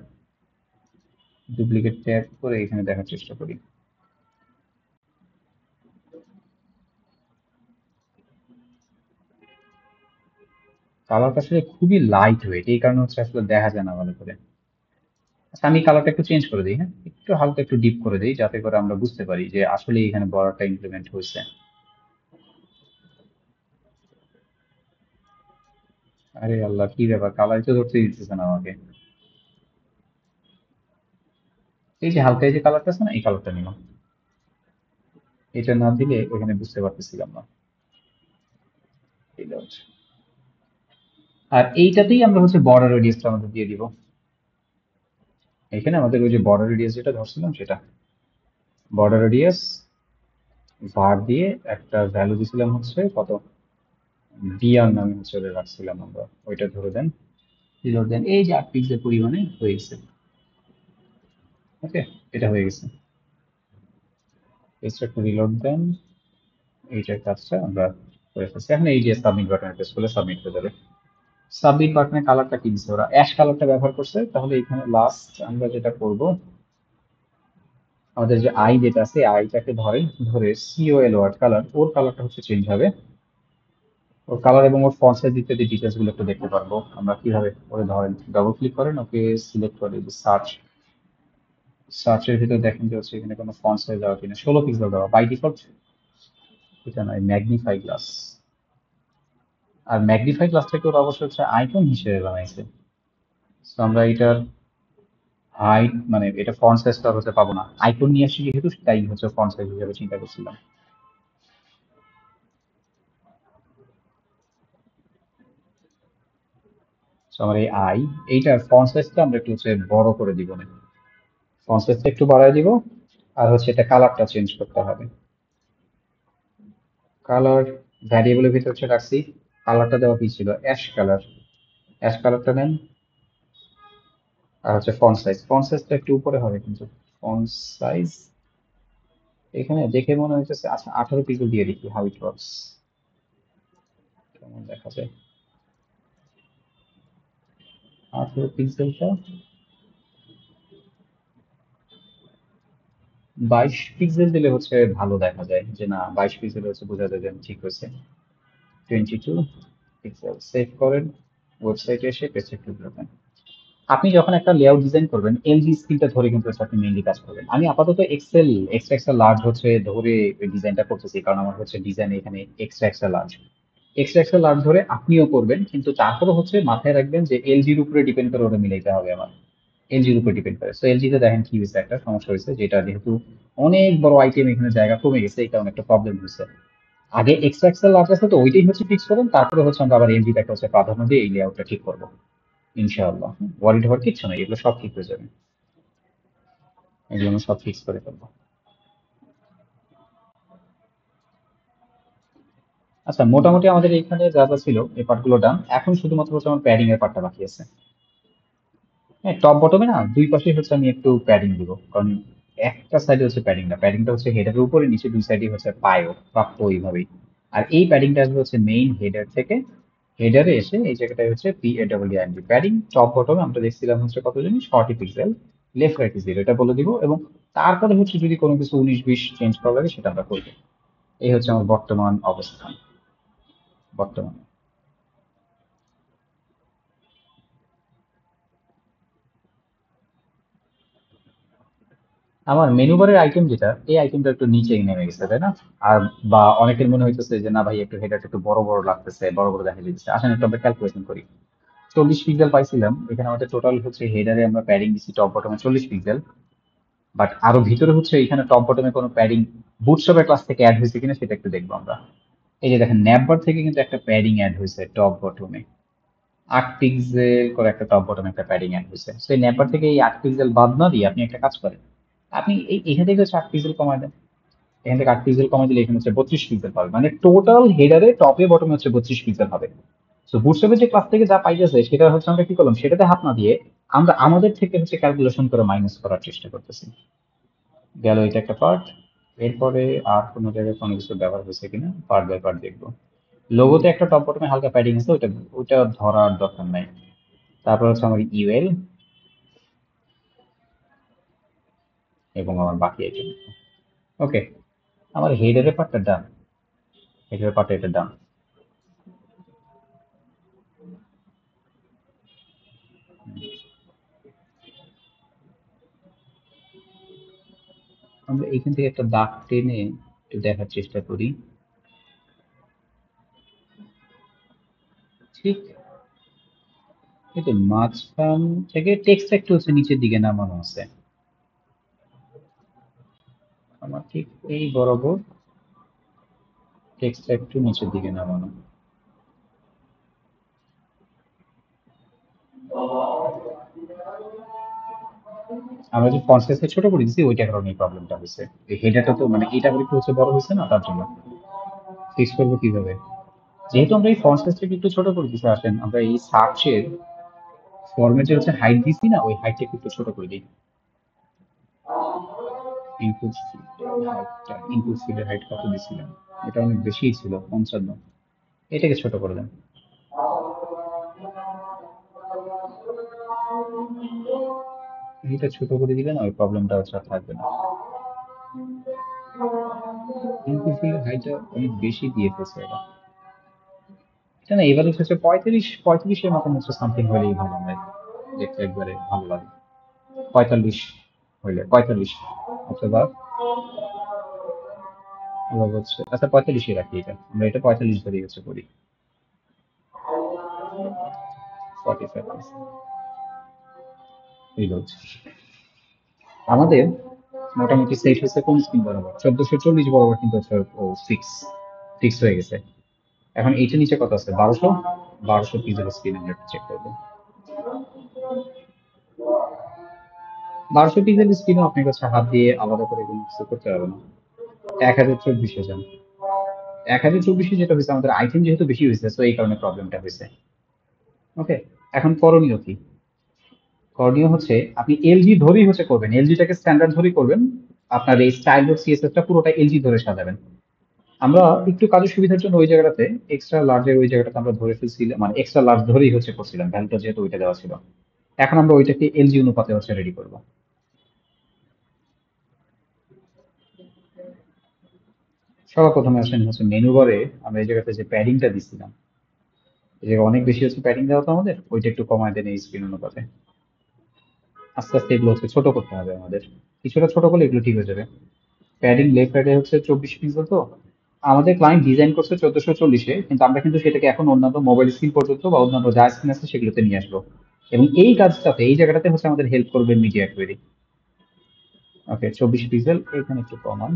ডুপ্লিকেট ট্যাব করে এখানে দেখার চেষ্টা করি। কালারটা আসলে খুবই লাইট ওয়েট, এই কারণে হচ্ছে আসলে দেখা যায় না ভালো করে। আচ্ছা আমি কালারটা একটু চেঞ্জ করে দিই, হ্যাঁ একটু হালকা একটু ডিপ করে দিই, যাতে করে আমরা বুঝতে পারি যে আসলে এখানে বর্ডারটা ইমপ্লিমেন্ট হয়েছে। আরে আল্লাহ, কি ব্যাপার, কালারই তো ধরতে দিতেছে না আমাকে। এই যে হালকা এই যে কালারটা আছে না, এই কালারটা নিলাম, এটা না দিলে এখানে বুঝতে পারতেছিলাম না। এই হচ্ছে। আর এইটাতেই আমরা হচ্ছে বর্ডার রেডিয়াসটা আমাদের দিয়ে দিব, এখানে আমাদের ওই যে বর্ডার রেডিয়াস যেটা ধরছিলাম সেটা, বর্ডার রেডিয়াস var দিয়ে একটা ভ্যালু দিছিলাম হচ্ছে কত, বিআর নামে হচ্ছে ওটা রাখছিলাম আমরা, ওইটা ধরে দেন, রিলোড দেন। এই যে 8 পিক্সেল পরিমাণে হয়ে গেছে। ওকে, এটা হয়ে গেছে, পেজটা একটু রিলোড দেন, এইটার কাজটা আমরা করে ফেলছি। এখন এই যে সাবমিট বাটনে প্রেস করলে সাবমিট হয়ে যাবে। সাবমিট বাটনের কালারটা কি দিচ্ছে ওরা, অ্যাশ কালারটা ব্যবহার করছে, তাহলে এখানে লাস্ট আমরা যেটা করব, আমাদের যে আই যেটা আছে আইটাকে ধরে সিওএল ওয়ার্ড কালার, ওর কালারটা হচ্ছে চেঞ্জ হবে, ওর কালার এবং ওর ফন্ট সাইজ ইত্যাদি ডিটেলস গুলো একটু দেখতে পারবো আমরা কিভাবে। ওরে ধরেন ডাবল ক্লিক করেন, ওকে সিলেক্ট করে যে সার্চ, সার্চের ভিতরে দেখেন যে হচ্ছে এখানে কোনো ফন্ট সাইজ দেওয়া কিনা, 16 পিক্সেল দেওয়া বাই ডিফল্ট, এটা নয় ম্যাগনিফাই গ্লাস। আর ম্যাগনিফাই গ্লাসটাকে ওরা অবশ্যই হচ্ছে আইকন হিসেবে বানাইছে, তো আমরা এটার হাইট মানে এটা ফন্ট সাইজটা হতে পাবো না, আইকন নিয়ে আসছি যেহেতু তাই হচ্ছে ফন্ট সাইজ হিসেবে চিন্তা করছিলাম। তো আমার এই এইটার ফন্ট সাইজটা আমরা একটু হচ্ছে বড় করে দিব না, ফন্ট সাইজটা একটু বাড়ায় দিব। আর হচ্ছে এটা কালারটা চেঞ্জ করতে হবে। কালার ভ্যারিয়েবলের ভিতর হচ্ছে রাখছি, কালারটা দেওয়া কি ছিল, অ্যাশ কালার। অ্যাশ কালারটা নেন। আর হচ্ছে ফন্ট সাইজটা একটু উপরে হবে কিন্তু। ফন্ট সাইজ এখানে দেখে মনে হচ্ছে, আচ্ছা 18 পিক্সেল দিয়ে দেখি হাউ ইট ওয়ার্কস, কেমন দেখা যায়। 18 পিক্সেলটা 22 পিক্সেল দিলে হচ্ছে ভালো দেখা যায়, যে না 22 পিক্সেল হচ্ছে বোঝা যায় যে ঠিক হয়েছে। 22 পিক্সেল সেভ করেন, ওয়েবসাইটে এসে পেজে ক্লিক করবেন। আপনি যখন একটা লেআউট ডিজাইন করবেন এলজি স্ক্রিনটা ধরে কিন্তু হচ্ছে আপনি মেইনলি কাজ করবেন। আমি আপাতত এক্সট্রা এক্সট্রা লার্জ হচ্ছে ধরে ডিজাইনটা করতেছি, কারণ আমার হচ্ছে ডিজাইন এখানে extra extra large. Extra extra large ধরে আপনিও করবেন, কিন্তু তারপরে হচ্ছে মাথায় রাখবেন যে এলজির উপরে ডিপেন্ড করে ওটা মিলাইতে হবে আমার। এলজির উপর ডিপেন্ড করে। সো এলজিতে দেখেন কি হয়েছে, একটা সমস্যা হয়েছে, যেটা যেহেতু অনেক বড় আইটেম এখানে জায়গা কমে গেছে, এই কারণে একটা প্রবলেম হয়েছে। আগে এক্সট্রা এক্সেল লার্জ আছে তো ওইটাই হচ্ছে ফিক্স করেন, তারপরে হচ্ছে আমরা আবার এলজিটাকে হচ্ছে প্রাধান্য দিয়ে এই লেআউটটা ঠিক করবো ইনশাআল্লাহ। ওয়ারিড হওয়ার কিচ্ছু নেই, এগুলো সব ঠিক হয়ে যাবে। এগুলো আমরা সব ফিক্স করে ফেলবো। আচ্ছা, মোটামুটি আমাদের এখানে যা যা ছিল এই পার্টগুলো ডান, এখন শুধুমাত্র হচ্ছে আমার প্যাডিং এর পার্টটা বাকি আছে। হ্যাঁ, টপ বটমে না দুই পাশে হচ্ছে আমি একটু প্যাডিং দিব, কারণ একটা সাইডে হচ্ছে প্যাডিং না, প্যাডিংটা হচ্ছে হেডারের উপরে, নিচে দুই সাইডে হচ্ছে পায়ও প্রাপ্ত ওইভাবেই। আর এই প্যাডিংটা আসবে হচ্ছে মেইন হেডার থেকে, হেডারে এসে এই জায়গাটায় হচ্ছে PAWDING প্যাডিং। টপ বটমে আমরা দেখছিলাম হচ্ছে কত জানি 40 পিক্সেল, লেফট রাইট 0 এটা বলে দিব, এবং তারপরে হচ্ছে যদি কোনো কিছু 19-20 চেঞ্জ করা লাগে সেটা আমরা করবো। এই হচ্ছে আমার বর্তমান অবস্থান বর্তমানে। আমার মেনু বারের আইটেম যেটা, এই আইটেমটা একটু নিচে নেমে গেছে, তাই না? আর বা অনেকের মনে হইতেছে যে না ভাই একটু হেডারটা একটু বড় বড় লাগতেছে, বড় বড় দেখা যাচ্ছে। আসেন একটু আমরা ক্যালকুলেশন করি। 40 পিক্সেল পাইছিলাম, এখানে আমাদের টোটাল হচ্ছে হেডারে আমরা প্যাডিং দিচ্ছি টপ বটমে 40 পিক্সেল। বাট আরো ভিতরে হচ্ছে এখানে টপ বটমে কোনো প্যাডিং বুটস্ট্র্যাপের ক্লাস থেকে অ্যাড হয়েছে কিনা সেটা একটু দেখবো আমরা। এই যে দেখেন ন্যাপবার থেকে কিন্তু একটা প্যাডিং অ্যাড হয়েছে টপ বটমে, 8 পিক্সেল করে একটা টপ বটমে একটা প্যাডিং অ্যাড হয়েছে। সেই ন্যাপবার থেকে এই 8 পিক্সেল বাদ না দিয়ে আপনি একটা কাজ করেন, আপনি এখান থেকে হচ্ছে 8 পিক্সেল কমায় দেন। এখান থেকে 8 পিক্সেল কমাই দিলে এখানে হচ্ছে 32 পিক্সেল পাবে, মানে টোটাল হেডারে টপে বটমে হচ্ছে 32 পিক্সেল হবে। তো বুটস্ট্র্যাপের যে ক্লাস থেকে যা পাইতেছে সেটা হচ্ছে আমরা কি করলাম, সেটাতে হাত না দিয়ে আমরা আমাদের থেকে হচ্ছে ক্যালকুলেশন করে মাইনাস করার চেষ্টা করতেছি। গেল এটা একটা পার্ট। এরপরে আর কোনো জায়গায় কোনো কিছু ব্যবহার হয়েছে কিনা পার্ট বাই পার্ট দেখবো। লোগোতে একটা টপ বটমে হালকা প্যাডিং আছে, ওটা ওটা ধরার দরকার নাই। তারপর হচ্ছে আমার ইউএল এবং আমার বাকি আইটেম। ওকে, আমার হেডারের পার্টটা ডান, হেডারের পার্টটা এটা ডান। আমরা এখান থেকে একটা দাগ টেনে একটু দেখার চেষ্টা করি। ঠিক এই তো মাঝখান থেকে টেক্সট একটু হচ্ছে নিচের দিকে নামানো আছে, আমার ঠিক এই বরাবর টেক্সট একটু নিচের দিকে নামানো। আমরা যে ফন্ট সাইজটা ছোট করে দিচ্ছি ওইটার কারণে এই প্রবলেমটা হয়েছে। এই হেডারটা তো মানে এটা আবার একটু হচ্ছে বড় হয়েছে না, তার জন্য। ফিক্স করবো কিভাবে, যেহেতু আমরা এই ফন্ট সাইজটাকে একটু ছোট করে দিচ্ছি, আসেন আমরা এই সার্চের ফরম্যাটে হচ্ছে হাইট দিচ্ছি না, ওই হাইটটা একটু ছোট করে দিই। ইনপুট ফিল্ডের হাইট কত দিছিলাম, এটা অনেক বেশিই ছিল 55, এটাকে ছোট করে দেন। এটা ছোট করে দিলে না ওই প্রবলেমটা হচ্ছে আর থাকবে না। ইনপুট ফিল্ডের হাইটটা অনেক বেশি দিয়ে ফেলছে এটা। এটা না এবারে হচ্ছে 35-35 এর মতন হচ্ছে সামথিং হলেই ভালো হয়, দেখতে একবারে ভালো লাগে। 45 হইলে 45, অথবা অথবা হচ্ছে আচ্ছা 45-এ রাখি, এটা আমরা এটা 45 ধরেই হচ্ছে করি। 45। রিলোড। আমাদের মোটামুটি সেট হচ্ছে কোন স্ক্রিন বরাবর 1440 বরাবর, কিন্তু হচ্ছে ও ফিক্স ফিক্স হয়ে গেছে। এখন এইটা নিচে কত আছে, 1200 পিক্সেল স্ক্রিন আমরা চেক করবো। 1200 পিক্সেল স্ক্রিনও আপনার কাছে হাত দিয়ে আলাদা করে কোনো কিছু করতে হবে না। 1024 যান। 1024 যেটা হয়েছে, আমাদের আইটেম যেহেতু বেশি হয়েছে, তো এই কারণে প্রবলেমটা হয়েছে। ওকে, এখন করণীয় কি? করণীয় হচ্ছে আপনি এলজি ধরেই হচ্ছে করবেন, এলজিটাকে স্ট্যান্ডার্ড ধরেই করবেন। আপনার এই স্টাইল ডট সিএসএসটা পুরোটা এলজি ধরে সাজাবেন। আমরা একটু কাজের সুবিধার জন্য ওই জায়গাটাতে এক্সট্রা লার্জের ওই জায়গাটাতে আমরা ধরে ফেলছিলাম, মানে এক্সট্রা লার্জ ধরেই হচ্ছে করছিলাম, ভ্যালুটা যেহেতু ওইটা দেওয়া ছিল। এখন আমরা ওইটাকে এলজি অনুপাতে হচ্ছে রেডি করব। সবার প্রথমে আসেন হচ্ছে মেনু বারে, আমরা এই জায়গাতে যে প্যাডিংটা দিচ্ছিলাম, এই জায়গায় অনেক বেশি হচ্ছে প্যাডিং দেওয়া, তো আমাদের ওইটা একটু কমায় দেন এই স্ক্রিন অনুপাতে। আস্তে আস্তে এগুলো হচ্ছে ছোট করতে হবে আমাদের, কিছুটা ছোট করলে এগুলো ঠিক হয়ে যাবে। প্যাডিং লেফট রাইটে হচ্ছে 24 পিক্সেল। তো আমাদের ক্লায়েন্ট ডিজাইন করছে 1440-এ, কিন্তু আমরা কিন্তু সেটাকে এখন অন্যান্য মোবাইল স্ক্রিন পর্যন্ত বা অন্যান্য যা স্ক্রিন আছে সেগুলোতে নিয়ে আসবো। এবং এই কাজটাতে এই জায়গাটাতে হচ্ছে আমাদের হেল্প করবে মিডিয়া কোয়েরি। ওকে, 24 পিক্সেল এখানে একটু কমান।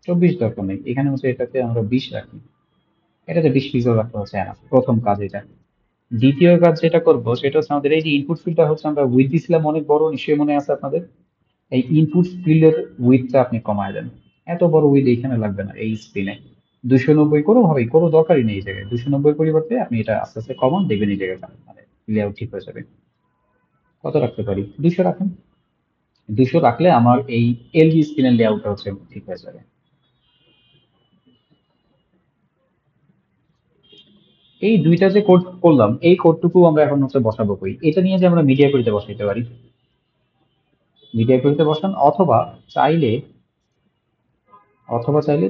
24 দরকার নেই, এখানে হচ্ছে এটাতে আমরা 20 রাখি। এটাতে 20 পিক্সেল রাখতে হচ্ছে না, প্রথম কাজ এটা। দ্বিতীয় কাজ যেটা করবো সেটা হচ্ছে আমাদের এই যে ইনপুট ফিল্ডটা হচ্ছে আমরা উইথ দিছিলাম অনেক বড়, নিশ্চয়ই মনে আছে আপনাদের। এই ইনপুট ফিল্ডের উইথটা আপনি কমায় দেন। এত বড় উইথ এইখানে লাগবে না এই স্ক্রিনে। 290 কোনোভাবেই কোনো দরকারই নেই এই জায়গায়, 290 পরিবর্তে আপনি এটা আস্তে আস্তে কমান, দেখবেন এই জায়গাটা মানে লেআউট ঠিক হয়ে যাবে। কত রাখতে পারি, 200 রাখেন। 200 রাখলে আমার এই এলজি স্ক্রিনের লেআউটটা হচ্ছে ঠিক হয়ে যাবে। এই দুইটা যে কোড করলাম, এই কোডটুকু আমরা এখন হচ্ছে বসাবো কই, এটা নিয়ে যে আমরা মিডিয়া করিতে বসাইতে পারি। মিডিয়া করিতে বসান, অথবা চাইলে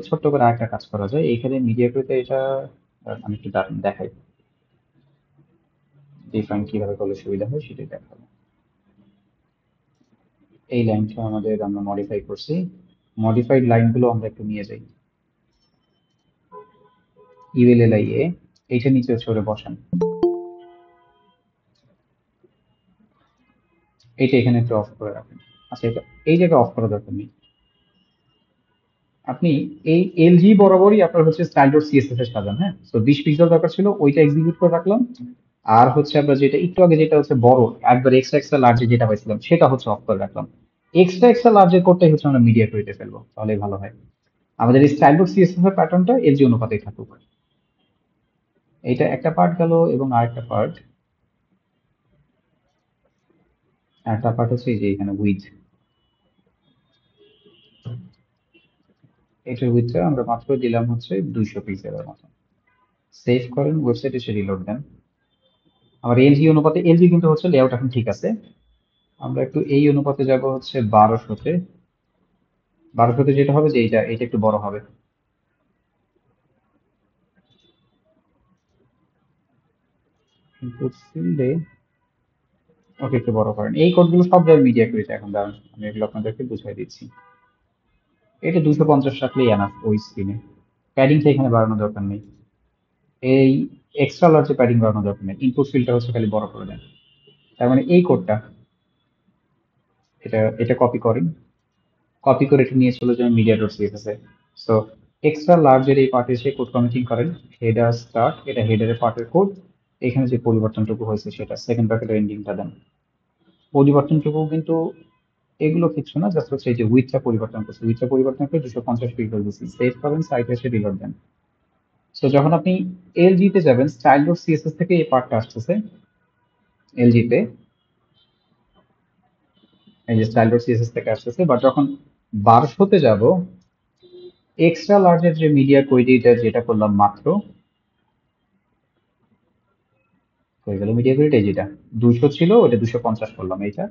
ছোট্ট করে আরেকটা কাজ করা যায় এখানে মিডিয়া করিতে। এটা আমি একটু দেখাই, ডিফাইন কিভাবে করলে সুবিধা হয় সেটাই দেখাবো। এই লাইনটা আমাদের আমরা মডিফাই করছি, মডিফাইড লাইনগুলো আমরা একটু নিয়ে যাই। ইউএলএলআই এ এইটা নিচে সরে বসান, এইটা এখানে একটু অফ করে রাখেন। আচ্ছা, এটা এই জায়গায় অফ করা দরকার নেই। আপনি এই এলজি বরাবরই আপনার হচ্ছে স্টাইল ডট সিএসএস এর সাজান। হ্যাঁ, তো 20 পিক্সেল দরকার ছিল, ওইটা এক্সিকিউট করে রাখলাম। আর হচ্ছে আমরা যেটা একটু আগে যেটা হচ্ছে বড় একবার এক্সট্রা এক্সট্রা লার্জে যেটা পাইছিলাম সেটা হচ্ছে অফ করে রাখলাম। এক্সট্রা এক্সট্রা লার্জের কোডটাই হচ্ছে আমরা মিডিয়া করিতে ফেলবো, তাহলেই ভালো হয়। আমাদের এই স্টাইল ডট সিএসএস এর প্যাটার্নটা এলজি অনুপাতেই থাকুক। এইটা একটা পার্ট গেল, এবং আরেকটা পার্ট হচ্ছে এই যে এখানে উইথ, এটার উইথটা আমরা মাত্র দিলাম হচ্ছে 200 পিক্সেলের মতো। সেভ করেন, ওয়েবসাইটে এসে রিলোড দেন। আমার এলজি অনুপাতে, এলজি কিন্তু হচ্ছে লেআউট এখন ঠিক আছে। আমরা একটু এই অনুপাতে যাব হচ্ছে 1200-তে। 1200-তে যেটা হবে যে এইটা এইটা একটু বড় হবে। ইনপুট ফিল্ডে ওকে একটু বড় করেন। এই কোডগুলো সব জায়গায় মিডিয়া করেছে এখন, দাঁড়ান আমি এগুলো আপনাদেরকে বুঝাই দিচ্ছি। এটা 250 রাখলেই এনাফ ওই স্ক্রিনে। প্যাডিংটা এখানে বাড়ানোর দরকার নেই, এই এক্সট্রা লার্জে প্যাডিং বাড়ানোর দরকার নেই, ইনপুট ফিল্ডটা হচ্ছে খালি বড় করে দেন। তার মানে এই কোডটা, এটা এটা কপি করেন, কপি করে এটা নিয়ে চলে যাবেন মিডিয়া ডট সিএসএস এ। সো এক্সট্রা লার্জের এই পার্টে এসে কোড কমিটিং করেন। হেডার স্টার্ট, এটা হেডারের পার্টের কোড। এখানে যে পরিবর্তনটুকু হয়েছে সেটা সেকেন্ড ব্র্যাকেটের এন্ডিংটা দেন। পরিবর্তনটুকু কিন্তু এগুলো কিছু না, জাস্ট হচ্ছে এই যে উইথটা পরিবর্তন করছে, উইথটা পরিবর্তন করে 250 পিক্সেল দিচ্ছি। সেভ করেন, সাইটে এসে রিলোড দেন। সো যখন আপনি এলজি তে যাবেন, স্টাইল ডট সিএসএস থেকে এই পার্টটা আসতেছে এলজি তে, এই যে স্টাইল ডট সিএসএস থেকে আসতেছে। বাট যখন 1200-তে যাব, এক্সট্রা লার্জের যে মিডিয়া কোয়েরিটা যেটা করলাম মাত্র, হয়ে গেল মিডিয়া কোয়েরিটা যেটা 200 ছিল ওটা 250 করলাম এইটা।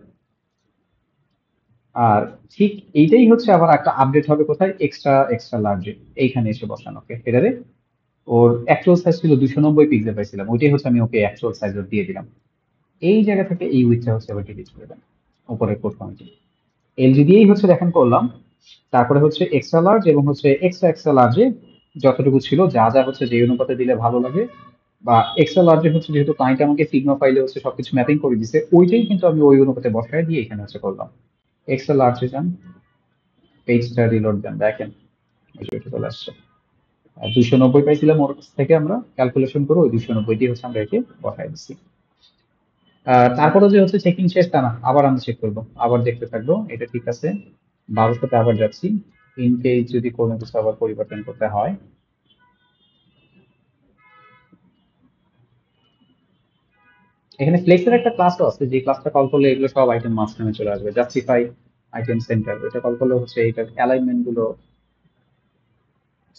আর ঠিক এইটাই হচ্ছে আবার একটা আপডেট হবে কোথায়, এক্সট্রা এক্সট্রা লার্জে এইখানে এসে বসানো। ওকে, এটারে ওর অ্যাকচুয়াল সাইজ ছিল 290 পিক্সেল পাইছিলাম, ওইটাই হচ্ছে আমি ওকে অ্যাকচুয়াল সাইজ দিয়ে দিলাম। এই জায়গা থেকে এই উইথটা হচ্ছে আবার ডিলিট করে দেন, উপরের কোড কমিটি। এলজি দিয়েই হচ্ছে দেখেন করলাম। তারপরে হচ্ছে এক্সট্রা লার্জ এবং হচ্ছে এক্সট্রা এক্সট্রা লার্জে যতটুকু ছিল, যা যা হচ্ছে যে অনুপাতে দিলে ভালো লাগে বা এক্সেল লার্জে হচ্ছে যেহেতু ক্লায়েন্ট আমাকে ফিগমা ফাইলে হচ্ছে সবকিছু ম্যাপিং করে দিছে, ওইটাই কিন্তু আমি ওই অনুপাতে বসায় দিয়ে এখানে হচ্ছে করলাম। এক্সেল লার্জে যান, পেজটা রিলোড দেন, দেখেন এই যে এটা চলে আসছে। 290 পাইছিলাম ওর কাছ থেকে, আমরা ক্যালকুলেশন করে ওই 290টি হচ্ছে আমরা একে বসাই দিচ্ছি। তারপরে যে হচ্ছে চেকিং শেষ তা না, আবার আমি চেক করবো, আবার দেখতে থাকবো এটা ঠিক আছে। 1200-তে আবার যাচ্ছি, ইন কেস যদি কোনো কিছু আবার পরিবর্তন করতে হয়। এখানে ফ্লেক্সের একটা ক্লাসও আছে, যে ক্লাসটা কল করলে এগুলো সব আইটেম মাঝখানে চলে আসবে। জাস্টিফাই আইটেম সেন্টার, এটা কল করলে হচ্ছে এইটার অ্যালাইনমেন্ট গুলো,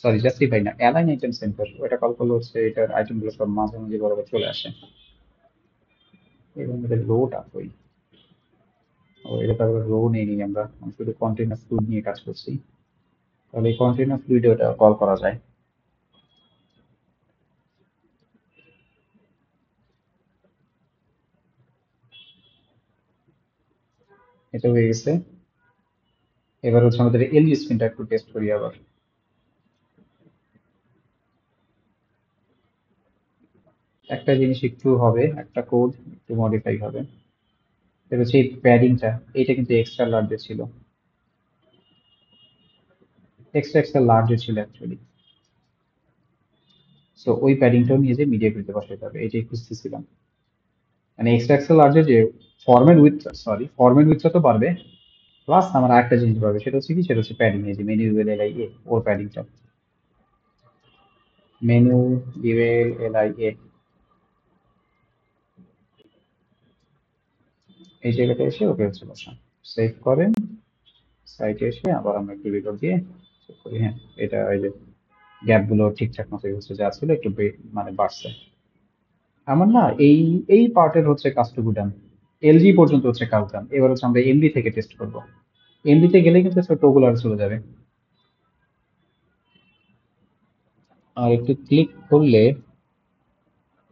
সরি জাস্টিফাই না, অ্যালাইন আইটেম সেন্টার, ওটা কল করলে হচ্ছে এটার আইটেম গুলো সব মাঝামাঝি বরাবর চলে আসে। এবং এটা লোড আপই, ও এটা তারপরে রো নেই নি, আমি শুধু কন্টেনার ফ্লুইড নিয়ে কাজ করছি। তাহলে এই কন্টেনার ফ্লুইডে ওটা কল করা যায়। এটা হয়ে গেছে। এবার হচ্ছে আমাদের এলজি স্পিনটা একটু টেস্ট করি আবার। একটা জিনিস একটু হবে, একটা কোড একটু মডিফাই হবে। এটা হচ্ছে এই প্যাডিংটা, এটা কিন্তু এক্সট্রা লার্জে ছিল, এক্সট্রা এক্সট্রা লার্জে ছিল অ্যাকচুয়ালি। সো ওই প্যাডিংটাও নিয়ে যে মিডিয়া করতে বসাতে হবে, এটাই খুঁজতেছিলাম। মানে এক্সট্রা এক্সট্রা লার্জে যে ফরম্যাট উইথটা তো পারবে, প্লাস আমার আরেকটা জিনিস পারবে, সেটা হচ্ছে কি, সেটা হচ্ছে প্যাডিং, এই যে menu UL L I A, ওর প্যাডিংটা। Menu UL L I A, এই জায়গাটা এসে ওকে হচ্ছে বসা, সেভ করেন, সাইটে এসে আবার আমরা একটু রিলোড দিয়ে check করি। হ্যাঁ, এটা এই যে গ্যাপ গুলো ঠিকঠাক মতো হচ্ছে, যা ছিল একটু মানে বাড়ছে। আমার না এই এই পার্টের হচ্ছে কাজটুকু ডান, এলজি পর্যন্ত হচ্ছে কাজ ডান। এবার হচ্ছে আমরা এমডি থেকে টেস্ট করব। এমডি তে গেলে কিন্তু টোগুলো আর চলে যাবে। আর একটু ক্লিক করলে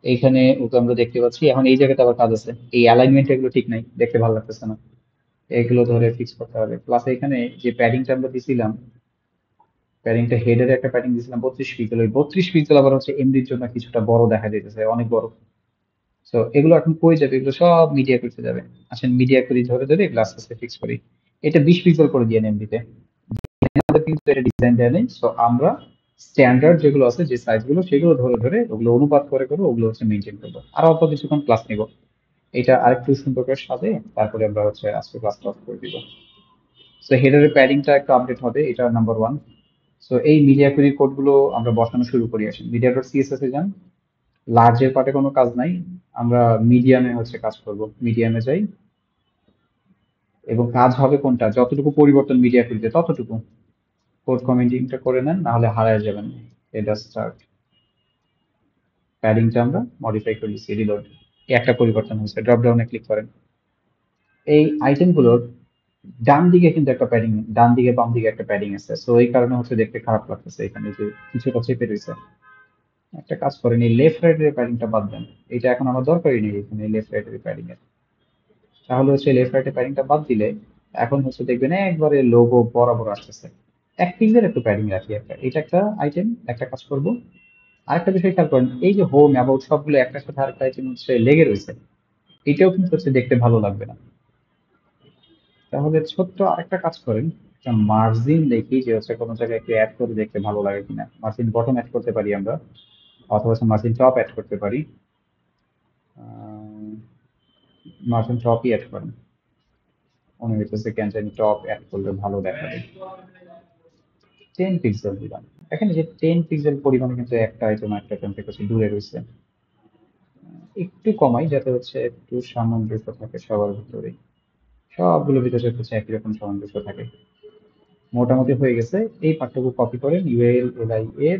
এইখানে ওকে আমরা দেখতে পাচ্ছি। এখন এই জায়গাতে আবার কাজ আছে, এই অ্যালাইনমেন্ট এগুলো ঠিক নাই, দেখতে ভালো লাগতেছে না, এগুলো ধরে ফিক্স করতে হবে। প্লাস এখানে যে প্যাডিংটা আমরা দিছিলাম, প্যাডিংটা হেডের একটা প্যাডিং দিছিলাম 32 পিক্সেল, ওই 32 পিক্সেল আবার হচ্ছে এমডির জন্য কিছুটা বড় দেখা যাইতেছে, অনেক বড়। তো এগুলো এখন কই যাবে, এগুলো সব মিডিয়া করতে যাবে। আসেন মিডিয়া করি, ধরে ধরে এগুলো আস্তে আস্তে ফিক্স করি। এটা 20 পিক্সেল করে দিয়ে এমডিতে, আমাদের কিন্তু এটা ডিজাইন দেওয়া নেই। সো আমরা স্ট্যান্ডার্ড যেগুলো আছে, যে সাইজ গুলো, সেগুলো ধরে ধরে ওগুলো অনুপাত করে করে ওগুলো হচ্ছে মেনটেন করবো। আর অল্প কিছুক্ষণ ক্লাস নিব, এটা আরেকটু সুন্দর করে সাজে তারপরে আমরা হচ্ছে আজকে ক্লাসটা অফ করে দিব। সো হেডারের প্যাডিংটা একটু আপডেট হবে, এটা নাম্বার ওয়ান। সো এই মিডিয়া কুইরি কোড গুলো আমরা বসানো শুরু করি। আসেন মিডিয়া ডট সিএসএস এ যান, লার্জের পার্টে কোনো কাজ নাই, আমরা মিডিয়ামে হচ্ছে কাজ করব। মিডিয়ামে যাই, এবং কাজ হবে কোনটা, যতটুকু পরিবর্তন মিডিয়া কুইরিতে ততটুকু। কোড কমেন্টিংটা করে নেন, না হলে হারায় যাবেন। এটা স্টার্ট, প্যাডিংটা আমরা মডিফাই করে দিচ্ছি, রিলোড, একটা পরিবর্তন হয়েছে। ড্রপ ডাউনে ক্লিক করেন, এই আইটেমগুলোর ডান দিকে কিন্তু একটা প্যাডিং, ডান দিকে বাম দিকে একটা প্যাডিং আছে। সো এই কারণে হচ্ছে দেখতে খারাপ লাগতেছে, এখানে যে কিছুটা চেপে রয়েছে। একটা কাজ করেন, এই লেফট রাইট এর প্যাডিংটা বাদ দেন, এটা এখন আমার দরকারই নেই এখানে লেফট রাইট এর প্যাডিং এর। তাহলে হচ্ছে লেফট রাইট এর প্যাডিংটা বাদ দিলে এখন হচ্ছে দেখবেন একবারে লোগো বরাবর আসতেছে। এক পিক্সেল একটু প্যাডিং রাখি একটা, এটা একটা আইটেম, একটা কাজ করব। আরেকটা বিষয় খেয়াল করেন, এই যে হোম অ্যাবাউট সবগুলো একটার সাথে আরেকটা আইটেম হচ্ছে লেগে রয়েছে, এটাও কিন্তু হচ্ছে দেখতে ভালো লাগবে না। তাহলে ছোট্ট আরেকটা কাজ করেন, একটা মার্জিন দেখি যে হচ্ছে কোনো জায়গায় একটু অ্যাড করে দেখতে ভালো লাগে কিনা। মার্জিন বটম অ্যাড করতে পারি আমরা, অথবা মার্জিন টপ অ্যাড করতে পারি। মার্জিন টপই অ্যাড করেন, মনে হইতেছে কেন জানি টপ অ্যাড করলে ভালো দেখাবে। 10 পিক্সেল দিলাম। এখানে যে 10 পিক্সেল পরিমাণে কিন্তু একটা আইটেম একটা আইটেম থেকে হচ্ছে দূরে রয়েছে। একটু কমাই যাতে হচ্ছে একটু সামঞ্জস্য থাকে সবার ভিতরে, সবগুলোর ভিতরে হচ্ছে একই রকম সামঞ্জস্য থাকে। মোটামুটি হয়ে গেছে। এই পার্টটুকু কপি করেন, ইউএল এল আই এর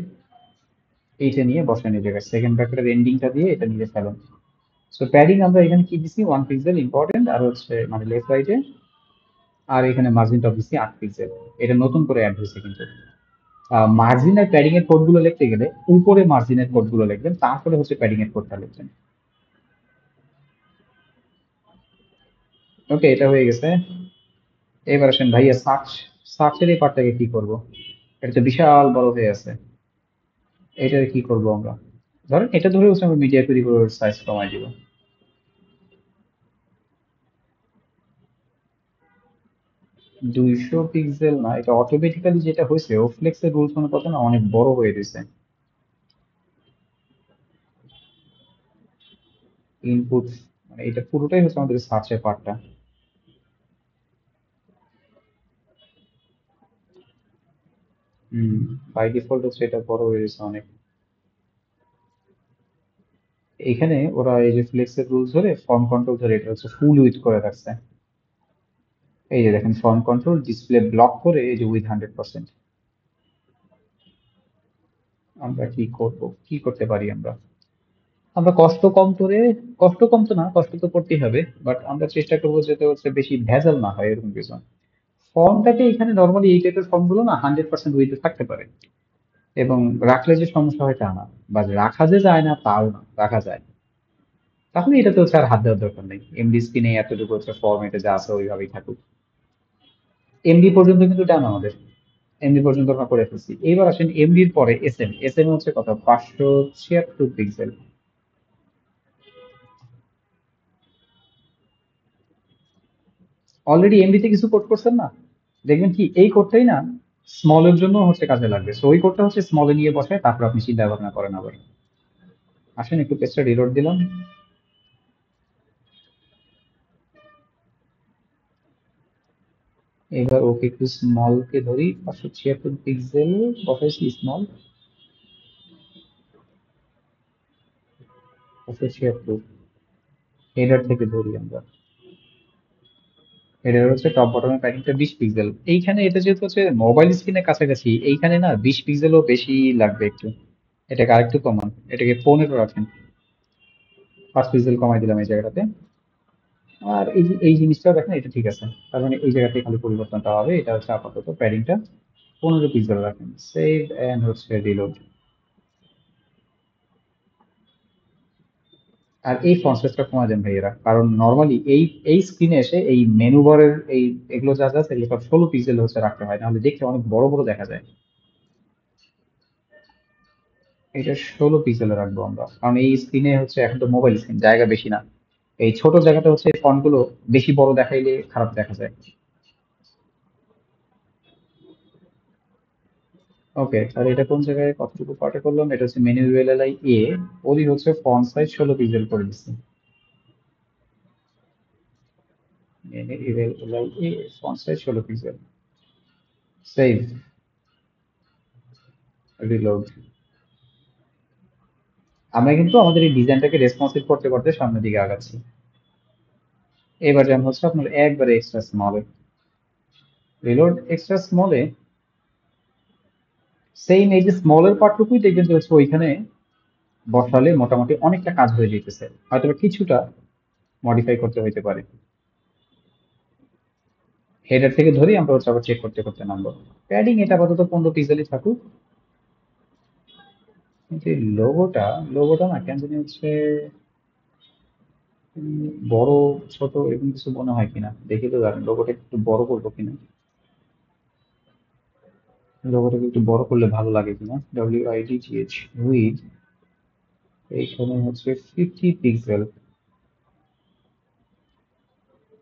এইটা নিয়ে বসান এই জায়গায়, সেকেন্ড ব্র্যাকেটের এন্ডিংটা দিয়ে এটা নিয়ে ফেলেন। সো প্যাডিং আমরা এখানে কি দিছি, 1 পিক্সেল ইম্পর্টেন্ট, আর হচ্ছে মানে লেফট রাইটে। আর এখানে মার্জিন টপ দিছি 8 পিক্সেল, এটা নতুন করে অ্যাড হয়েছে কিন্তু। মার্জিন আর প্যাডিং এর কোড গুলো লিখতে গেলে উপরে মার্জিনের কোড গুলো লিখবেন, তারপরে হচ্ছে প্যাডিং এর কোডটা লিখবেন। ওকে, এটা হয়ে গেছে। এবার আসেন ভাইয়া সার্চের এই পার্টটাকে কি করব, এটা তো বিশাল বড় হয়ে আছে, এটার কি করব আমরা। ধরেন এটা ধরে হচ্ছে আমরা মিডিয়া তৈরি করে সাইজ কমাই দিব। 200 পিক্সেল না, এটা অটোমেটিক্যালি যেটা হয়েছে ও ফ্লেক্সের রুলস অনুপাতে না অনেক বড় হয়ে গেছে। ইনপুট মানে এটা পুরোটাই হচ্ছে আমাদের সার্চের পার্টটা। হুম, বাই ডিফল্ট হচ্ছে এটা বড় হয়ে গেছে অনেক। এইখানে ওরা এই যে ফ্লেক্সের রুলস ধরে ফর্ম কন্ট্রোল ধরে এটা হচ্ছে ফুল উইথ করে রাখছে। এই যে দেখেন ফর্ম কন্ট্রোল ডিসপ্লে ব্লক করে এই যে উইথ 100%। আমরা কি করব, কি করতে পারি আমরা? আমরা কষ্ট কম করে, কষ্ট কম তো না, কষ্ট তো করতেই হবে, বাট আমরা চেষ্টা করবো যাতে হচ্ছে বেশি ভেজাল না হয় এরকম কিছু। ফর্মটাকে এখানে নর্মালি এই টাইপের ফর্ম গুলো না 100% উইথে থাকতে পারে, এবং রাখলে যে সমস্যা হয় তা না, বা রাখা যে যায় না তাও না, রাখা যায়। তাহলে এটাতে হচ্ছে আর হাত দেওয়ার দরকার নেই, এমডি স্ক্রিনে এতটুকু হচ্ছে ফর্ম এটা যা আছে ওইভাবেই থাকুক। এমডি পর্যন্ত কিন্তু ডান আমাদের, এমডি পর্যন্ত আমরা করে ফেলছি। এইবার আসেন এমডির পরে এসএম। এসএম হচ্ছে কত, 576 পিক্সেল। অলরেডি এমডিতে কিছু কোড করছেন না, দেখবেন কি এই কোডটাই না স্মলের জন্য হচ্ছে কাজে লাগবে। সো ওই কোডটা হচ্ছে স্মলে নিয়ে বসে, তারপর আপনি চিন্তা ভাবনা করেন আবার। আসেন একটু পেজটা রিলোড দিলাম। এবার ওকে একটু স্মল কে ধরি, 576 পিক্সেল বসাইছি স্মল। 576 হেডার থেকে ধরি আমরা। হেডার হচ্ছে টপ বটমের প্যাকিংটা 20 পিক্সেল। এইখানে এটা যেহেতু হচ্ছে মোবাইল স্ক্রিনের কাছাকাছি, এইখানে না 20 পিক্সেলও বেশি লাগবে একটু। এটাকে আরেকটু কমান, এটাকে 15 রাখেন। 5 পিক্সেল কমাই দিলাম এই জায়গাটাতে। আর এই এই জিনিসটাও দেখেন, এটা ঠিক আছে। তার মানে এই জায়গাতে খালি পরিবর্তনটা হবে, এটা হচ্ছে আপাতত প্যাডিংটা 15 পিক্সেল রাখেন। সেভ এন্ড হচ্ছে রিলোড। আর এই ফন্ট সাইজটা কমা দেন ভাইয়েরা, কারণ নর্মালি এই এই স্ক্রিনে এসে এই মেনু বারের এই এগুলো যা যা আছে এগুলো সব 16 পিক্সেল হচ্ছে রাখতে হয়, নাহলে দেখতে অনেক বড় বড় দেখা যায়। এটা 16 পিক্সেলে রাখবো আমরা, কারণ এই স্ক্রিনে হচ্ছে এখন তো মোবাইল স্ক্রিন, জায়গা বেশি না। এই ছোট জায়গাতে হচ্ছে ফন্ট গুলো বেশি বড় দেখাইলে খারাপ দেখা যায়। ওকে, তাহলে এটা কোন জায়গায় কতটুকু পার্টে করলাম, এটা হচ্ছে মেনু ইউএলএল এ। ওরই হচ্ছে ফন্ট সাইজ 16 পিক্সেল করে দিচ্ছি। Menu ULL A, font size 16 pixel. Save, reload. আমরা কিন্তু আমাদের এই ডিজাইনটাকে রেসপন্সিভ করতে করতে সামনের দিকে আগাচ্ছি। এবার যেমন হচ্ছে আপনার একবারে এক্সট্রা স্মলে, রিলোড এক্সট্রা স্মলে। সেম এই যে স্মলের পার্টটুকুই দেখবেন যে হচ্ছে ওইখানে বসালে মোটামুটি অনেকটা কাজ হয়ে যেতেছে, হয়তো বা কিছুটা মডিফাই করতে হইতে পারে। হেডার থেকে ধরেই আমরা হচ্ছে আবার চেক করতে করতে নামবো। প্যাডিং এটা আপাতত 15 পিক্সেলই থাকুক। কিন্তু এই লোগোটা, লোগোটা না কেন জানি হচ্ছে বড় ছোট এরকম কিছু মনে হয় কিনা, দেখি তো জানেন লোগোটা একটু বড় করবো কিনা। লোগোটাকে একটু বড় করলে ভালো লাগে কিনা। WIDGH উইথ, এইখানে হচ্ছে 50 পিক্সেল।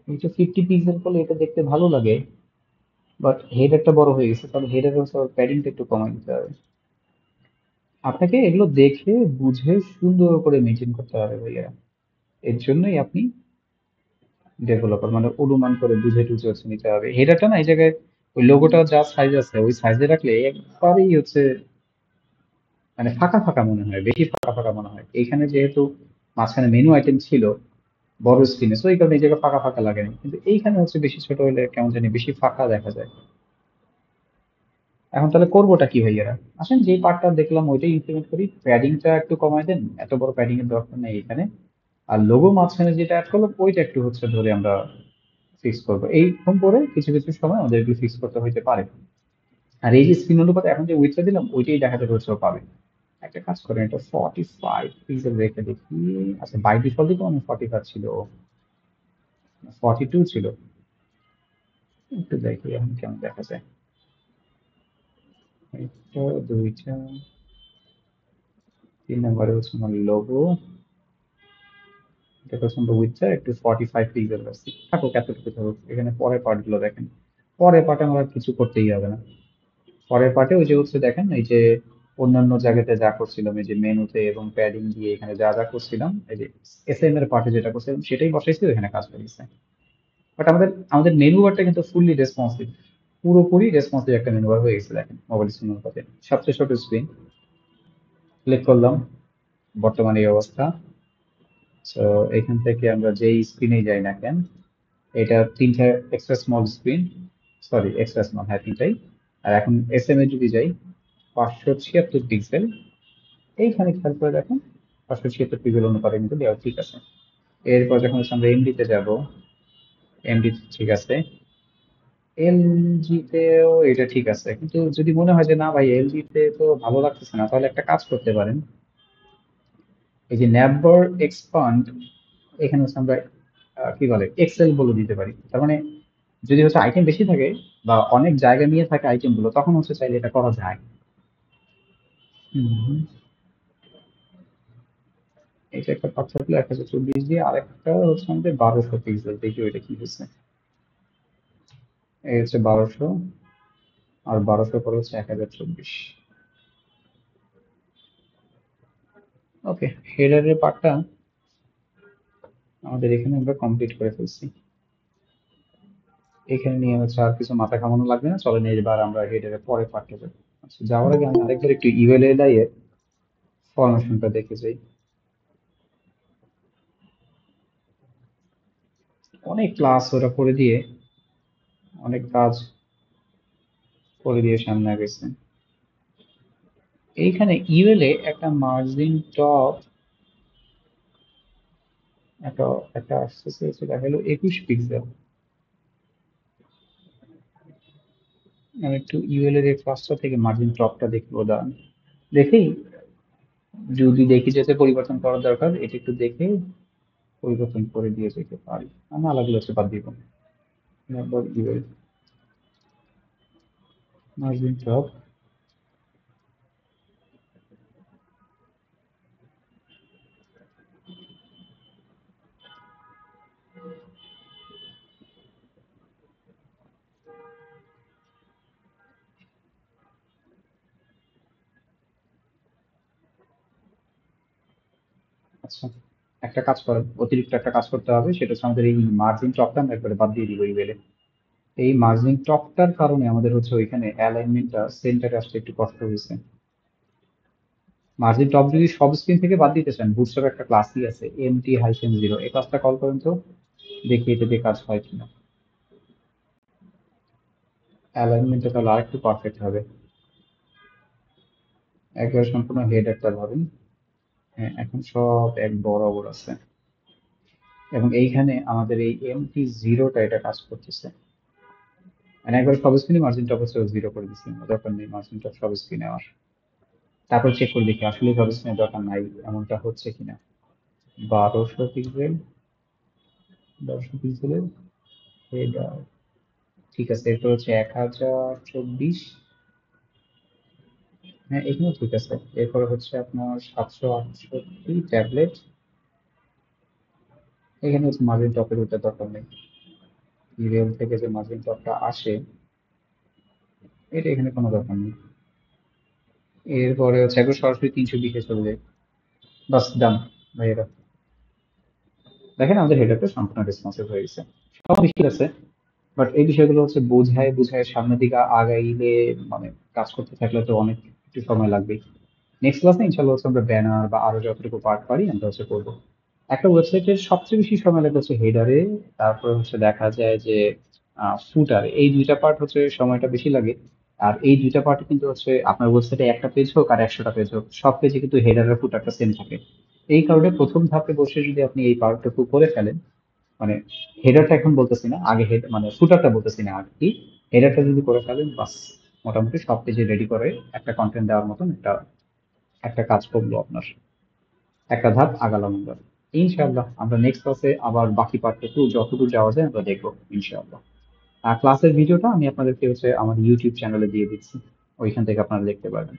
এটা 50 পিক্সেল করলে এটা দেখতে ভালো লাগে, বাট হেডারটা বড় হয়ে গেছে, তাহলে হেডার হচ্ছে প্যাডিংটা একটু কমাই দিতে হবে। আপনাকে এগুলো দেখে বুঝে সুন্দর করে মেনটেন করতে হবে ভাইয়া। এর জন্যই আপনি ডেভেলপার, মানে অনুমান করে বুঝে টুঝে হচ্ছে নিতে হবে। হেডারটা না এই জায়গায় ওই লোগোটা যা সাইজ আছে ওই সাইজে রাখলে একবারেই হচ্ছে মানে ফাঁকা ফাঁকা মনে হয়, বেশি ফাঁকা ফাঁকা মনে হয়। এইখানে যেহেতু মাঝখানে মেনু আইটেম ছিল বড় স্ক্রিনে, তো এই কারণে এই জায়গায় ফাঁকা ফাঁকা লাগে না, কিন্তু এইখানে হচ্ছে বেশি ছোট হলে কেমন জানি বেশি ফাঁকা দেখা যায়। এখন তাহলে করবোটা কি ভাইয়ারা? আসেন যে পার্টটা দেখলাম ওইটাই ইমপ্লিমেন্ট করি। প্যাডিংটা একটু কমায় দেন, এত বড় প্যাডিং এর দরকার নেই এখানে। আর লোগো মাঝখানে যেটা অ্যাড করলাম ওইটা একটু হচ্ছে ধরে আমরা ফিক্স করবো, এইরকম করে কিছু কিছু সময় আমাদের এগুলো ফিক্স করতে হইতে পারে। আর এই যে স্ক্রিন অনুপাত এখন যে উইথটা দিলাম ওইটাই দেখাতে হচ্ছে পাবে। একটা কাজ করেন, এটা 45 পিক্সেল রেখে দেখি। আচ্ছা বাই ডিফল্টই তো অনেক 45 ছিল, 42 ছিল। একটু দেখি এখন কেমন দেখা যায়। একটা দুইটা 3 নম্বরে হচ্ছে আমার লোগো, এটা করছি আমরা উইথটা একটু 45 পিক্সেল রাখছি, থাকুক এতটুকু থাকুক। এখানে পরের পার্ট গুলো দেখেন, পরের পার্টে আমার আর কিছু করতেই হবে না। পরের পার্টে ওই যে হচ্ছে দেখেন, এই যে অন্যান্য জায়গাতে যা করছিলাম, এই যে মেনুতে এবং প্যাডিং দিয়ে এখানে যা যা করছিলাম, এই যে এসএম এর পার্টে যেটা করছিলাম সেটাই বসাইছি, এখানে কাজ করেছে। বাট আমাদের আমাদের মেনু বারটা কিন্তু ফুললি রেসপন্সিভ, পুরোপুরি রেসপন্সিভ একটা মেনু বার হয়ে গেছে দেখেন মোবাইল স্ক্রিনের পাশে। সবচেয়ে ছোট স্ক্রিন, ক্লিক করলাম, বর্তমানে এই অবস্থা। তো এখান থেকে আমরা যেই স্ক্রিনে যাই না কেন, এটা তিনটা extra small screen, sorry extra small, হ্যাঁ তিনটাই। আর এখন এসএম এ যদি যাই, 576 পিক্সেল, এইখানে খেয়াল করে দেখেন 576 পিক্সেল অনুপাতে কিন্তু দেওয়া ঠিক আছে। এরপর যখন হচ্ছে আমরা এমডি তে যাব, এমডি ঠিক আছে, এলজি তেও এটা ঠিক আছে। কিন্তু যদি মনে হয় যে না ভাই এলজি তে তো ভালো লাগতেছে না, তাহলে একটা কাজ করতে পারেন, এই যে ন্যাববার এক্সপান্ড, এখানে হচ্ছে আমরা কি বলে এক্সেল বলে দিতে পারি। তার মানে যদি হচ্ছে আইটেম বেশি থাকে বা অনেক জায়গা নিয়ে থাকে আইটেম গুলো, তখন হচ্ছে চাইলে এটা করা যায়। হুম, এটা একটা পার্থক্য হলো 1024 দিয়ে, আরেকটা হচ্ছে আমাদের 1200 পিক্সেল। দেখি ওইটা কি হচ্ছে। এই হচ্ছে 1200, আর 1200 পরে হচ্ছে 1024। ওকে, হেডারের পার্টটা আমাদের এখানে আমরা কমপ্লিট করে ফেলছি। এখানে নিয়ে হচ্ছে আর কিছু মাথা ঘামানো লাগবে না, চলেন এবার আমরা হেডারের পরে পার্টে যাবো। আচ্ছা, যাওয়ার আগে আমি আরেকবার একটু ইউএলএ এর ফরমেশনটা দেখে যাই। অনেক ক্লাস ওরা করে দিয়ে, অনেক কাজ করে দিয়ে সামনে গেছে। এইখানে ইউএলএ একটা মার্জিন টপ, একটা একটা আসতেছে, সেটা হলো 21 পিক্সেল। আমি একটু ইউএলএ এর ক্লাসটা থেকে মার্জিন টপটা দেখবো, দাঁড়ান দেখি। যদি দেখি যেতে পরিবর্তন করার দরকার, এটা একটু দেখে পরিবর্তন করে দিয়ে যেতে পারি। আমি আলাদা হচ্ছে বাদ দিব। তারপর ইউএল মার্জিন টপ, আচ্ছা একটা কাজ করেন, অতিরিক্ত একটা কাজ করতে হবে, সেটা হচ্ছে আমাদের এই মার্জিন টপটা আমরা একবারে বাদ দিয়ে দিব ইউএল এ। এই মার্জিন টপটার কারণে আমাদের হচ্ছে ওইখানে অ্যালাইনমেন্টটা সেন্টারে আসতে একটু কষ্ট হয়েছে। মার্জিন টপ যদি সব স্ক্রিন থেকে বাদ দিতে চান, বুটস্ট্র্যাপ একটা ক্লাসই আছে MT-0, এই ক্লাসটা কল করেন তো, দেখি এটা দিয়ে কাজ হয় কিনা। অ্যালাইনমেন্টটা তাহলে আরেকটু পারফেক্ট হবে। একবার সম্পূর্ণ হেড একটা ভাবেন, হ্যাঁ এখন সব এক বরাবর আছে। এবং এইখানে আমাদের এই MT-0টা এটা কাজ করতেছে, মানে একবার সব স্ক্রিনে মার্জিন টপ হচ্ছে 0 করে দিচ্ছি, দরকার নেই মার্জিন টপ সব স্ক্রিনে আমার। তারপর চেক করে দেখি আসলে সব স্ক্রিনে দরকার নাই, এমনটা হচ্ছে কিনা। 1200 পিক্সেল, 1200 পিক্সেলের হেড, ঠিক আছে। এরপর হচ্ছে 1024, হ্যাঁ এখানেও ঠিক আছে। এরপরে হচ্ছে আপনার 768 ট্যাবলেট, এখানে হচ্ছে মার্জিন টপের ওটা দরকার নেই। রিয়েল থেকে যে মার্জিন টপটা আসে, এটা এখানে কোনো দরকার নেই। এরপরে হচ্ছে একবার সরাসরি 320-এ চলে যায়, বাস ডান ভাইয়েরা। দেখেন আমাদের হেডারটা সম্পূর্ণ রেসপন্সিভ হয়ে গেছে, সব ঠিক আছে। বাট এই বিষয়গুলো হচ্ছে বোঝায় বোঝায় সামনের দিকে আগাইলে, মানে কাজ করতে থাকলে তো অনেক একটু সময় লাগবে। নেক্সট ক্লাসে ইনশাল্লাহ হচ্ছে আমরা ব্যানার বা আরো যতটুকু পার্ট পারি আমরা হচ্ছে করবো। একটা ওয়েবসাইটের সবচেয়ে বেশি সময় লাগে হচ্ছে হেডারে, তারপরে হচ্ছে দেখা যায় যে ফুটারে, এই দুইটা পার্ট হচ্ছে সময়টা বেশি লাগে। আর এই দুইটা পার্ট কিন্তু হচ্ছে আপনার ওয়েবসাইটে একটা পেজ হোক আর 100টা পেজ হোক, সব পেজে কিন্তু হেডার আর ফুটারটা সেম থাকে। এই কারণে প্রথম ধাপে বসে যদি আপনি এই পার্টটুকু করে ফেলেন, মানে হেডারটা এখন বলতেছি না, আগে হেড মানে ফুটারটা বলতেছি না আর কি, হেডারটা যদি করে ফেলেন বাস, মোটামুটি সব পেজে রেডি করে একটা কন্টেন্ট দেওয়ার মতন একটা একটা কাজ করবো আপনার, একটা ধাপ আগালাম আমরা। ইনশাআল্লাহ আমরা নেক্সট ক্লাসে আবার বাকি পার্টটুকু যতদূর যাওয়া যায় আমরা দেখবো ইনশাআল্লাহ। আর ক্লাসের ভিডিওটা আমি আপনাদেরকে হচ্ছে আমার ইউটিউব চ্যানেলে দিয়ে দিচ্ছি, ওইখান থেকে আপনারা দেখতে পারবেন।